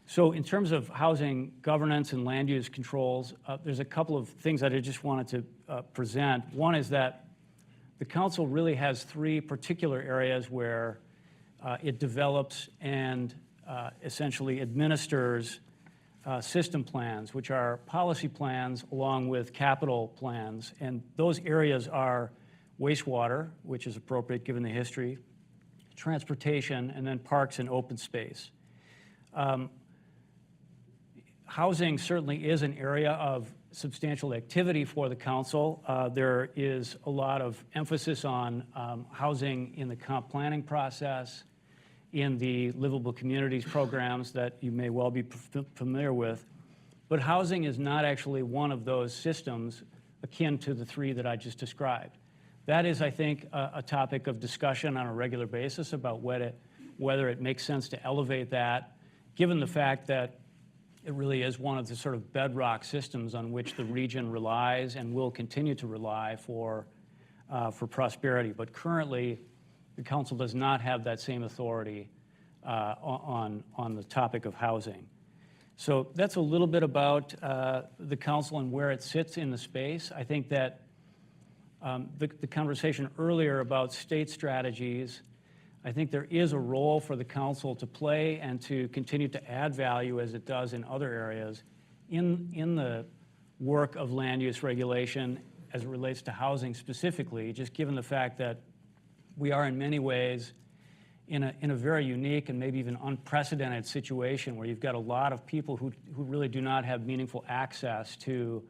So in terms of housing governance and land use controls, there's a couple of things that I just wanted to present. One is that the council really has three particular areas where it develops and essentially administers system plans, which are policy plans along with capital plans. And those areas are wastewater, which is appropriate given the history, transportation, and then parks and open space. Housing certainly is an area of substantial activity for the council. There is a lot of emphasis on housing in the comp planning process, in the livable communities programs that you may well be familiar with. But housing is not actually one of those systems akin to the three that I just described. That is, I think, a topic of discussion on a regular basis about whether it makes sense to elevate that, given the fact that it really is one of the sort of bedrock systems on which the region relies and will continue to rely for prosperity. But currently, the council does not have that same authority on the topic of housing. So that's a little bit about the council and where it sits in the space. I think that the conversation earlier about state strategies, I think there is a role for the council to play and to continue to add value as it does in other areas in the work of land use regulation as it relates to housing specifically, just given the fact that we are in many ways in a very unique and maybe even unprecedented situation where you've got a lot of people who really do not have meaningful access to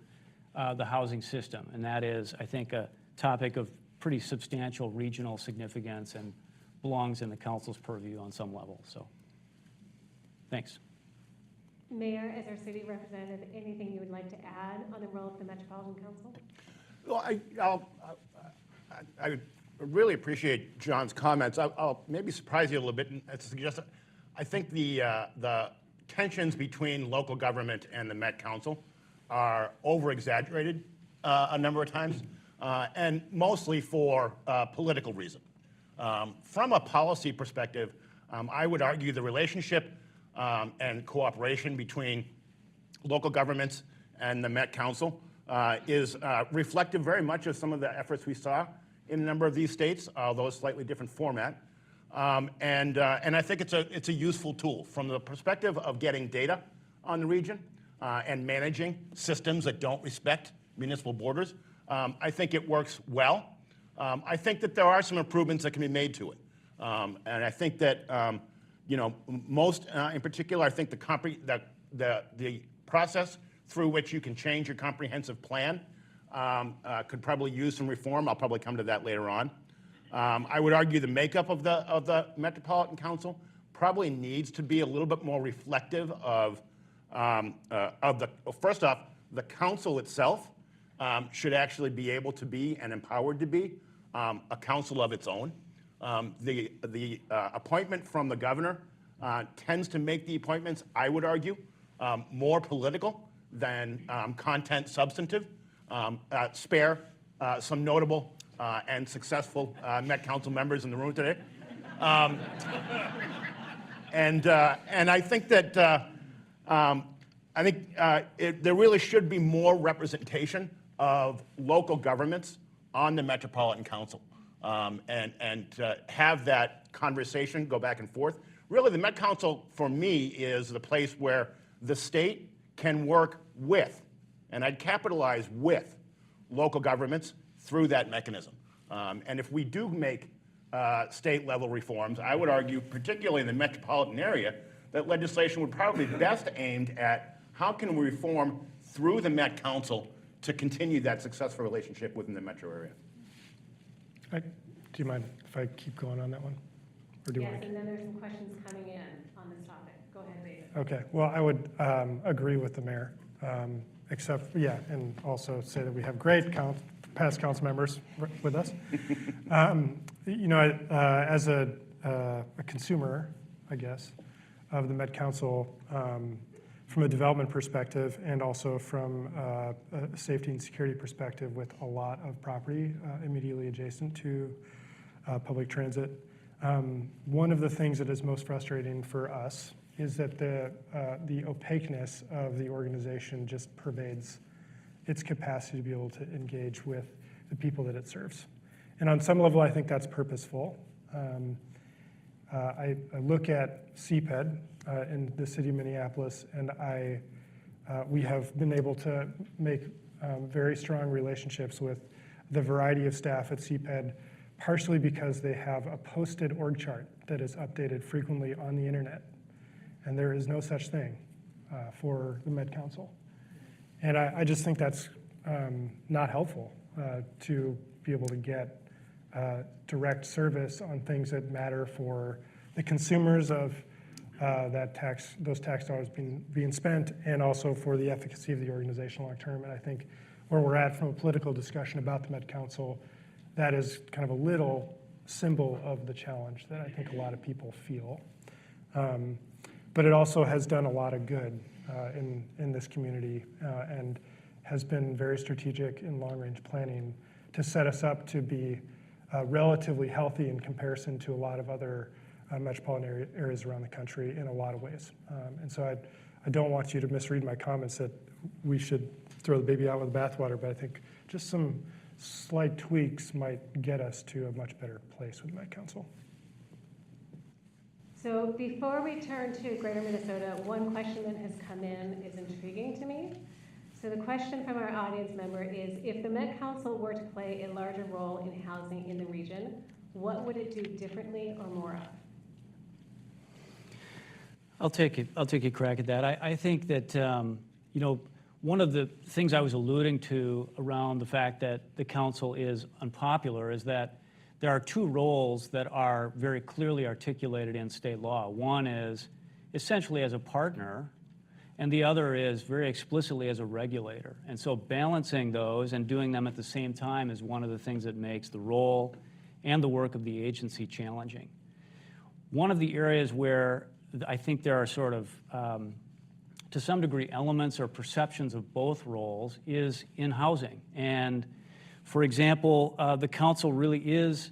the housing system. And that is, I think, a topic of pretty substantial regional significance and belongs in the council's purview on some level. So, thanks. Mayor, as our city representative, anything you would like to add on the role of the Metropolitan Council? Well, I really appreciate John's comments. I'll maybe surprise you a little bit and suggest that I think the tensions between local government and the Met Council are over-exaggerated a number of times, and mostly for political reason. From a policy perspective, I would argue the relationship and cooperation between local governments and the Met Council is reflective very much of some of the efforts we saw in a number of these states, although a slightly different format. And I think it's a useful tool from the perspective of getting data on the region and managing systems that don't respect municipal borders. I think it works well. I think that there are some improvements that can be made to it. And I think that, you know, most in particular, I think the process through which you can change your comprehensive plan could probably use some reform. I'll probably come to that later on. I would argue the makeup of the Metropolitan Council probably needs to be a little bit more reflective of first off, the council itself should actually be able to be and empowered to be a council of its own. The appointment from the governor tends to make the appointments, I would argue, more political than content substantive. Spare some notable and successful Met Council members in the room today. And I think that there really should be more representation of local governments on the Metropolitan Council, and have that conversation go back and forth. Really, the Met Council, for me, is the place where the state can work with, and I'd capitalize with, local governments through that mechanism. And if we do make state-level reforms, I would argue, particularly in the metropolitan area, that legislation would probably be best aimed at how can we reform through the Met Council to continue that successful relationship within the metro area. Do you mind if I keep going on that one? Or do you Yes, want to? and then there's some questions coming in on this topic. Go ahead, David. Okay, well, I would agree with the mayor, except, yeah, and also say that we have great past council members with us. You know, as a consumer, I guess, of the Met Council, from a development perspective and also from a safety and security perspective with a lot of property immediately adjacent to public transit, one of the things that is most frustrating for us is that the opaqueness of the organization just pervades its capacity to be able to engage with the people that it serves. And on some level, I think that's purposeful. I look at CPED in the city of Minneapolis, and we have been able to make very strong relationships with the variety of staff at CPED, partially because they have a posted org chart that is updated frequently on the internet. And there is no such thing for the Met Council. And I just think that's not helpful to be able to get direct service on things that matter for the consumers of those tax dollars being spent, and also for the efficacy of the organization long term. And I think where we're at from a political discussion about the Met Council, that is kind of a little symbol of the challenge that I think a lot of people feel. But it also has done a lot of good in this community and has been very strategic in long-range planning to set us up to be relatively healthy in comparison to a lot of other metropolitan areas around the country in a lot of ways. And so I don't want you to misread my comments that we should throw the baby out with the bathwater, but I think just some slight tweaks might get us to a much better place with the Met Council. So before we turn to Greater Minnesota, one question that has come in is intriguing to me. So the question from our audience member is, if the Met Council were to play a larger role in housing in the region, what would it do differently or more of? I'll take a crack at that. I think that, you know, one of the things I was alluding to around the fact that the council is unpopular is that there are two roles that are very clearly articulated in state law. One is essentially as a partner, and the other is very explicitly as a regulator. And so balancing those and doing them at the same time is one of the things that makes the role and the work of the agency challenging. One of the areas where I think there are sort of, to some degree, elements or perceptions of both roles is in housing. And for example, the council really is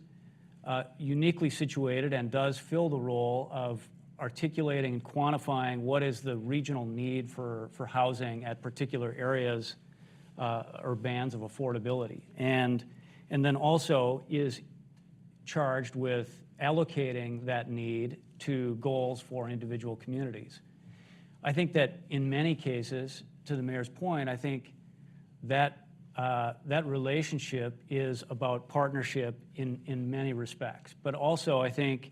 uniquely situated and does fill the role of articulating and quantifying what is the regional need for housing at particular areas or bands of affordability. And then also is charged with allocating that need to goals for individual communities. I think that in many cases, to the mayor's point, I think that that relationship is about partnership in many respects. But also, I think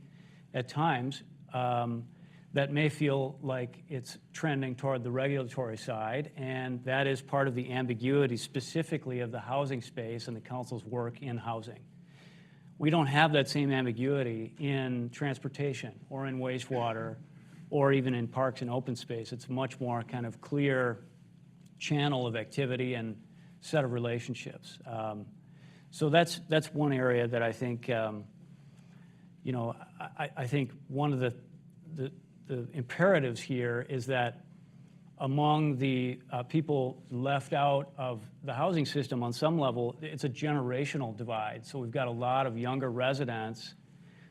at times that may feel like it's trending toward the regulatory side, and that is part of the ambiguity specifically of the housing space and the council's work in housing. We don't have that same ambiguity in transportation or in wastewater or even in parks and open space. It's a much more kind of clear channel of activity and set of relationships. So that's one area that I think, you know, I think one of the imperatives here is that among the people left out of the housing system on some level, it's a generational divide. So we've got a lot of younger residents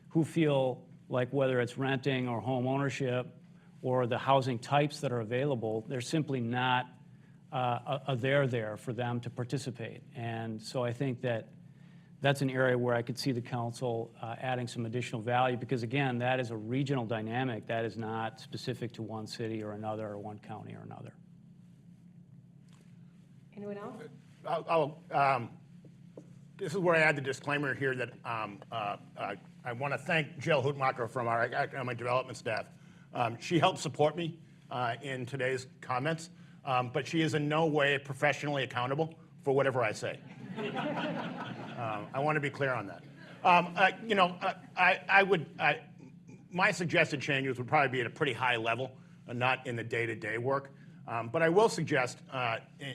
who feel like whether it's renting or home ownership or the housing types that are available, there's simply not a there for them to participate. And so I think that that's an area where I could see the council adding some additional value because, again, that is a regional dynamic. That is not specific to one city or another or one county or another. Anyone else? This is where I add the disclaimer here that I want to thank Jill Hootmacher from our economic development staff. She helped support me in today's comments, but she is in no way professionally accountable for whatever I say. I want to be clear on that. You know, my suggested changes would probably be at a pretty high level, not in the day-to-day work. But I will suggest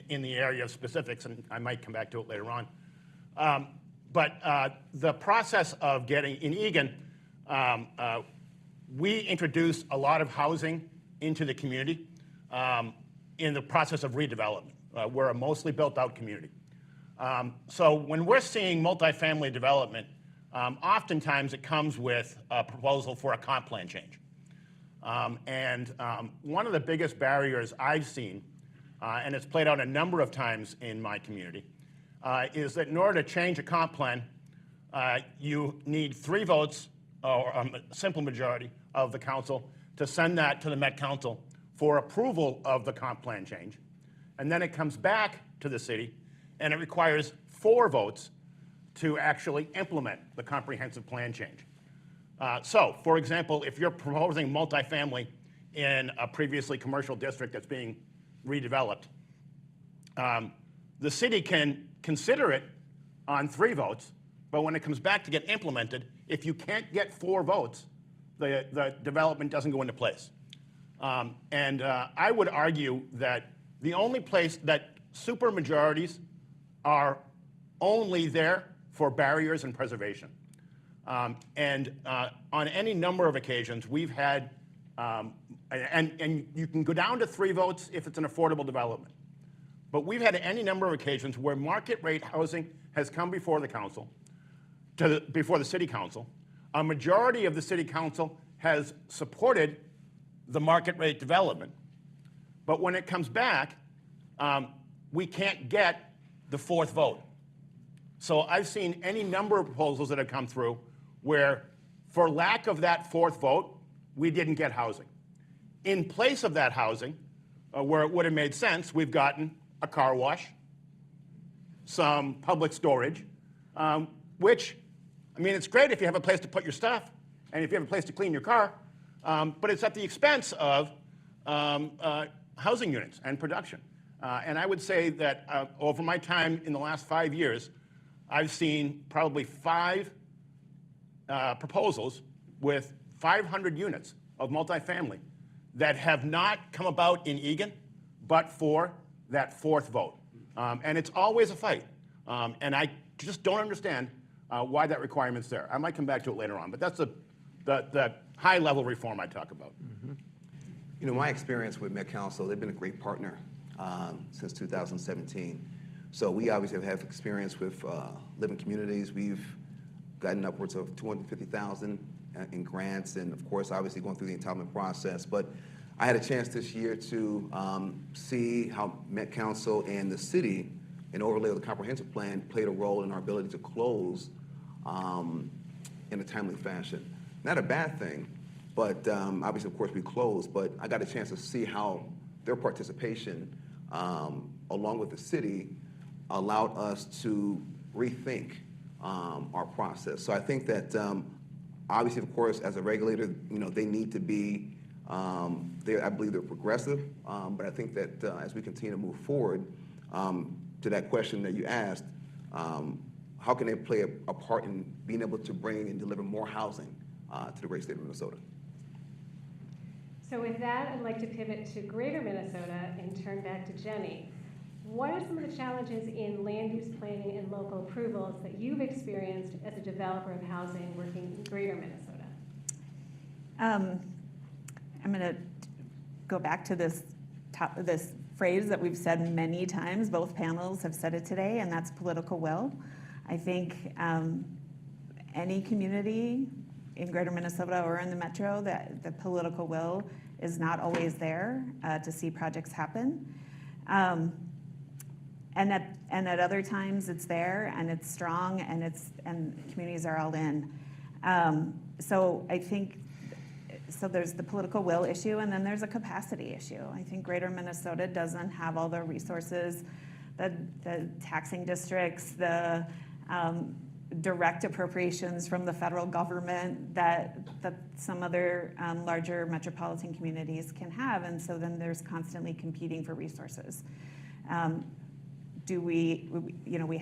in the area of specifics, and I might come back to it later on. But the process of getting, in Eagan, we introduced a lot of housing into the community in the process of redevelopment. We're a mostly built-out community. So when we're seeing multifamily development, oftentimes it comes with a proposal for a comp plan change. And one of the biggest barriers I've seen, and it's played out a number of times in my community, is that in order to change a comp plan, you need 3 votes or a simple majority of the council to send that to the Met Council for approval of the comp plan change. And then it comes back to the city, and it requires 4 votes to actually implement the comprehensive plan change. So, for example, if you're proposing multifamily in a previously commercial district that's being redeveloped, the city can consider it on 3 votes, but when it comes back to get implemented, if you can't get 4 votes, the development doesn't go into place. And I would argue that the only place that supermajorities are only there for barriers and preservation. And on any number of occasions, we've had, and you can go down to 3 votes if it's an affordable development. But we've had any number of occasions where market rate housing has come before the council, before the city council. A majority of the city council has supported the market rate development. But when it comes back, we can't get the 4th vote. So I've seen any number of proposals that have come through where, for lack of that 4th vote, we didn't get housing. In place of that housing, where it would have made sense, we've gotten a car wash, some public storage, which, I mean, it's great if you have a place to put your stuff and if you have a place to clean your car, but it's at the expense of housing units and production. And I would say that over my time in the last 5 years, I've seen probably 5 proposals with 500 units of multifamily that have not come about in Eagan, but for that 4th vote. And it's always a fight. And I just don't understand why that requirement's there. I might come back to it later on, but that's the high-level reform I talk about. Mm-hmm. You know, my experience with Met Council, they've been a great partner since 2017. So we obviously have experience with living communities. We've gotten upwards of 250,000 in grants, and of course, obviously going through the entitlement process. But I had a chance this year to see how Met Council and the city, in overlay of the comprehensive plan, played a role in our ability to close in a timely fashion. Not a bad thing, but obviously, of course, we closed, but I got a chance to see how their participation, along with the city, allowed us to rethink our process. So I think that obviously, of course, as a regulator, they need to be, I believe they're progressive, but I think that as we continue to move forward, to that question that you asked, how can they play a part in being able to bring and deliver more housing to the great state of Minnesota? So with that, I'd like to pivot to Greater Minnesota and turn back to Jenny. What are some of the challenges in land use planning and local approvals that you've experienced as a developer of housing working in Greater Minnesota? I'm going to go back to this phrase that we've said many times. Both panels have said it today, and that's political will. I think any community in Greater Minnesota or in the metro, that the political will is not always there to see projects happen. And at other times it's there and it's strong and communities are all in. So I think, so there's the political will issue, and then there's a capacity issue. I think Greater Minnesota doesn't have all the resources, the taxing districts, the direct appropriations from the federal government that some other larger metropolitan communities can have, and so then there's constantly competing for resources. We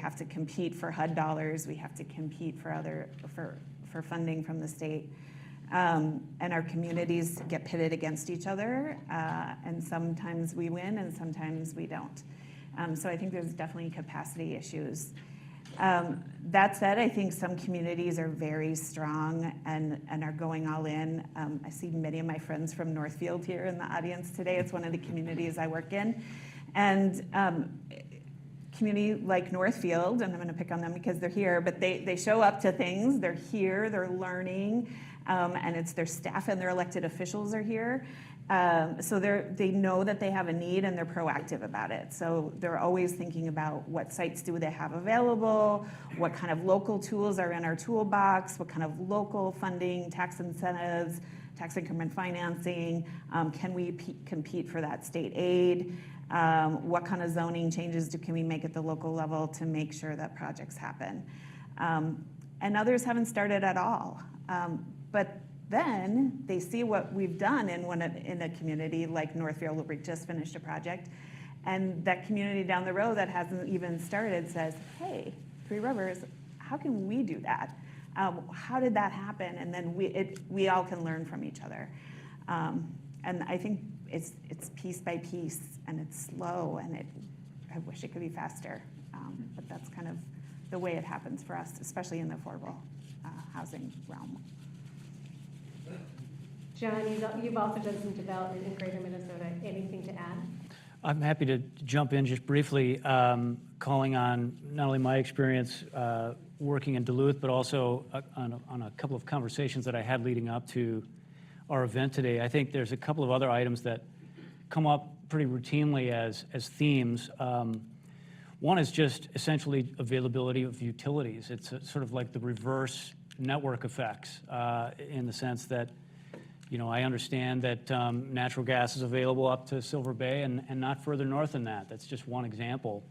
have to compete for HUD dollars, we have to compete for funding from the state, and our communities get pitted against each other, and sometimes we win and sometimes we don't. So I think there's definitely capacity issues. That said, I think some communities are very strong and are going all in. I see many of my friends from Northfield here in the audience today. It's one of the communities I work in. And community like Northfield, and I'm going to pick on them because they're here, but they show up to things. They're here, they're learning, and it's their staff and their elected officials are here. So they know that they have a need and they're proactive about it. So they're always thinking about what sites do they have available, what kind of local tools are in our toolbox, what kind of local funding, tax incentives, tax increment financing, can we compete for that state aid, what kind of zoning changes can we make at the local level to make sure that projects happen. And others haven't started at all. But then they see what we've done in a community like Northfield, where we just finished a project, and that community down the road that hasn't even started says, hey, Three Rivers, how can we do that? How did that happen? And then we all can learn from each other. And I think it's piece by piece, and it's slow, and I wish it could be faster. But that's kind of the way it happens for us, especially in the affordable housing realm. John, you've also done some development in Greater Minnesota. Anything to add? I'm happy to jump in just briefly, calling on not only my experience working in Duluth, but also on a couple of conversations that I had leading up to our event today. I think there's a couple of other items that come up pretty routinely as themes. One is just essentially availability of utilities. It's sort of like the reverse network effects in the sense that, I understand that natural gas is available up to Silver Bay and not further north than that. That's just one example.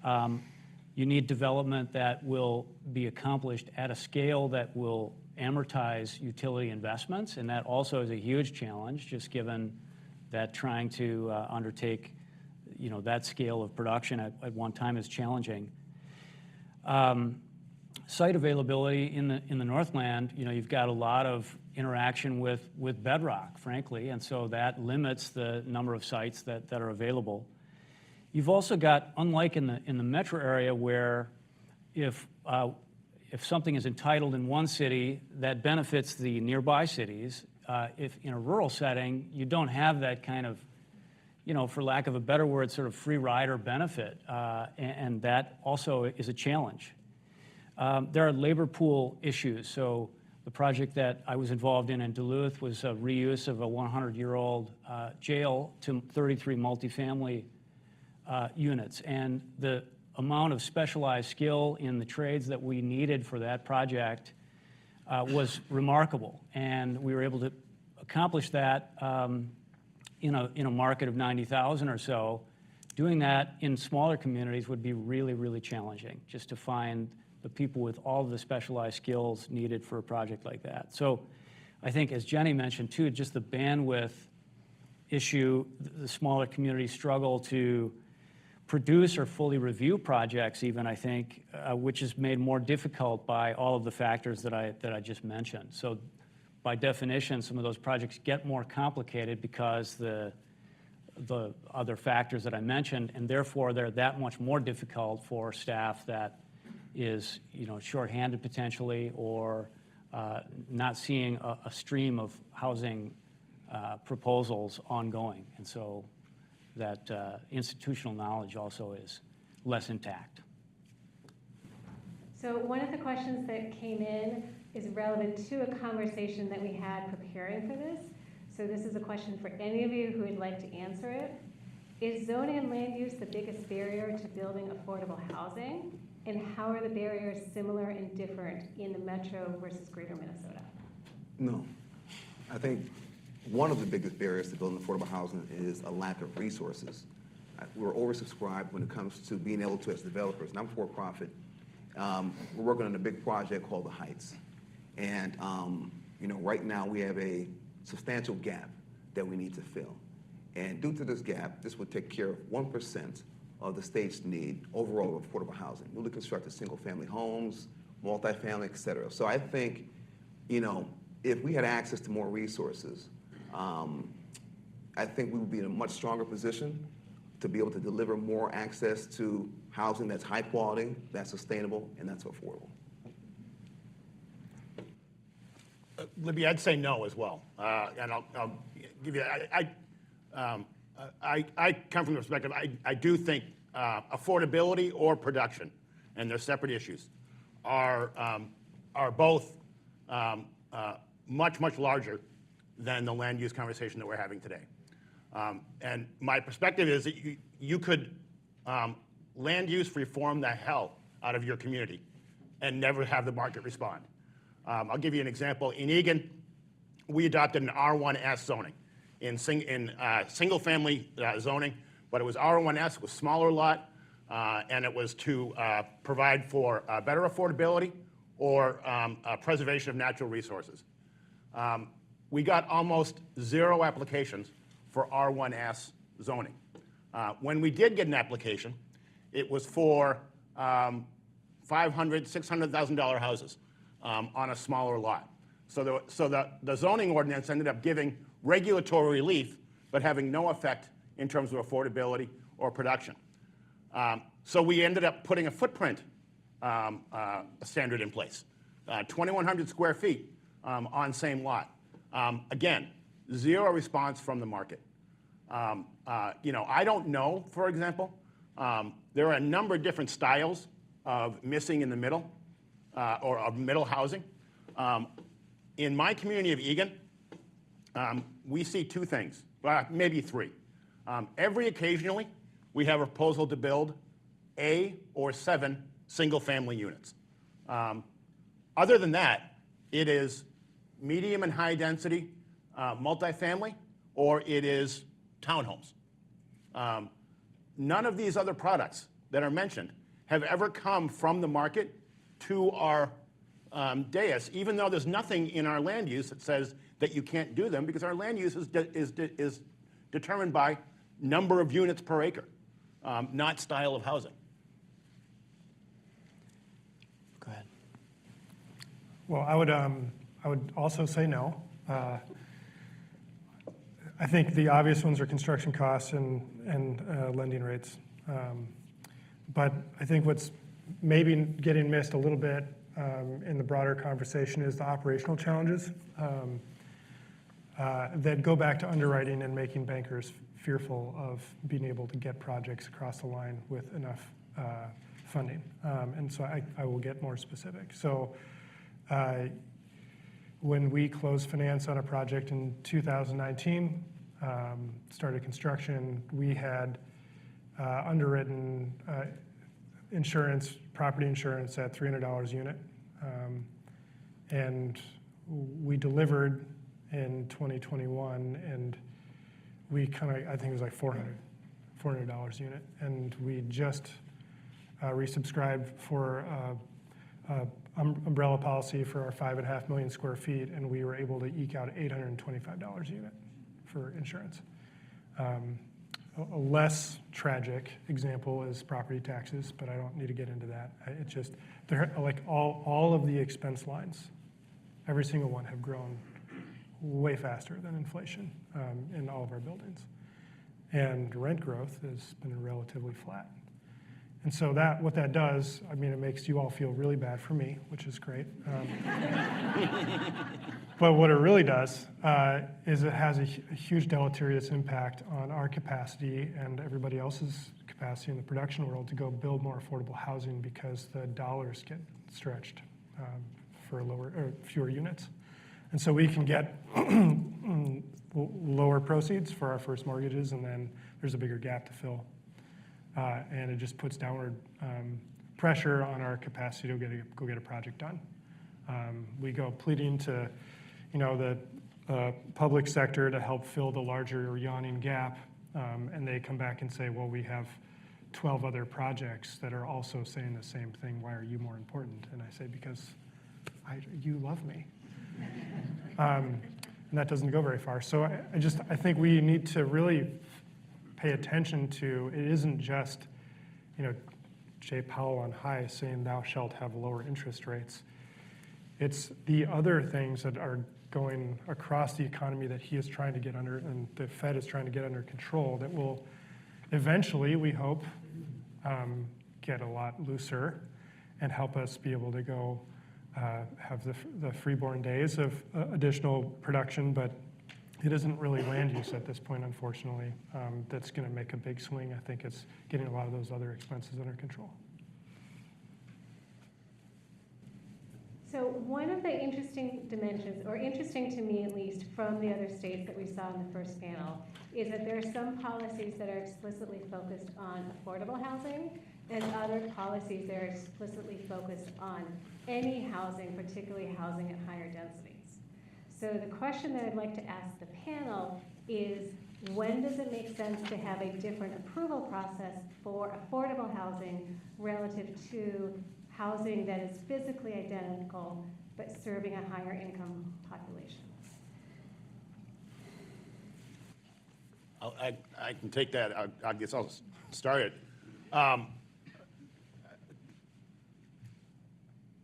You need development that will be accomplished at a scale that will amortize utility investments, and that also is a huge challenge, just given that trying to undertake that scale of production at one time is challenging. Site availability in the Northland, you've got a lot of interaction with bedrock, frankly, and so that limits the number of sites that are available. You've also got, unlike in the metro area, where if something is entitled in one city, that benefits the nearby cities. If in a rural setting, you don't have that kind of, for lack of a better word, sort of free rider benefit, and that also is a challenge. There are labor pool issues. So The project that I was involved in Duluth was a reuse of a 100-year-old jail to 33 multifamily units. And the amount of specialized skill in the trades that we needed for that project was remarkable. And we were able to accomplish that in a market of 90,000 or so. Doing that in smaller communities would be really, really challenging, just to find the people with all of the specialized skills needed for a project like that. So I think, as Jenny mentioned too, just the bandwidth issue, the smaller communities struggle to produce or fully review projects even, I think, which is made more difficult by all of the factors that I just mentioned. So by definition, some of those projects get more complicated because the other factors that I mentioned, and therefore they're that much more difficult for staff that is, shorthanded potentially, or not seeing a stream of housing proposals ongoing. And so that institutional knowledge also is less intact. So one of the questions that came in is relevant to a conversation that we had preparing for this. So this is a question for any of you who would like to answer it. Is zoning and land use the biggest barrier to building affordable housing? And how are the barriers similar and different in the metro versus greater Minnesota? No. I think one of the biggest barriers to building affordable housing is a lack of resources. We're oversubscribed when it comes to being able to, as developers, and I'm for-profit, we're working on a big project called the Heights. And right now we have a substantial gap that we need to fill. And due to this gap, this would take care of 1% of the state's need overall of affordable housing, newly constructed single-family homes, multifamily, et cetera. So I think, if we had access to more resources, I think we would be in a much stronger position to be able to deliver more access to housing that's high quality, that's sustainable, and that's affordable. Libby, I'd say no as well. And I'll give you, I come from the perspective, I do think affordability or production, and they're separate issues, are both much, much larger than the land use conversation that we're having today. And my perspective is that you could land use reform the hell out of your community and never have the market respond. I'll give you an example. In Eagan, we adopted an R1S zoning in single-family zoning, but it was R1S with smaller lot, and it was to provide for better affordability or preservation of natural resources. We got almost 0 applications for R1S zoning. When we did get an application, it was for $500,000, $600,000 houses on a smaller lot. So the zoning ordinance ended up giving regulatory relief, but having no effect in terms of affordability or production. So we ended up putting a footprint standard in place, 2,100 square feet on same lot. Again, 0 response from the market. I don't know, for example, there are a number of different styles of missing in the middle or of middle housing. In my community of Eagan, we see 2 things, well, maybe 3. Every occasionally, we have a proposal to build A or 7 single-family units. Other than that, it is medium and high density multifamily, or it is townhomes. None of these other products that are mentioned have ever come from the market to our dais, even though there's nothing in our land use that says that you can't do them, because our land use is determined by number of units per acre, not style of housing. Go ahead. Well, I would also say no. I think the obvious ones are construction costs and lending rates. But I think what's maybe getting missed a little bit in the broader conversation is the operational challenges that go back to underwriting and making bankers fearful of being able to get projects across the line with enough funding. And so I will get more specific. So when we closed finance on a project in 2019, started construction, we had underwritten insurance, property insurance at $300 a unit. And we delivered in 2021, and we I think it was like $400 a unit. And we just resubscribed for umbrella policy for our 5.5 million square feet, and we were able to eke out $825 a unit for insurance. A less tragic example is property taxes, but I don't need to get into that. It's just, like all of the expense lines, every single one have grown way faster than inflation in all of our buildings. And rent growth has been relatively flat. And so what that does, I mean, it makes you all feel really bad for me, which is great. But what it really does is it has a huge deleterious impact on our capacity and everybody else's capacity in the production world to go build more affordable housing, because the dollars get stretched for fewer units. And so we can get lower proceeds for our first mortgages, and then there's a bigger gap to fill. And it just puts downward pressure on our capacity to go get a project done. We go pleading to, the public sector to help fill the larger yawning gap, and they come back and say, well, we have 12 other projects that are also saying the same thing. Why are you more important? And I say, because you love me. And that doesn't go very far. So I think we need to really pay attention to, it isn't just, Jay Powell on high saying thou shalt have lower interest rates. It's the other things that are going across the economy that he is trying to get under, and the Fed is trying to get under control, that will eventually, we hope, get a lot looser and help us be able to go have the freeborn days of additional production. But it isn't really land use at this point, unfortunately, that's going to make a big swing. I think it's getting a lot of those other expenses under control. So one of the interesting dimensions, or interesting to me at least, from the other states that we saw in the first panel, is that there are some policies that are explicitly focused on affordable housing, and other policies that are explicitly focused on any housing, particularly housing at higher densities. So the question that I'd like to ask the panel is, when does it make sense to have a different approval process for affordable housing relative to housing that is physically identical but serving a higher income population? I can take that. I guess I'll start it.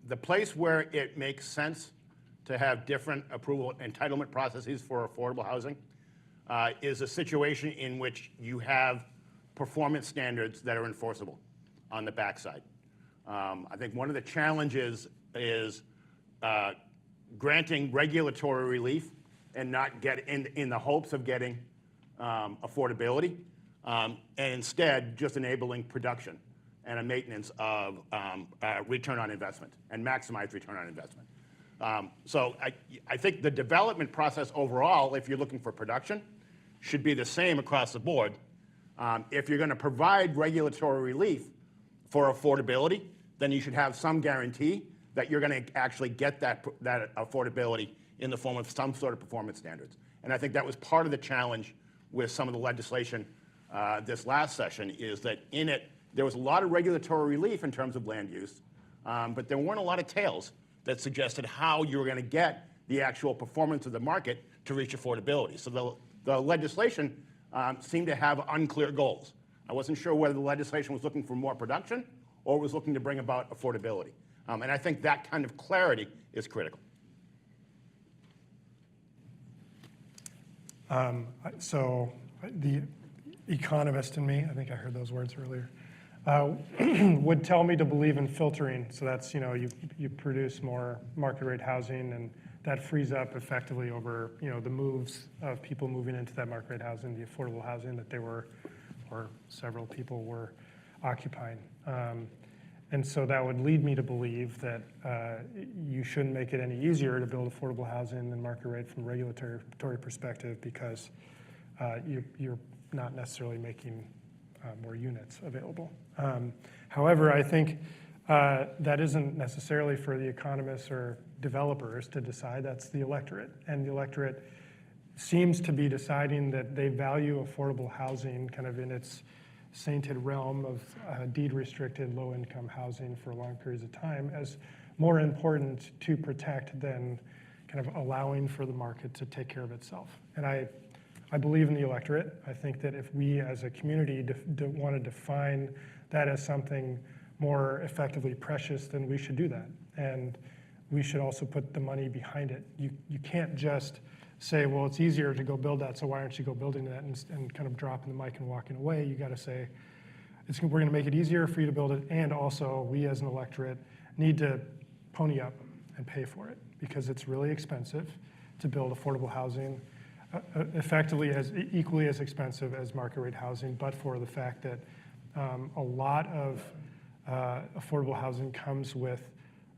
The place where it makes sense to have different approval entitlement processes for affordable housing is a situation in which you have performance standards that are enforceable on the backside. I think one of the challenges is granting regulatory relief and not get in the hopes of getting affordability, and instead just enabling production and a maintenance of return on investment and maximize return on investment. So I think the development process overall, if you're looking for production, should be the same across the board. If you're going to provide regulatory relief for affordability, then you should have some guarantee that you're going to actually get that affordability in the form of some sort of performance standards. And I think that was part of the challenge with some of the legislation this last session, is that in it, there was a lot of regulatory relief in terms of land use, but there weren't a lot of tails that suggested how you were going to get the actual performance of the market to reach affordability. So the legislation seemed to have unclear goals. I wasn't sure whether the legislation was looking for more production or was looking to bring about affordability. And I think that kind of clarity is critical. So the economist in me, I think I heard those words earlier, would tell me to believe in filtering. So that's, you produce more market rate housing, and that frees up effectively over, the moves of people moving into that market rate housing, the affordable housing that they were, or several people were occupying. And so that would lead me to believe that you shouldn't make it any easier to build affordable housing than market rate from a regulatory perspective, because you're not necessarily making more units available. However, I think that isn't necessarily for the economists or developers to decide. That's the electorate. And the electorate seems to be deciding that they value affordable housing kind of in its sainted realm of deed-restricted low-income housing for long periods of time as more important to protect than kind of allowing for the market to take care of itself. And I believe in the electorate. I think that if we as a community want to define that as something more effectively precious, then we should do that. And we should also put the money behind it. You can't just say, well, it's easier to go build that, so why aren't you go building that, and kind of dropping the mic and walking away. You got to say, we're going to make it easier for you to build it, and also we as an electorate need to pony up and pay for it, because it's really expensive to build affordable housing, effectively equally as expensive as market rate housing, but for the fact that a lot of affordable housing comes with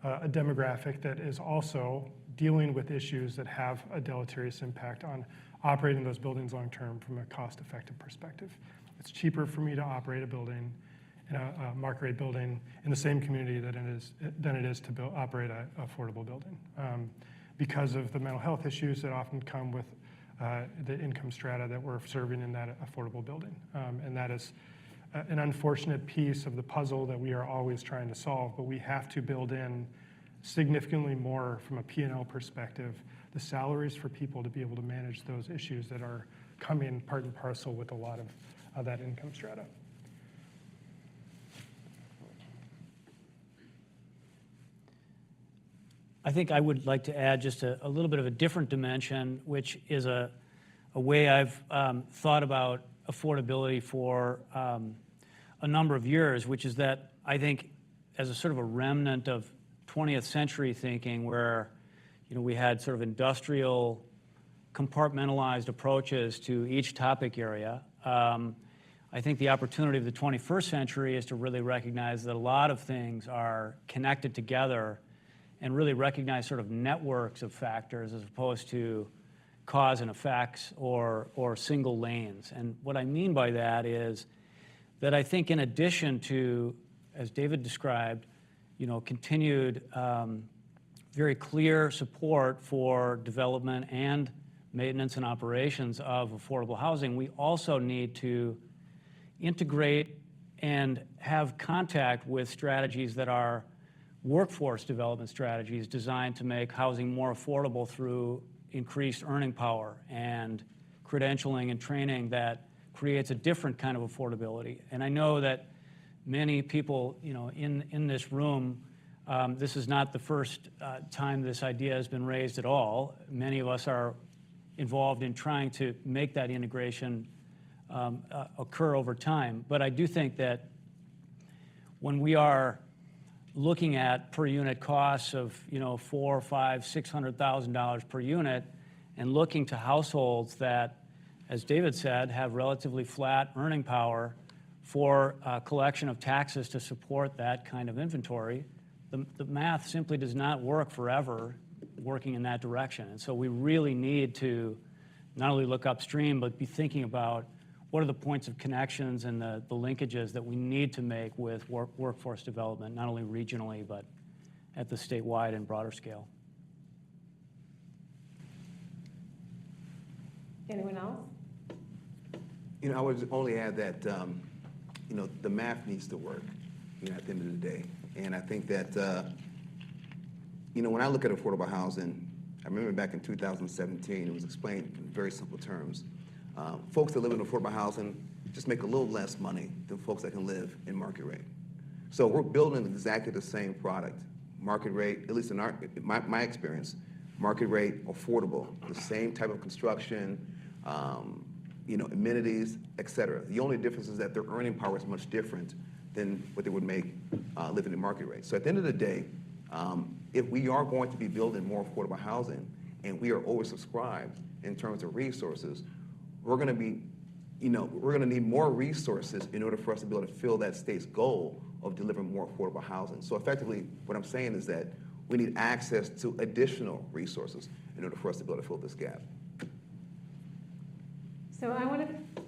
a demographic that is also dealing with issues that have a deleterious impact on operating those buildings long-term from a cost-effective perspective. It's cheaper for me to operate a building, a market rate building, in the same community than it is to operate an affordable building, because of the mental health issues that often come with the income strata that we're serving in that affordable building. And that is an unfortunate piece of the puzzle that we are always trying to solve, but we have to build in significantly more from a P&L perspective, the salaries for people to be able to manage those issues that are coming part and parcel with a lot of that income strata. I think I would like to add just a little bit of a different dimension, which is a way I've thought about affordability for a number of years, which is that I think as a sort of a remnant of 20th century thinking, where we had sort of industrial compartmentalized approaches to each topic area. I think the opportunity of the 21st century is to really recognize that a lot of things are connected together and really recognize sort of networks of factors as opposed to cause and effects or single lanes. And what I mean by that is that I think in addition to, as David described, continued very clear support for development and maintenance and operations of affordable housing, we also need to integrate and have contact with strategies that are workforce development strategies designed to make housing more affordable through increased earning power and credentialing and training that creates a different kind of affordability. And I know that many people, in this room, this is not the first time this idea has been raised at all. Many of us are involved in trying to make that integration occur over time. But I do think that when we are looking at per unit costs of $400,000, $500,000, $600,000 per unit, and looking to households that, as David said, have relatively flat earning power for a collection of taxes to support that kind of inventory, the math simply does not work forever working in that direction. And so we really need to not only look upstream, but be thinking about what are the points of connections and the linkages that we need to make with workforce development, not only regionally, but at the statewide and broader scale. Anyone else? I would only add that, the math needs to work, at the end of the day. And I think that, when I look at affordable housing, I remember back in 2017, it was explained in very simple terms. Folks that live in affordable housing just make a little less money than folks that can live in market rate. So we're building exactly the same product, market rate, at least in my experience, market rate, affordable, the same type of construction, amenities, et cetera. The only difference is that their earning power is much different than what they would make living in market rate. So at the end of the day, if we are going to be building more affordable housing and we are oversubscribed in terms of resources, we're going to need more resources in order for us to be able to fill that state's goal of delivering more affordable housing. So effectively, what I'm saying is that we need access to additional resources in order for us to be able to fill this gap. So I want to,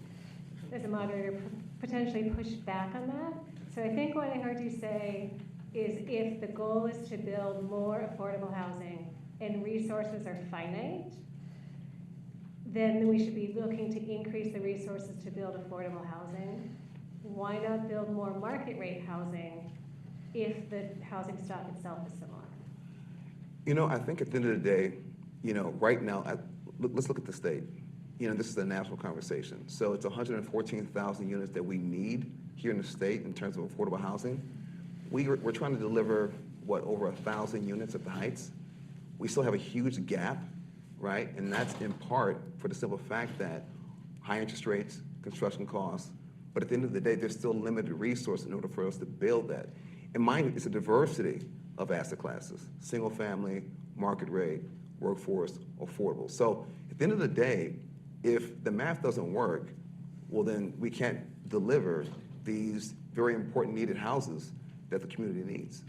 as a moderator, potentially push back on that. So I think what I heard you say is if the goal is to build more affordable housing and resources are finite, then we should be looking to increase the resources to build affordable housing. Why not build more market rate housing if the housing stock itself is similar? You know, I think at the end of the day, you know, right now, let's look at the state. You know, this is a national conversation. So it's 114,000 units that we need here in the state in terms of affordable housing. We're trying to deliver, what, over 1,000 units at the Heights. We still have a huge gap, right? And that's in part for the simple fact that high interest rates, construction costs, but at the end of the day, there's still limited resources in order for us to build that. And mind you, it's a diversity of asset classes: single family, market rate, workforce, affordable. So at the end of the day, if the math doesn't work, well then we can't deliver these very important needed houses that the community needs,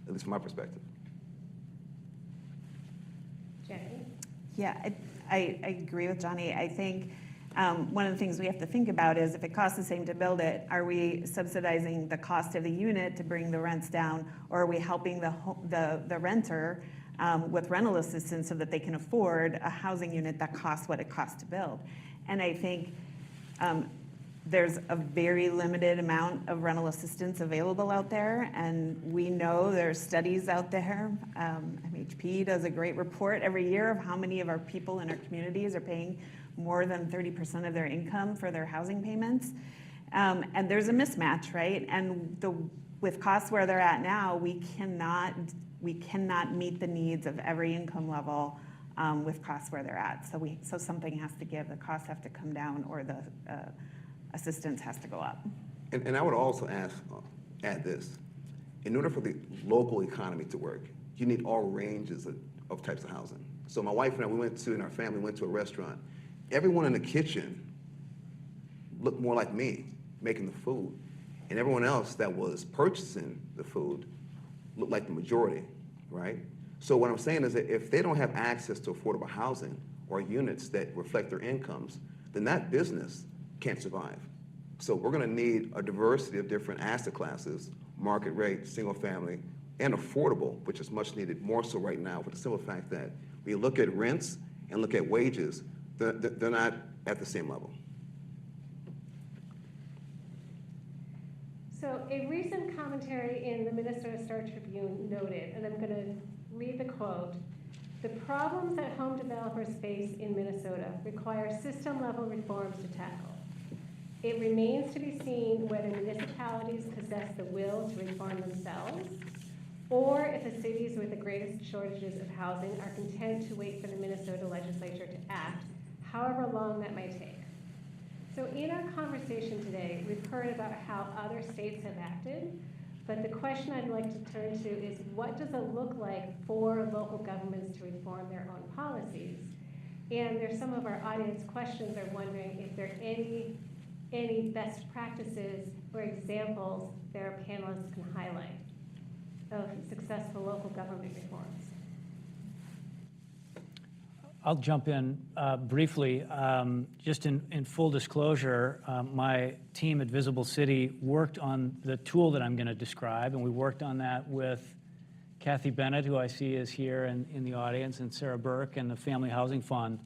at least from my perspective. Jackie? Yeah, I agree with Johnny. I think one of the things we have to think about is if it costs the same to build it, are we subsidizing the cost of the unit to bring the rents down, or are we helping the renter with rental assistance so that they can afford a housing unit that costs what it costs to build? And I think there's a very limited amount of rental assistance available out there, and we know there's studies out there. MHP does a great report every year of how many of our people in our communities are paying more than 30% of their income for their housing payments. And there's a mismatch, right? And with costs where they're at now, we cannot meet the needs of every income level with costs where they're at. So something has to give. The costs have to come down, or the assistance has to go up. And I would also add this. In order for the local economy to work, you need all ranges of types of housing. So my wife and I, and our family went to a restaurant. Everyone in the kitchen looked more like me making the food, and everyone else that was purchasing the food looked like the majority, right? So what I'm saying is that if they don't have access to affordable housing or units that reflect their incomes, then that business can't survive. So we're gonna need a diversity of different asset classes: market rate, single family, and affordable, which is much needed, more so right now, for the simple fact that when you look at rents and look at wages, they're not at the same level. So a recent commentary in the Minnesota Star Tribune noted, and I'm going to read the quote, "The problems that home developers face in Minnesota require system-level reforms to tackle. It remains to be seen whether municipalities possess the will to reform themselves, or if the cities with the greatest shortages of housing are content to wait for the Minnesota legislature to act, however long that may take." So in our conversation today, we've heard about how other states have acted, but the question I'd like to turn to is, what does it look like for local governments to reform their own policies? And there's some of our audience questions are wondering if there are any best practices or examples that our panelists can highlight of successful local government reforms. I'll jump in briefly. Just in full disclosure, my team at Visible City worked on the tool that I'm going to describe, and we worked on that with Kathy Bennett, who I see is here in the audience, and Sarah Burke, and the Family Housing Fund.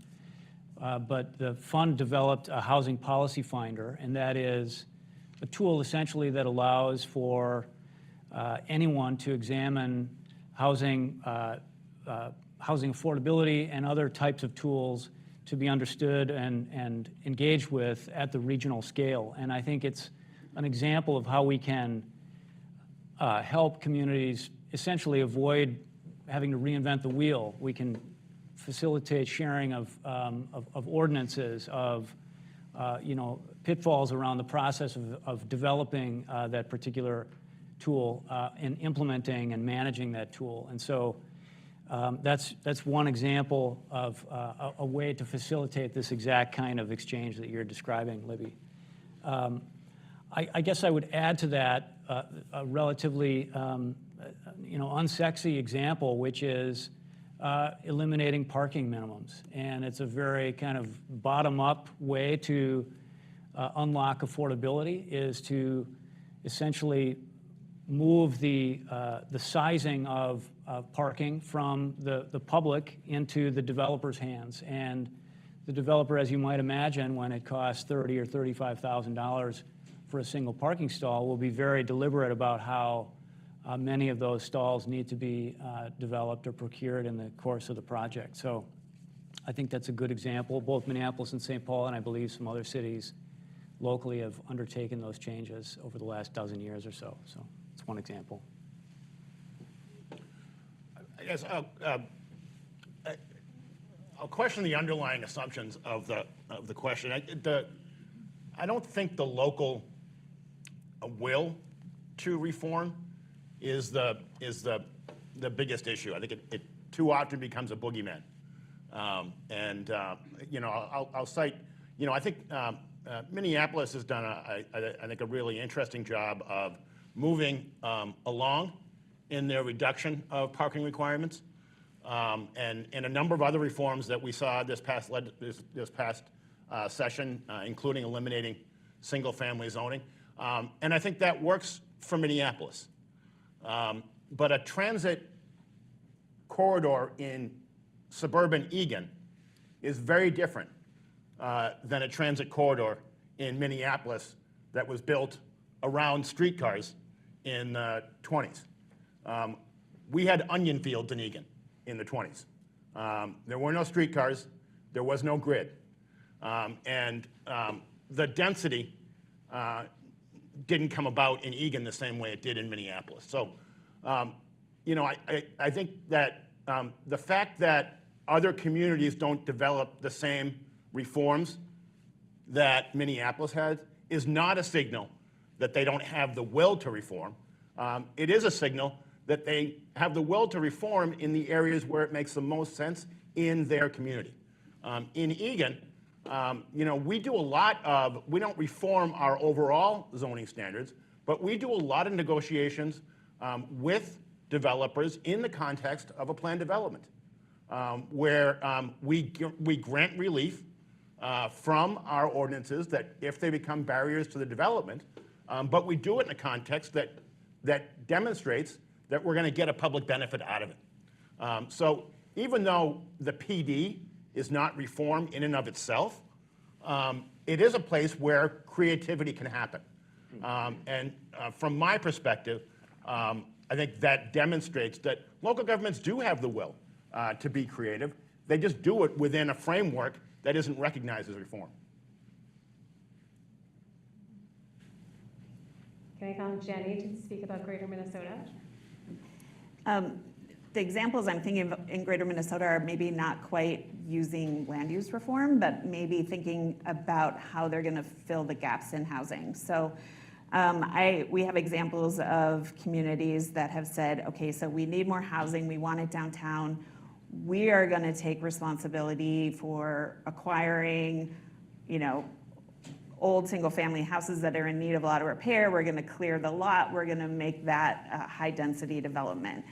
But the fund developed a housing policy finder, and that is a tool essentially that allows for anyone to examine housing affordability and other types of tools to be understood and engaged with at the regional scale. And I think it's an example of how we can help communities essentially avoid having to reinvent the wheel. We can facilitate sharing of ordinances, of pitfalls around the process of developing that particular tool and implementing and managing that tool. And so that's one example of a way to facilitate this exact kind of exchange that you're describing, Libby. I guess I would add to that a relatively unsexy example, which is eliminating parking minimums. And it's a very kind of bottom-up way to unlock affordability, is to essentially move the sizing of parking from the public into the developer's hands. And the developer, as you might imagine, when it costs $30,000 or $35,000 for a single parking stall, will be very deliberate about how many of those stalls need to be developed or procured in the course of the project. So I think that's a good example. Both Minneapolis and St. Paul, and I believe some other cities locally, have undertaken those changes over the last dozen years or so. So it's one example. I guess I'll question the underlying assumptions of the question. I don't think the local will to reform is the biggest issue. I think it too often becomes a boogeyman. I'll cite, I think Minneapolis has done I think a really interesting job of moving along in their reduction of parking requirements, and a number of other reforms that we saw this past session, including eliminating single-family zoning. And I think that works for Minneapolis. But a transit corridor in suburban Eagan is very different than a transit corridor in Minneapolis that was built around streetcars in the 20s. We had onion fields in Eagan in the 20s. There were no streetcars. There was no grid. And the density didn't come about in Eagan the same way it did in Minneapolis. So, I think that the fact that other communities don't develop the same reforms that Minneapolis has is not a signal that they don't have the will to reform. It is a signal that they have the will to reform in the areas where it makes the most sense in their community. In Eagan, we do a lot of, we don't reform our overall zoning standards, but we do a lot of negotiations with developers in the context of a planned development, where we grant relief from our ordinances that if they become barriers to the development, but we do it in a context that demonstrates that we're going to get a public benefit out of it. So even though the PD is not reform in and of itself, it is a place where creativity can happen. And from my perspective, I think that demonstrates that local governments do have the will to be creative. They just do it within a framework that isn't recognized as reform. Can I call on Jenny to speak about Greater Minnesota? The examples I'm thinking of in Greater Minnesota are maybe not quite using land use reform, but maybe thinking about how they're going to fill the gaps in housing. So we have examples of communities that have said, okay, so we need more housing, we want it downtown. We are going to take responsibility for acquiring, old single-family houses that are in need of a lot of repair. We're going to clear the lot. We're going to make that a high-density development.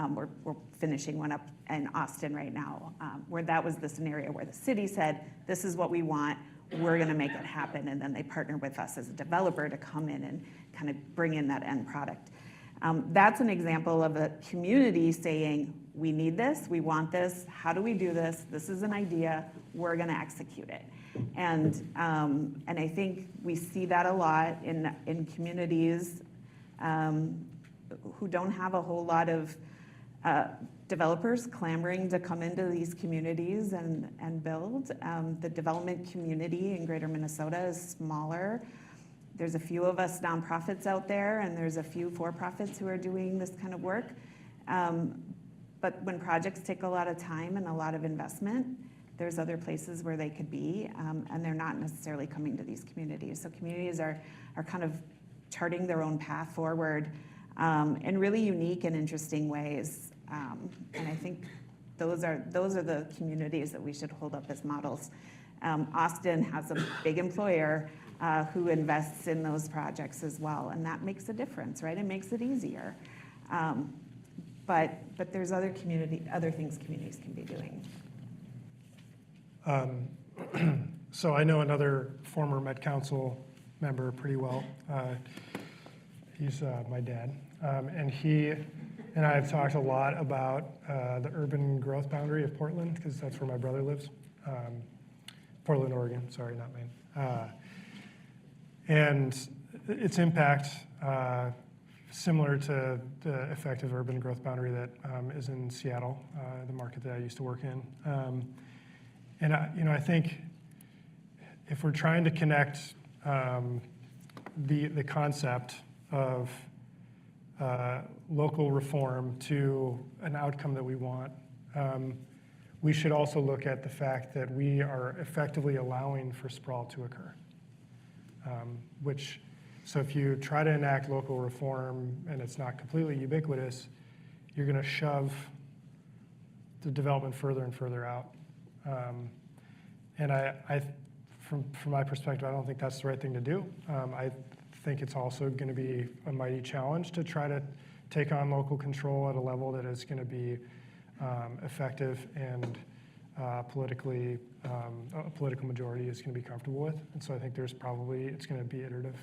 We're finishing one up in Austin right now, where that was the scenario where the city said, this is what we want. We're going to make it happen. And then they partnered with us as a developer to come in and kind of bring in that end product. That's an example of a community saying, we need this, we want this, how do we do this? This is an idea, we're going to execute it. And I think we see that a lot in communities who don't have a whole lot of developers clamoring to come into these communities and build. The development community in Greater Minnesota is smaller. There's a few of us nonprofits out there, and there's a few for-profits who are doing this kind of work. But when projects take a lot of time and a lot of investment, there's other places where they could be, and they're not necessarily coming to these communities. So communities are kind of charting their own path forward in really unique and interesting ways. And I think those are the communities that we should hold up as models. Austin has a big employer. who invests in those projects as well, and that makes a difference, right? It makes it easier. But there's other things communities can be doing. So I know another former Met Council member pretty well. He's my dad, and he and I have talked a lot about the urban growth boundary of Portland, because that's where my brother lives. Portland, Oregon, sorry, not Maine. And its impact, similar to the effective urban growth boundary that is in Seattle, the market that I used to work in. And I think if we're trying to connect the concept of local reform to an outcome that we want, we should also look at the fact that we are effectively allowing for sprawl to occur. So if you try to enact local reform and it's not completely ubiquitous, you're going to shove the development further and further out. And from my perspective, I don't think that's the right thing to do. I think it's also going to be a mighty challenge to try to take on local control at a level that is going to be effective and a political majority is going to be comfortable with. And so I think it's going to be iterative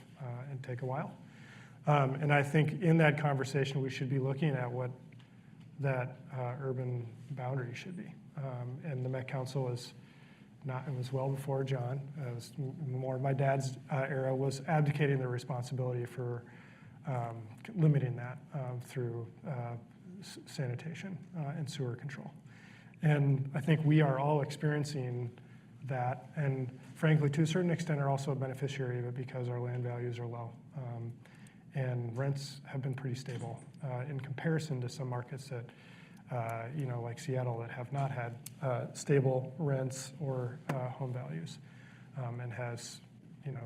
and take a while. And I think in that conversation, we should be looking at what that urban boundary should be. And the Met Council is not, it was well before John, it was more my dad's era, was abdicating their responsibility for limiting that through sanitation and sewer control. And I think we are all experiencing that, and frankly, to a certain extent, are also a beneficiary of it because our land values are low. And rents have been pretty stable in comparison to some markets that, like Seattle, that have not had stable rents or home values, and has,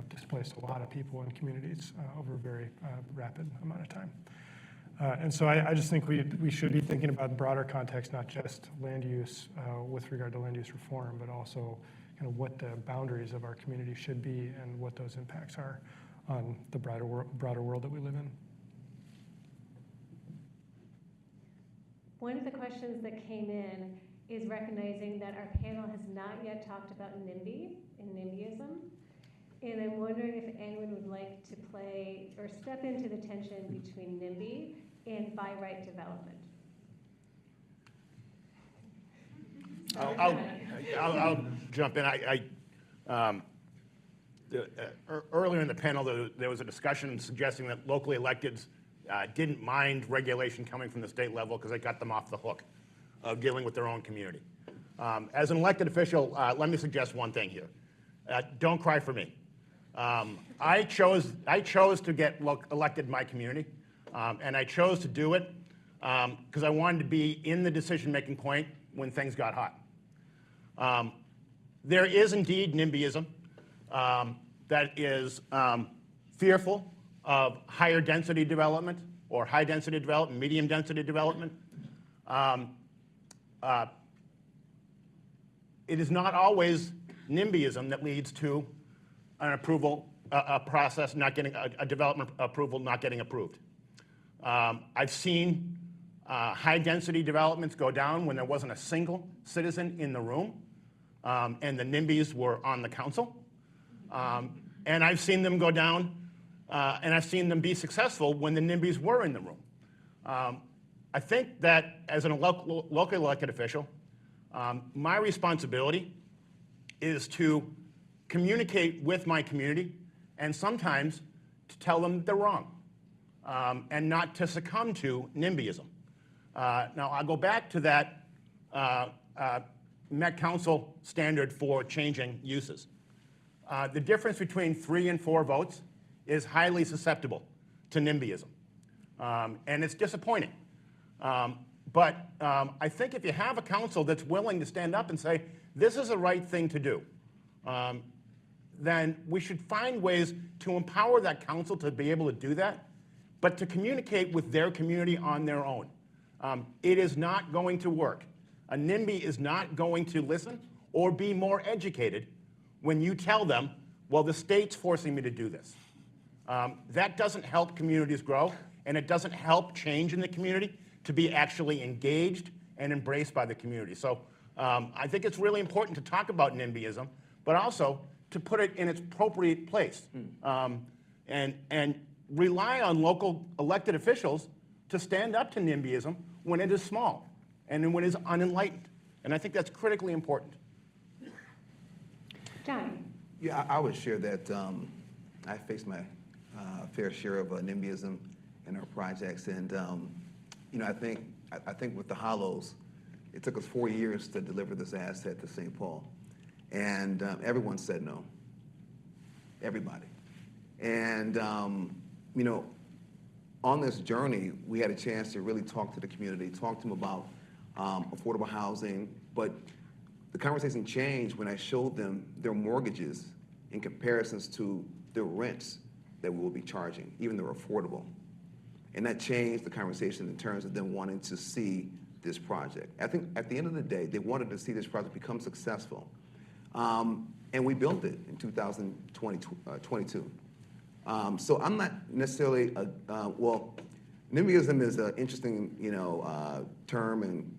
displaced a lot of people and communities over a very rapid amount of time. And so I just think we should be thinking about the broader context, not just land use with regard to land use reform, but also kind of what the boundaries of our community should be and what those impacts are on the broader world that we live in. One of the questions that came in is recognizing that our panel has not yet talked about NIMBY and NIMBYism. And I'm wondering if anyone would like to play or step into the tension between NIMBY and by right development. I'll jump in. Earlier in the panel, there was a discussion suggesting that locally electeds didn't mind regulation coming from the state level because they got them off the hook of dealing with their own community. As an elected official, let me suggest one thing here. Don't cry for me. I chose to get elected in my community, and I chose to do it because I wanted to be in the decision-making point when things got hot. There is indeed NIMBYism that is fearful of higher density development or high density development, medium density development. It is not always NIMBYism that leads to an approval, a process not getting, a development approval not getting approved. I've seen high density developments go down when there wasn't a single citizen in the room, and the NIMBYs were on the council. And I've seen them go down, and I've seen them be successful when the NIMBYs were in the room. I think that as a locally elected official, my responsibility is to communicate with my community and sometimes to tell them they're wrong and not to succumb to NIMBYism. Now, I'll go back to that Met Council standard for changing uses. The difference between 3 and 4 votes is highly susceptible to NIMBYism, and it's disappointing. But I think if you have a council that's willing to stand up and say, this is the right thing to do, then we should find ways to empower that council to be able to do that, but to communicate with their community on their own. It is not going to work. A NIMBY is not going to listen or be more educated when you tell them well, the state's forcing me to do this. That doesn't help communities grow, and it doesn't help change in the community to be actually engaged and embraced by the community. So I think it's really important to talk about NIMBYism, but also to put it in its appropriate place and rely on local elected officials to stand up to NIMBYism when it is small and when it is unenlightened. And I think that's critically important. John. Yeah, I would share that I faced my fair share of NIMBYism in our projects, and you know, I think with the Hollows, it took us 4 years to deliver this asset to St. Paul, and everyone said no. Everybody, and you know, on this journey, we had a chance to really talk to the community, talk to them about affordable housing, but the conversation changed when I showed them their mortgages in comparisons to the rents that we will be charging, even though they're affordable. And that changed the conversation in terms of them wanting to see this project. I think at the end of the day, they wanted to see this project become successful. And we built it in 2022. So I'm not necessarily, well, NIMBYism is an interesting, you know, term and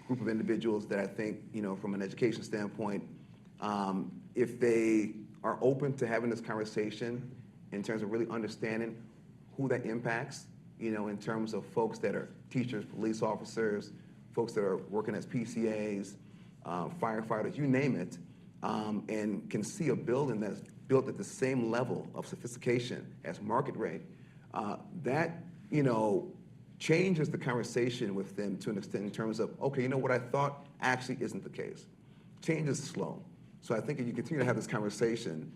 group of individuals that I think, you know, from an education standpoint, if they are open to having this conversation in terms of really understanding who that impacts, you know, in terms of folks that are teachers, police officers, folks that are working as PCAs, firefighters, you name it, and can see a building that's built at the same level of sophistication as market rate, that, you know, changes the conversation with them to an extent in terms of, okay, you know what I thought actually isn't the case. Change is slow. So I think if you continue to have this conversation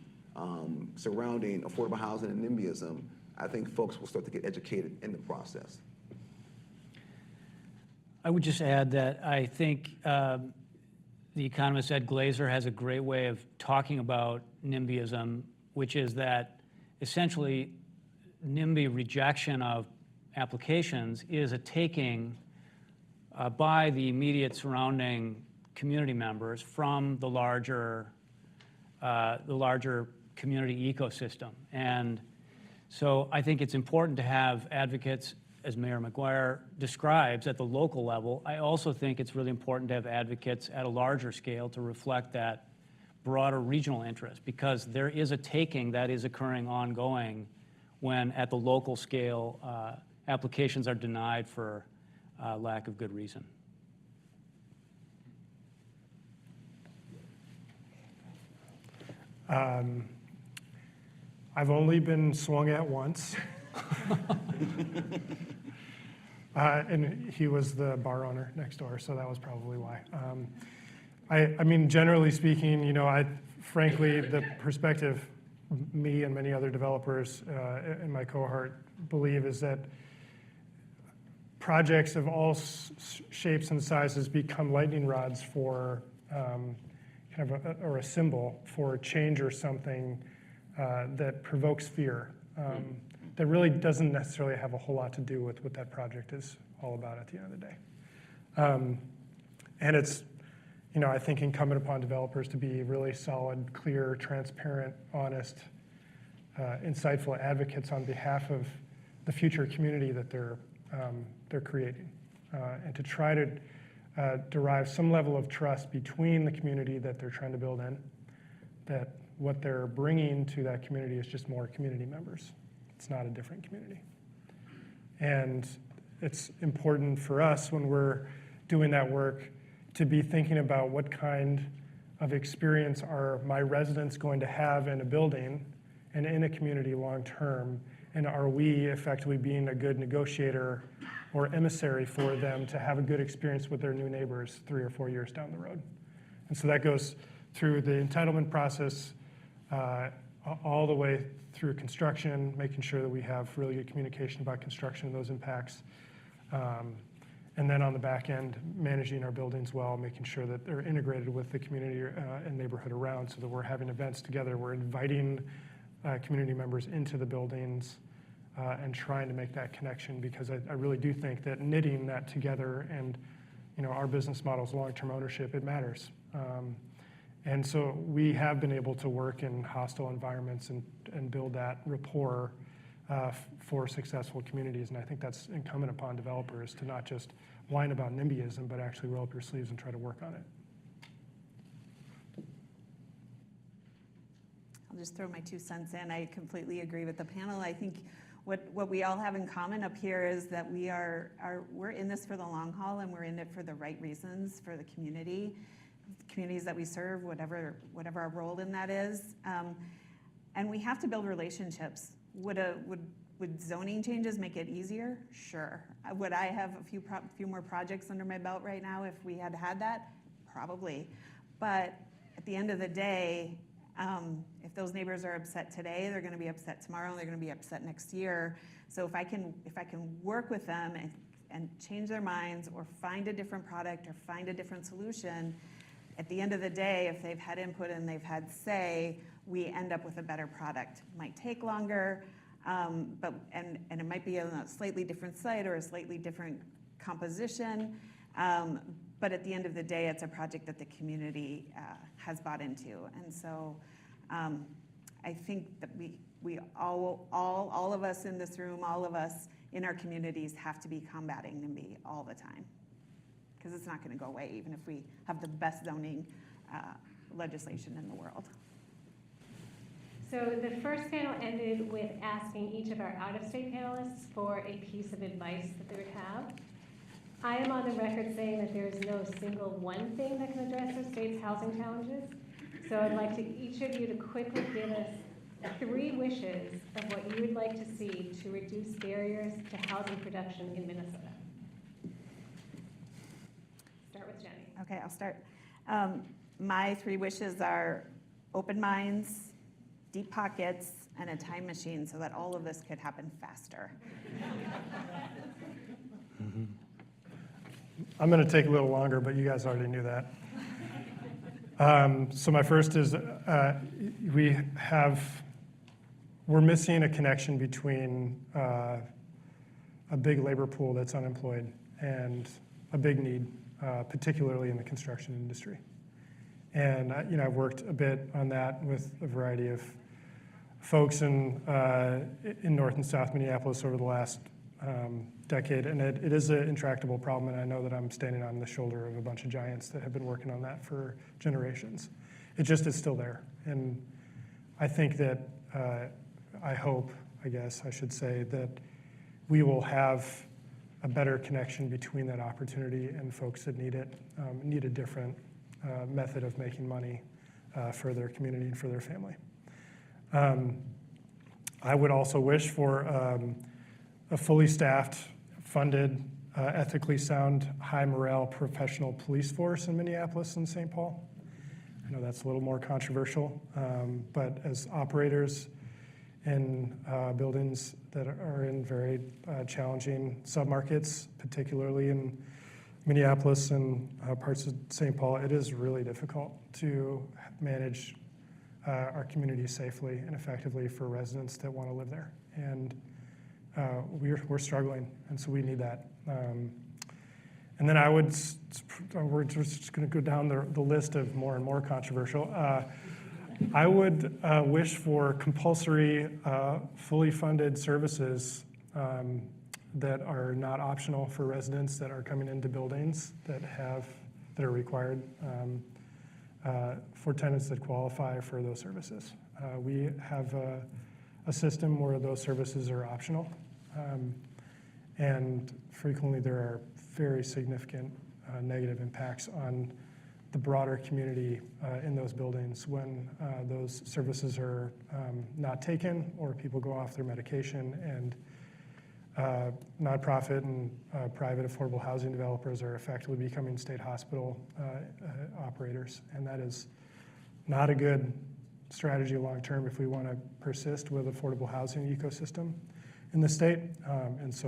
surrounding affordable housing and NIMBYism, I think folks will start to get educated in the process. I would just add that I think the economist Ed Glazer has a great way of talking about NIMBYism, which is that essentially NIMBY rejection of applications is a taking by the immediate surrounding community members from the larger community ecosystem. And so I think it's important to have advocates, as Mayor McGuire describes, at the local level. I also think it's really important to have advocates at a larger scale to reflect that broader regional interest, because there is a taking that is occurring ongoing when at the local scale applications are denied for lack of good reason. I've only been swung at once. And he was the bar owner next door, so that was probably why. I mean, generally speaking, you know, frankly, the perspective me and many other developers in my cohort believe is that projects of all shapes and sizes become lightning rods for kind of or a symbol for change or something that provokes fear. That really doesn't necessarily have a whole lot to do with what that project is all about at the end of the day. And it's, you know, I think incumbent upon developers to be really solid, clear, transparent, honest, insightful advocates on behalf of the future community that they're creating, and to try to derive some level of trust between the community that they're trying to build in, that what they're bringing to that community is just more community members. It's not a different community. And it's important for us when we're doing that work to be thinking about what kind of experience are my residents going to have in a building and in a community long term, and are we effectively being a good negotiator or emissary for them to have a good experience with their new neighbors 3 or 4 years down the road. And so that goes through the entitlement process, all the way through construction, making sure that we have really good communication about construction and those impacts. And then on the back end, managing our buildings well, making sure that they're integrated with the community and neighborhood around, so that we're having events together. We're inviting community members into the buildings and trying to make that connection, because I really do think that knitting that together and, you know, our business model's long-term ownership, it matters. And so we have been able to work in hostile environments and build that rapport for successful communities. And I think that's incumbent upon developers to not just whine about NIMBYism, but actually roll up your sleeves and try to work on it. I'll just throw my 2 cents in. I completely agree with the panel. I think what we all have in common up here is that we're in this for the long haul, and we're in it for the right reasons for the communities that we serve, whatever our role in that is. And we have to build relationships. Would zoning changes make it easier? Sure. Would I have a few more projects under my belt right now if we had had that? Probably. But at the end of the day, if those neighbors are upset today, they're going to be upset tomorrow, and they're going to be upset next year. So if I can work with them and change their minds, or find a different product, or find a different solution, at the end of the day, if they've had input and they've had say, we end up with a better product. It might take longer, but it might be on a slightly different site or a slightly different composition. But at the end of the day, it's a project that the community has bought into. And so I think that we all of us in this room, all of us in our communities have to be combating NIMBY all the time, because it's not going to go away, even if we have the best zoning legislation in the world. So the first panel ended with asking each of our out-of-state panelists for a piece of advice that they would have. I am on the record saying that there is no single one thing that can address the state's housing challenges. So I'd like each of you to quickly give us 3 wishes of what you would like to see to reduce barriers to housing production in Minnesota. Start with Jenny. Okay, I'll start. My 3 wishes are open minds, deep pockets, and a time machine so that all of this could happen faster. I'm going to take a little longer, but you guys already knew that. So my first is we're missing a connection between a big labor pool that's unemployed and a big need, particularly in the construction industry. And I've worked a bit on that with a variety of folks in North and South Minneapolis over the last decade, and it is an intractable problem, and I know that I'm standing on the shoulder of a bunch of giants that have been working on that for generations. It just is still there, and I think that, I guess I should say, that we will have a better connection between that opportunity and folks that need it, need a different method of making money for their community and for their family. I would also wish for a fully staffed, funded, ethically sound, high morale professional police force in Minneapolis and St. Paul. I know that's a little more controversial, but as operators in buildings that are in very challenging submarkets, particularly in Minneapolis and parts of St. Paul, it is really difficult to manage our community safely and effectively for residents that want to live there. And we're struggling, and so we need that. And then we're just going to go down the list of more and more controversial. I would wish for compulsory, fully funded services that are not optional for residents that are coming into buildings that are required for tenants that qualify for those services. We have a system where those services are optional, and frequently there are very significant negative impacts on the broader community in those buildings when those services are not taken or people go off their medication, and nonprofit and private affordable housing developers are effectively becoming state hospital operators, and that is not a good strategy long-term if we want to persist with affordable housing ecosystem in the state. And so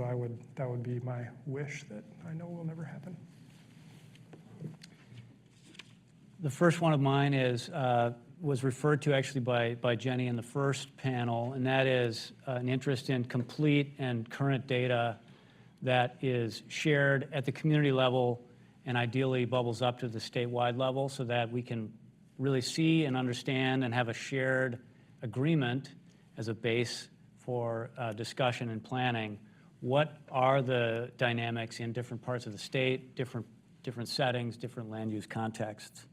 that would be my wish that I know will never happen. The first one of mine was referred to actually by Jenny in the first panel, and that is an interest in complete and current data that is shared at the community level and ideally bubbles up to the statewide level so that we can really see and understand and have a shared agreement as a base for discussion and planning. What are the dynamics in different parts of the state, different settings, different land use contexts?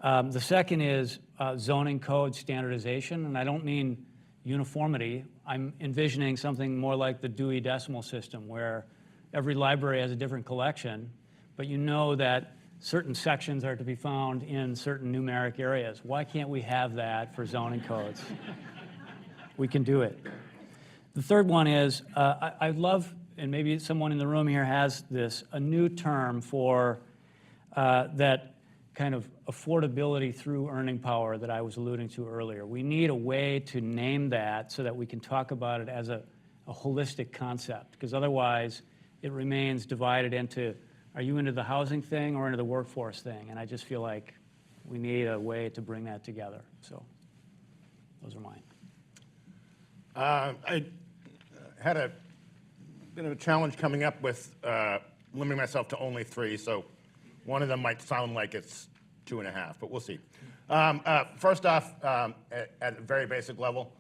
The second is zoning code standardization, and I don't mean uniformity. I'm envisioning something more like the Dewey Decimal System, where every library has a different collection, but you know that certain sections are to be found in certain numeric areas. Why can't we have that for zoning codes? We can do it. The third one is, I love, and maybe someone in the room here has this, a new term for that kind of affordability through earning power that I was alluding to earlier. We need a way to name that so that we can talk about it as a holistic concept, because otherwise it remains divided into, are you into the housing thing or into the workforce thing? And I just feel like we need a way to bring that together. So those are mine. I had a bit of a challenge coming up with limiting myself to only 3, so one of them might sound like it's 2.5, but we'll see. First off, at a very basic level,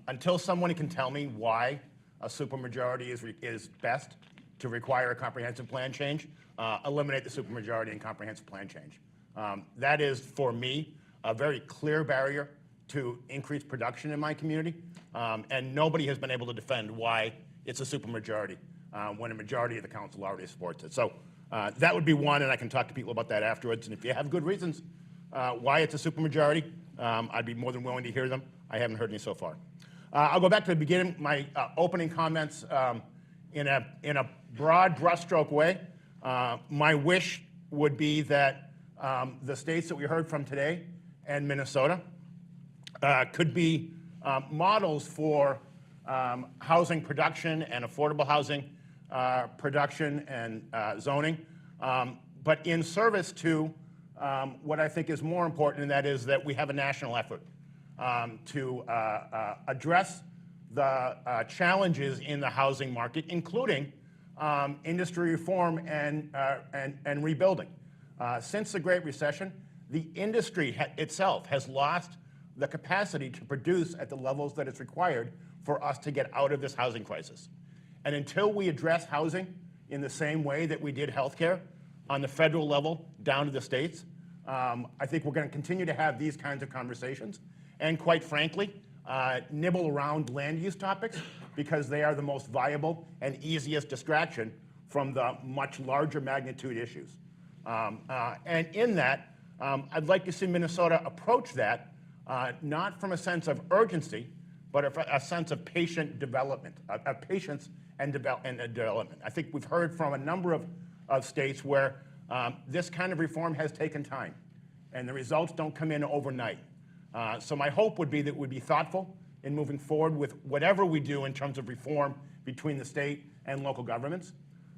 until someone can tell me why a supermajority is best to require a comprehensive plan change, eliminate the supermajority and comprehensive plan change. That is, for me, a very clear barrier to increase production in my community, and nobody has been able to defend why it's a supermajority when a majority of the council already supports it. So that would be one, and I can talk to people about that afterwards. And if you have good reasons why it's a supermajority, I'd be more than willing to hear them. I haven't heard any so far. I'll go back to the beginning, my opening comments in a broad brushstroke way. My wish would be that the states that we heard from today and Minnesota could be models for housing production and affordable housing production and zoning, but in service to what I think is more important, and that is that we have a national effort to address the challenges in the housing market, including industry reform and rebuilding. Since the Great Recession, the industry itself has lost the capacity to produce at the levels that it's required for us to get out of this housing crisis. And until we address housing in the same way that we did healthcare on the federal level down to the states, I think we're going to continue to have these kinds of conversations and, quite frankly, nibble around land use topics because they are the most viable and easiest distraction from the much larger magnitude issues. And in that, I'd like to see Minnesota approach that not from a sense of urgency, but a sense of patient development, of patience and development. I think we've heard from a number of states where this kind of reform has taken time, and the results don't come in overnight. So my hope would be that we'd be thoughtful in moving forward with whatever we do in terms of reform between the state and local governments.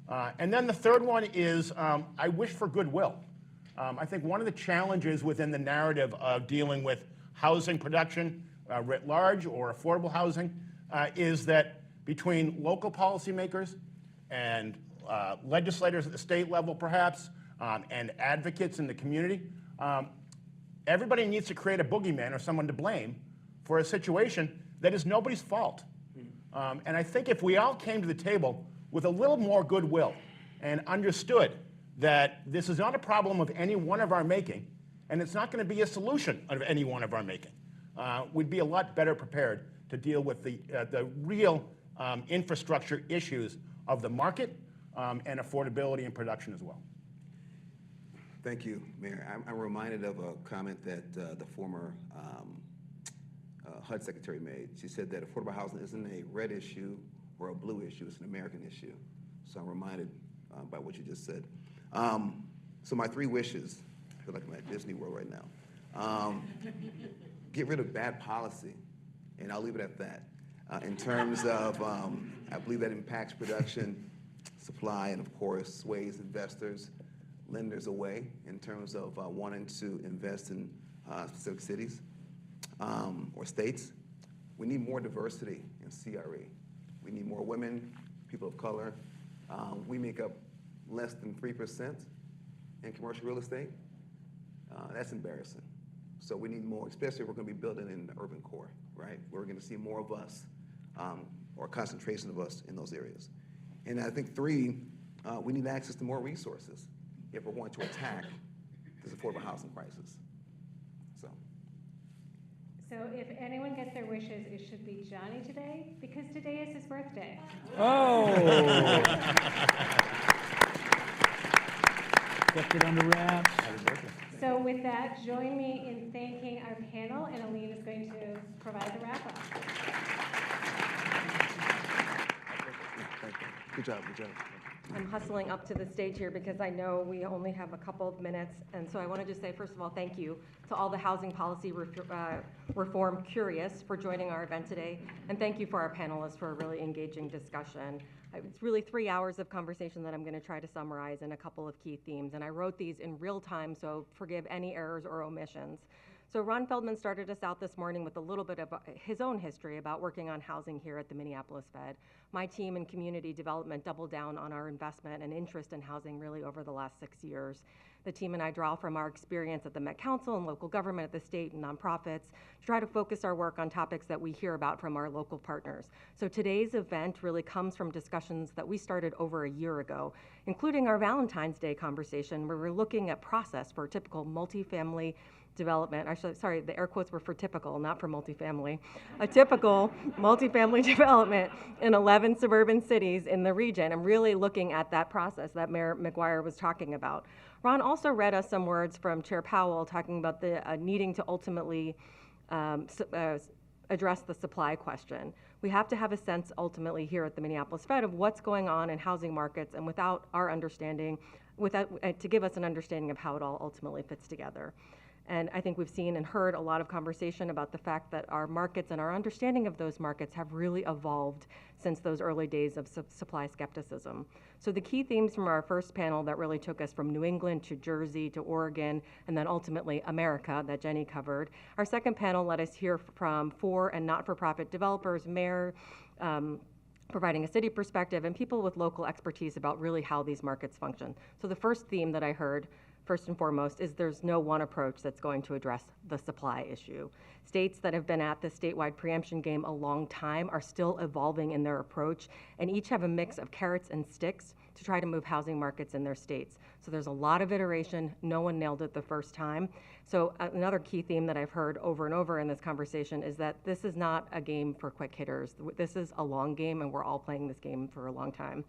And then the third one is I wish for goodwill. I think one of the challenges within the narrative of dealing with housing production writ large or affordable housing is that between local policymakers and legislators at the state level perhaps, and advocates in the community, everybody needs to create a boogeyman or someone to blame for a situation that is nobody's fault. And I think if we all came to the table with a little more goodwill and understood that this is not a problem of any one of our making, and it's not going to be a solution of any one of our making, we'd be a lot better prepared to deal with the real infrastructure issues of the market and affordability and production as well. Thank you, Mayor. I'm reminded of a comment that the former HUD secretary made. She said that affordable housing isn't a red issue or a blue issue, it's an American issue. So I'm reminded by what you just said. So my 3 wishes, I feel like I'm at Disney World right now. Get rid of bad policy, and I'll leave it at that. In terms of, I believe that impacts production, supply, and of course sways investors, lenders away in terms of wanting to invest in specific cities or states. We need more diversity in CRE. We need more women, people of color. We make up less than 3% in commercial real estate. That's embarrassing. So we need more, especially if we're going to be building in the urban core, right? We're going to see more of us, or concentration of us in those areas. And I think 3, we need access to more resources if we're going to attack this affordable housing crisis. So if anyone gets their wishes, it should be Johnny today, because today is his birthday. Oh! Kept it under wraps. So with that, join me in thanking our panel, and Aline is going to provide the wrap-up. Good job, good job. I'm hustling up to the stage here because I know we only have a couple of minutes. And so I want to just say, first of all, thank you to all the housing policy reform curious for joining our event today. And thank you for our panelists for a really engaging discussion. It's really 3 hours of conversation that I'm going to try to summarize in a couple of key themes. And I wrote these in real time, so forgive any errors or omissions. So Ron Feldman started us out this morning with a little bit of his own history about working on housing here at the Minneapolis Fed. My team in community development doubled down on our investment and interest in housing really over the last 6 years. The team and I draw from our experience at the Met Council and local government at the state and nonprofits to try to focus our work on topics that we hear about from our local partners. So today's event really comes from discussions that we started over a year ago, including our Valentine's Day conversation, where we're looking at process for a typical multifamily development. Actually, sorry, the air quotes were for typical, not for multifamily. A typical multifamily development in 11 suburban cities in the region, and really looking at that process that Mayor McGuire was talking about. Ron also read us some words from Chair Powell talking about the needing to ultimately address the supply question. We have to have a sense ultimately here at the Minneapolis Fed of what's going on in housing markets, and without our understanding, to give us an understanding of how it all ultimately fits together. And I think we've seen and heard a lot of conversation about the fact that our markets and our understanding of those markets have really evolved since those early days of supply skepticism. So the key themes from our first panel that really took us from New England to Jersey to Oregon, and then ultimately America that Jenny covered. Our second panel let us hear from for and not-for-profit developers, mayor, providing a city perspective, and people with local expertise about really how these markets function. So the first theme that I heard, first and foremost, is there's no one approach that's going to address the supply issue. States that have been at the statewide preemption game a long time are still evolving in their approach, and each have a mix of carrots and sticks to try to move housing markets in their states. So there's a lot of iteration. No one nailed it the first time. So another key theme that I've heard over and over in this conversation is that this is not a game for quick hitters. This is a long game, and we're all playing this game for a long time.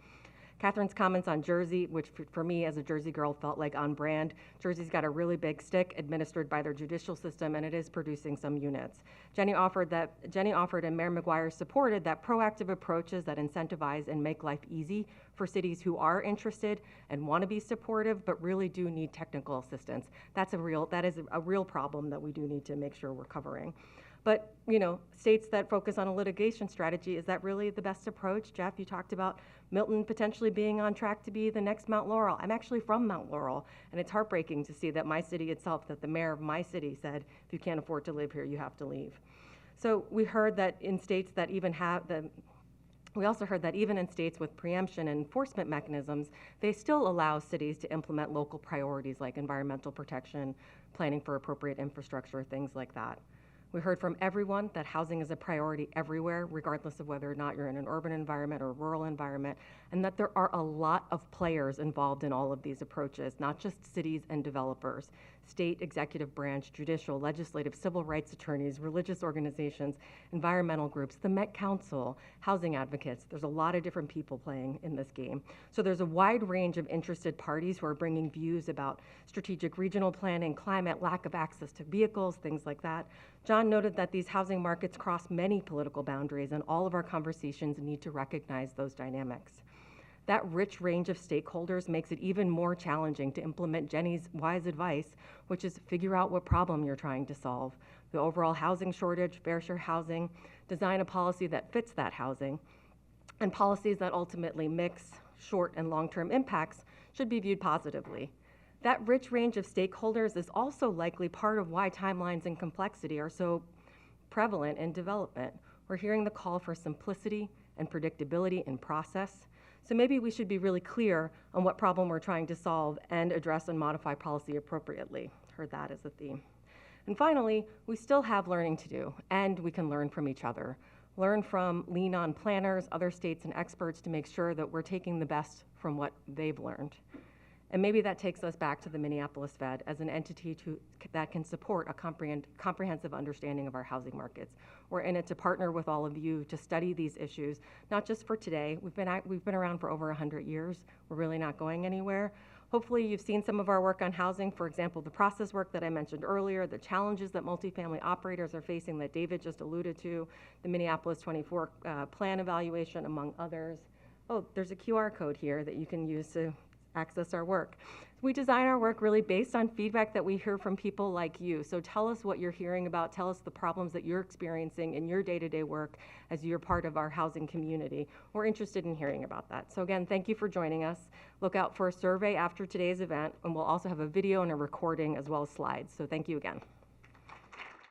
Catherine's comments on Jersey, which for me as a Jersey girl felt like on brand. Jersey's got a really big stick administered by their judicial system, and it is producing some units. Jenny offered and Mayor McGuire supported that proactive approaches that incentivize and make life easy for cities who are interested and want to be supportive, but really do need technical assistance. That is a real problem that we do need to make sure we're covering. But, states that focus on a litigation strategy, is that really the best approach? Jeff, you talked about Milton potentially being on track to be the next Mount Laurel. I'm actually from Mount Laurel, and it's heartbreaking to see that my city itself, that the mayor of my city said, if you can't afford to live here, you have to leave. So we heard that in states that we also heard that even in states with preemption and enforcement mechanisms, they still allow cities to implement local priorities like environmental protection, planning for appropriate infrastructure, things like that. We heard from everyone that housing is a priority everywhere, regardless of whether or not you're in an urban environment or a rural environment, and that there are a lot of players involved in all of these approaches, not just cities and developers. State, executive branch, judicial, legislative, civil rights attorneys, religious organizations, environmental groups, the Met Council, housing advocates. There's a lot of different people playing in this game. So there's a wide range of interested parties who are bringing views about strategic regional planning, climate, lack of access to vehicles, things like that. John noted that these housing markets cross many political boundaries, and all of our conversations need to recognize those dynamics. That rich range of stakeholders makes it even more challenging to implement Jenny's wise advice, which is figure out what problem you're trying to solve. The overall housing shortage, fair share housing, design a policy that fits that housing, and policies that ultimately mix short and long-term impacts should be viewed positively. That rich range of stakeholders is also likely part of why timelines and complexity are so prevalent in development. We're hearing the call for simplicity and predictability in process. So maybe we should be really clear on what problem we're trying to solve and address and modify policy appropriately. Heard that as a theme. And finally, we still have learning to do, and we can learn from each other. Learn from lean on planners, other states, and experts to make sure that we're taking the best from what they've learned. And maybe that takes us back to the Minneapolis Fed as an entity that can support a comprehensive understanding of our housing markets. We're in it to partner with all of you to study these issues, not just for today. We've been around for over 100 years. We're really not going anywhere. Hopefully you've seen some of our work on housing, for example, the process work that I mentioned earlier, the challenges that multifamily operators are facing that David just alluded to, the Minneapolis 24 plan evaluation, among others. Oh, there's a QR code here that you can use to access our work. We design our work really based on feedback that we hear from people like you. So tell us what you're hearing about, tell us the problems that you're experiencing in your day-to-day work as you're part of our housing community. We're interested in hearing about that. So again, thank you for joining us. Look out for a survey after today's event, and we'll also have a video and a recording as well as slides. So thank you again.